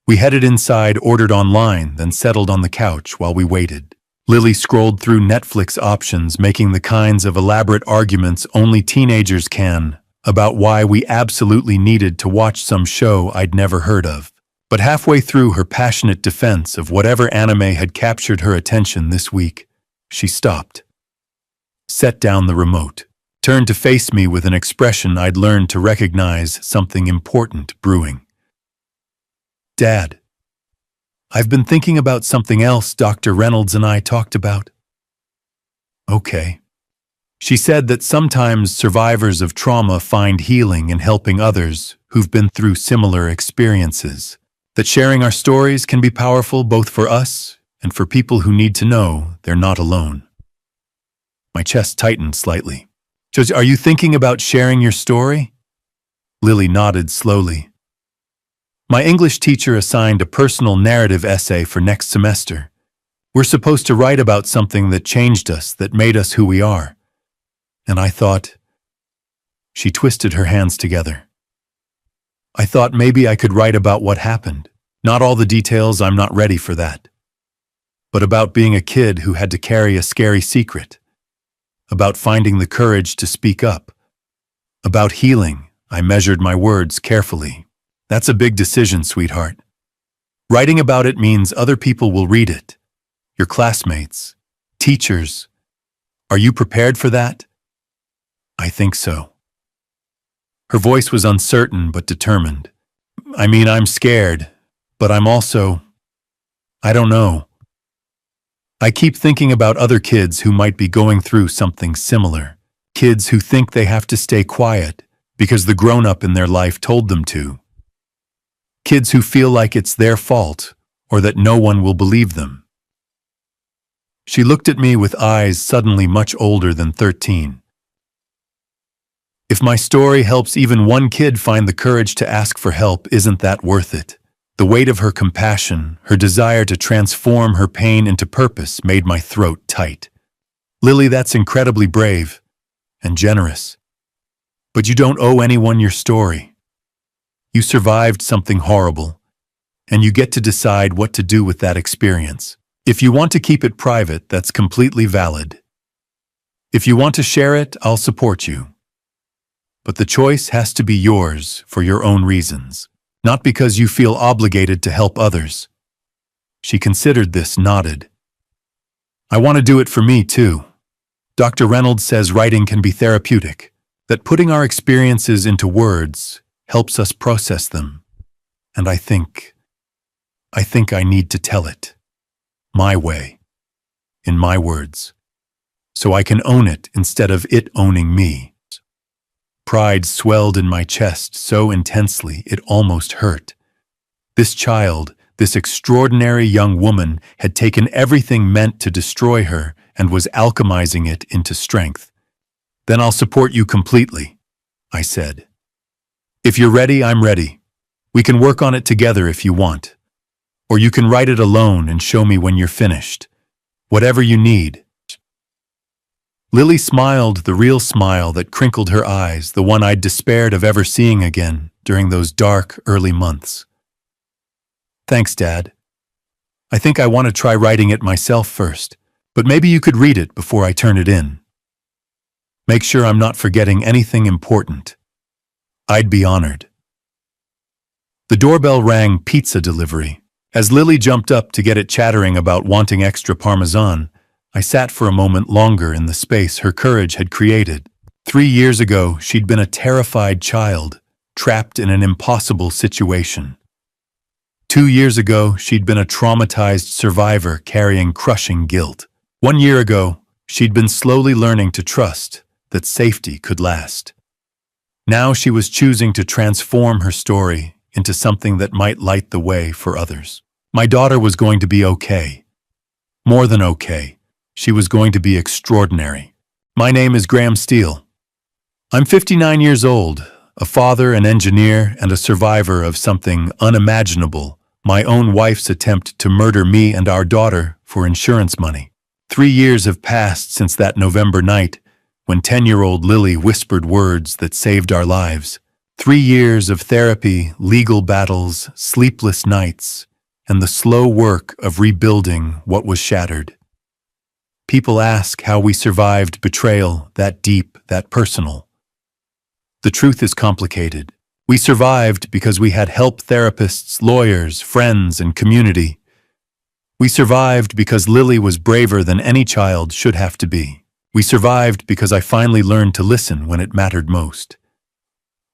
We headed inside, ordered online, then settled on the couch while we waited. Lily scrolled through Netflix options, making the kinds of elaborate arguments only teenagers can about why we absolutely needed to watch some show I'd never heard of. But halfway through her passionate defense of whatever anime had captured her attention this week, she stopped, set down the remote, turned to face me with an expression I'd learned to recognize something important brewing. Dad, I've been thinking about something else Dr. Reynolds and I talked about. Okay. She said that sometimes survivors of trauma find healing in helping others who've been through similar experiences. That sharing our stories can be powerful both for us and for people who need to know they're not alone. My chest tightened slightly. Josie, are you thinking about sharing your story? Lily nodded slowly. My English teacher assigned a personal narrative essay for next semester. We're supposed to write about something that changed us, that made us who we are. And I thought... She twisted her hands together. I thought maybe I could write about what happened. Not all the details, I'm not ready for that. But about being a kid who had to carry a scary secret. About finding the courage to speak up. About healing, I measured my words carefully. That's a big decision, sweetheart. Writing about it means other people will read it. Your classmates, teachers. Are you prepared for that? I think so. Her voice was uncertain but determined. I mean, I'm scared, but I'm also... I don't know. I keep thinking about other kids who might be going through something similar. Kids who think they have to stay quiet because the grown-up in their life told them to. Kids who feel like it's their fault or that no one will believe them. She looked at me with eyes suddenly much older than 13. If my story helps even one kid find the courage to ask for help, isn't that worth it? The weight of her compassion, her desire to transform her pain into purpose made my throat tight. Lily, that's incredibly brave and generous. But you don't owe anyone your story. You survived something horrible, and you get to decide what to do with that experience. If you want to keep it private, that's completely valid. If you want to share it, I'll support you. But the choice has to be yours for your own reasons, not because you feel obligated to help others. She considered this, nodded. I want to do it for me, too. Dr. Reynolds says writing can be therapeutic, that putting our experiences into words helps us process them. And I think I need to tell it. My way. In my words. So I can own it instead of it owning me. Pride swelled in my chest so intensely it almost hurt. This child, this extraordinary young woman, had taken everything meant to destroy her and was alchemizing it into strength. Then I'll support you completely, I said. If you're ready, I'm ready. We can work on it together if you want. Or you can write it alone and show me when you're finished. Whatever you need. Lily smiled, the real smile that crinkled her eyes, the one I'd despaired of ever seeing again during those dark, early months. Thanks, Dad. I think I want to try writing it myself first, but maybe you could read it before I turn it in. Make sure I'm not forgetting anything important. I'd be honored. The doorbell rang, pizza delivery. As Lily jumped up to get it chattering about wanting extra parmesan, I sat for a moment longer in the space her courage had created. 3 years ago, she'd been a terrified child, trapped in an impossible situation. 2 years ago, she'd been a traumatized survivor carrying crushing guilt. 1 year ago, she'd been slowly learning to trust that safety could last. Now she was choosing to transform her story into something that might light the way for others. My daughter was going to be okay. More than okay. She was going to be extraordinary. My name is Graham Steele. I'm 59 years old, a father, an engineer, and a survivor of something unimaginable, my own wife's attempt to murder me and our daughter for insurance money. 3 years have passed since that November night when 10-year-old Lily whispered words that saved our lives. 3 years of therapy, legal battles, sleepless nights, and the slow work of rebuilding what was shattered. People ask how we survived betrayal that deep, that personal. The truth is complicated. We survived because we had help, therapists, lawyers, friends, and community. We survived because Lily was braver than any child should have to be. We survived because I finally learned to listen when it mattered most.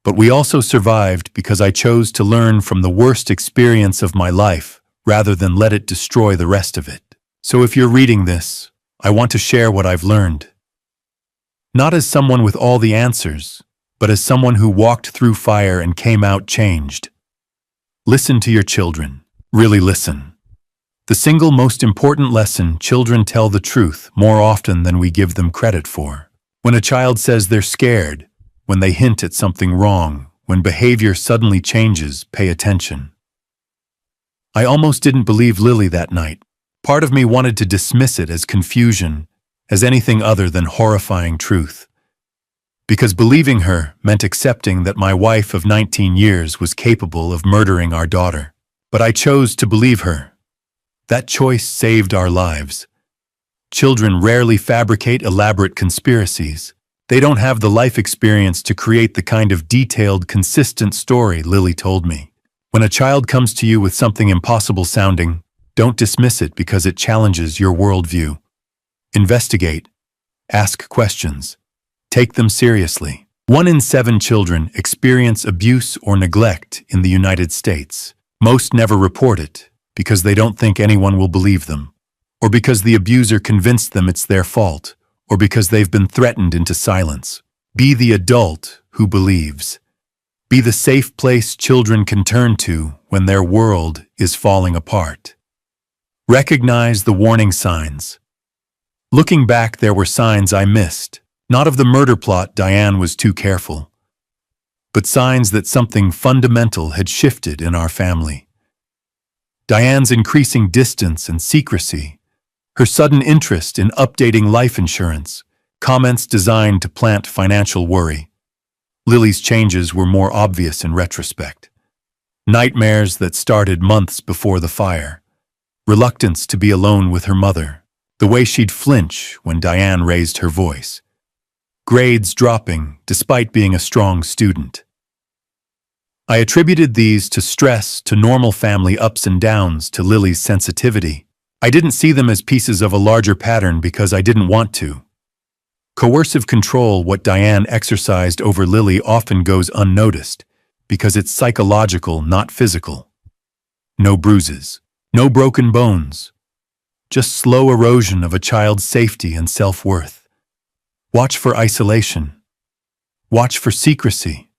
But we also survived because I chose to learn from the worst experience of my life rather than let it destroy the rest of it. So if you're reading this, I want to share what I've learned. Not as someone with all the answers, but as someone who walked through fire and came out changed. Listen to your children. Really listen. The single most important lesson: children tell the truth more often than we give them credit for. When a child says they're scared, when they hint at something wrong, when behavior suddenly changes, pay attention. I almost didn't believe Lily that night. Part of me wanted to dismiss it as confusion, as anything other than horrifying truth. Because believing her meant accepting that my wife of 19 years was capable of murdering our daughter. But I chose to believe her. That choice saved our lives. Children rarely fabricate elaborate conspiracies. They don't have the life experience to create the kind of detailed, consistent story Lily told me. When a child comes to you with something impossible sounding, don't dismiss it because it challenges your worldview. Investigate. Ask questions. Take them seriously. 1 in 7 children experience abuse or neglect in the United States. Most never report it because they don't think anyone will believe them, or because the abuser convinced them it's their fault, or because they've been threatened into silence. Be the adult who believes. Be the safe place children can turn to when their world is falling apart. Recognize the warning signs. Looking back, there were signs I missed. Not of the murder plot, Diane was too careful, but signs that something fundamental had shifted in our family. Diane's increasing distance and secrecy, her sudden interest in updating life insurance, comments designed to plant financial worry. Lily's changes were more obvious in retrospect. Nightmares that started months before the fire, reluctance to be alone with her mother, the way she'd flinch when Diane raised her voice. Grades dropping despite being a strong student. I attributed these to stress, to normal family ups and downs, to Lily's sensitivity. I didn't see them as pieces of a larger pattern because I didn't want to. Coercive control, what Diane exercised over Lily, often goes unnoticed because it's psychological, not physical. No bruises, no broken bones, just slow erosion of a child's safety and self-worth. Watch for isolation. Watch for secrecy.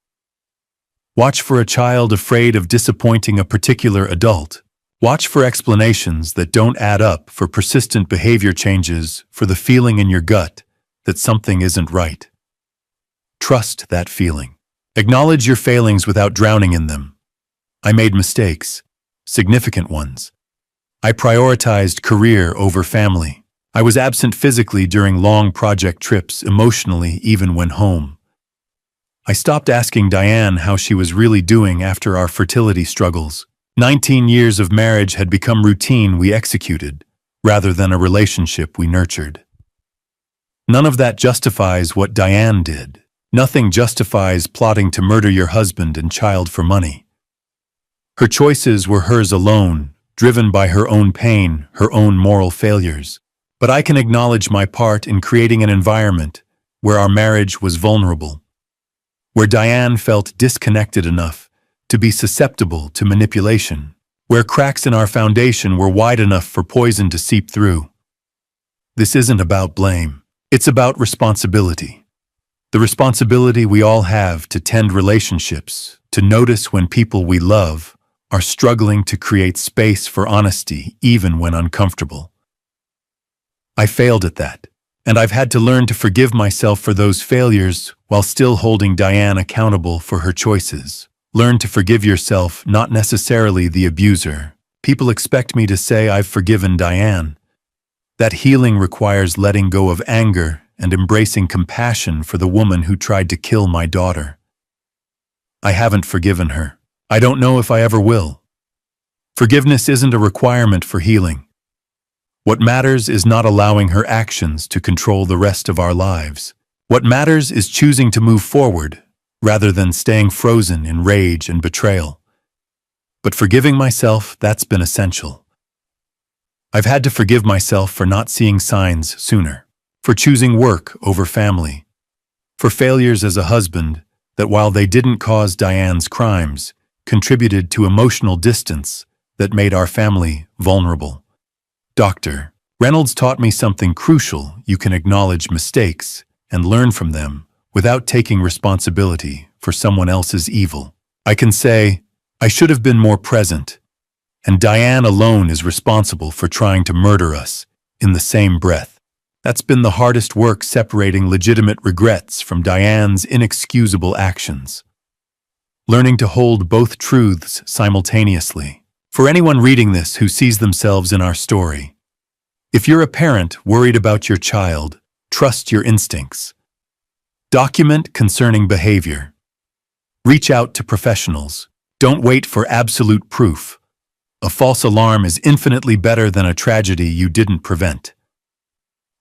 Watch for a child afraid of disappointing a particular adult. Watch for explanations that don't add up, for persistent behavior changes, for the feeling in your gut that something isn't right. Trust that feeling. Acknowledge your failings without drowning in them. I made mistakes, significant ones. I prioritized career over family. I was absent physically during long project trips, emotionally even when home. I stopped asking Diane how she was really doing after our fertility struggles. 19 years of marriage had become routine we executed, rather than a relationship we nurtured. None of that justifies what Diane did. Nothing justifies plotting to murder your husband and child for money. Her choices were hers alone, driven by her own pain, her own moral failures. But I can acknowledge my part in creating an environment where our marriage was vulnerable, where Diane felt disconnected enough to be susceptible to manipulation, where cracks in our foundation were wide enough for poison to seep through. This isn't about blame. It's about responsibility. The responsibility we all have to tend relationships, to notice when people we love are struggling to create space for honesty even when uncomfortable. I failed at that, and I've had to learn to forgive myself for those failures while still holding Diane accountable for her choices. Learn to forgive yourself, not necessarily the abuser. People expect me to say I've forgiven Diane. That healing requires letting go of anger and embracing compassion for the woman who tried to kill my daughter. I haven't forgiven her. I don't know if I ever will. Forgiveness isn't a requirement for healing. What matters is not allowing her actions to control the rest of our lives. What matters is choosing to move forward rather than staying frozen in rage and betrayal. But forgiving myself, that's been essential. I've had to forgive myself for not seeing signs sooner, for choosing work over family, for failures as a husband that, while they didn't cause Diane's crimes, contributed to emotional distance that made our family vulnerable. Dr. Reynolds taught me something crucial: you can acknowledge mistakes and learn from them without taking responsibility for someone else's evil. I can say, I should have been more present, and Diane alone is responsible for trying to murder us in the same breath. That's been the hardest work, separating legitimate regrets from Diane's inexcusable actions. Learning to hold both truths simultaneously. For anyone reading this who sees themselves in our story, if you're a parent worried about your child, trust your instincts. Document concerning behavior. Reach out to professionals. Don't wait for absolute proof. A false alarm is infinitely better than a tragedy you didn't prevent.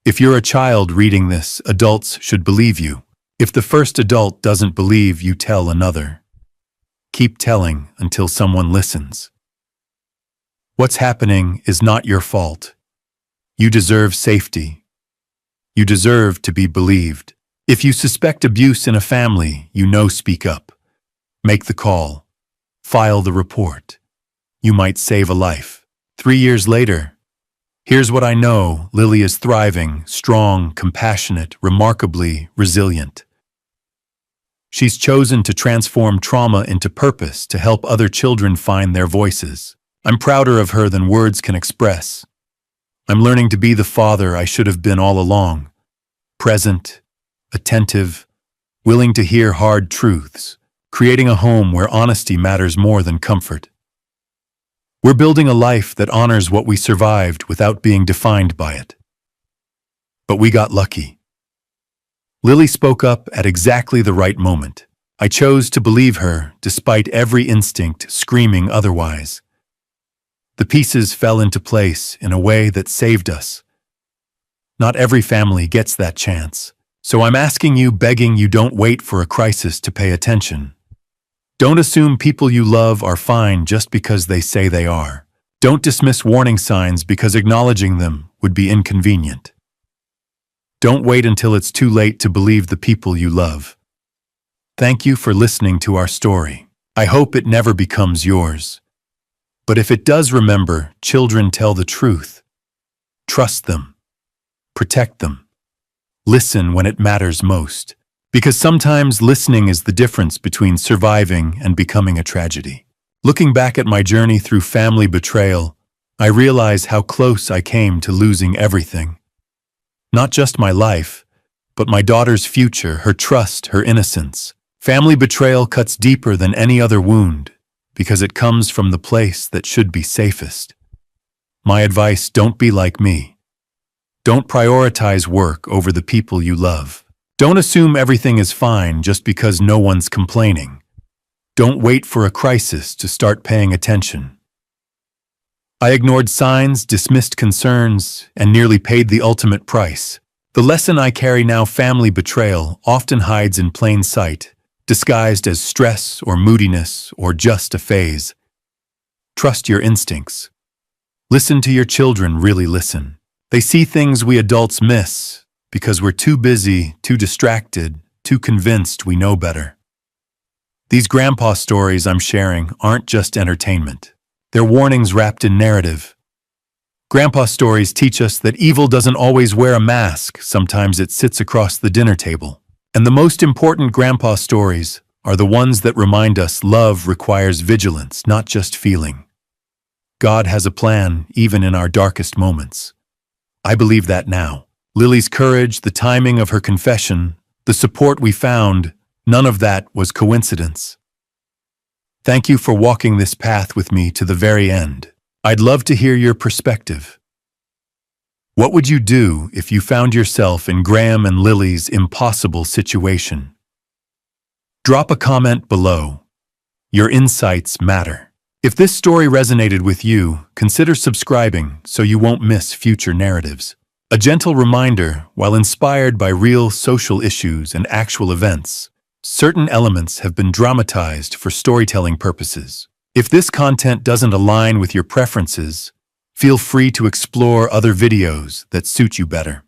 If you're a child reading this, adults should believe you. If the first adult doesn't believe you, tell another. Keep telling until someone listens. What's happening is not your fault. You deserve safety. You deserve to be believed. If you suspect abuse in a family, speak up. Make the call. File the report. You might save a life. 3 years later, here's what I know: Lily is thriving, strong, compassionate, remarkably resilient. She's chosen to transform trauma into purpose to help other children find their voices. I'm prouder of her than words can express. I'm learning to be the father I should have been all along. Present, attentive, willing to hear hard truths, creating a home where honesty matters more than comfort. We're building a life that honors what we survived without being defined by it. But we got lucky. Lily spoke up at exactly the right moment. I chose to believe her despite every instinct screaming otherwise. The pieces fell into place in a way that saved us. Not every family gets that chance. So I'm asking you, begging you, don't wait for a crisis to pay attention. Don't assume people you love are fine just because they say they are. Don't dismiss warning signs because acknowledging them would be inconvenient. Don't wait until it's too late to believe the people you love. Thank you for listening to our story. I hope it never becomes yours. But if it does, remember, children tell the truth. Trust them. Protect them. Listen when it matters most. Because sometimes listening is the difference between surviving and becoming a tragedy. Looking back at my journey through family betrayal, I realize how close I came to losing everything. Not just my life, but my daughter's future, her trust, her innocence. Family betrayal cuts deeper than any other wound, because it comes from the place that should be safest. My advice: don't be like me. Don't prioritize work over the people you love. Don't assume everything is fine just because no one's complaining. Don't wait for a crisis to start paying attention. I ignored signs, dismissed concerns, and nearly paid the ultimate price. The lesson I carry now: family betrayal often hides in plain sight, disguised as stress or moodiness or just a phase. Trust your instincts. Listen to your children, really listen. They see things we adults miss because we're too busy, too distracted, too convinced we know better. These grandpa stories I'm sharing aren't just entertainment. They're warnings wrapped in narrative. Grandpa stories teach us that evil doesn't always wear a mask, sometimes it sits across the dinner table. And the most important grandpa stories are the ones that remind us love requires vigilance, not just feeling. God has a plan, even in our darkest moments. I believe that now. Lily's courage, the timing of her confession, the support we found, none of that was coincidence. Thank you for walking this path with me to the very end. I'd love to hear your perspective. What would you do if you found yourself in Graham and Lily's impossible situation? Drop a comment below. Your insights matter. If this story resonated with you, consider subscribing so you won't miss future narratives. A gentle reminder, while inspired by real social issues and actual events, certain elements have been dramatized for storytelling purposes. If this content doesn't align with your preferences, feel free to explore other videos that suit you better.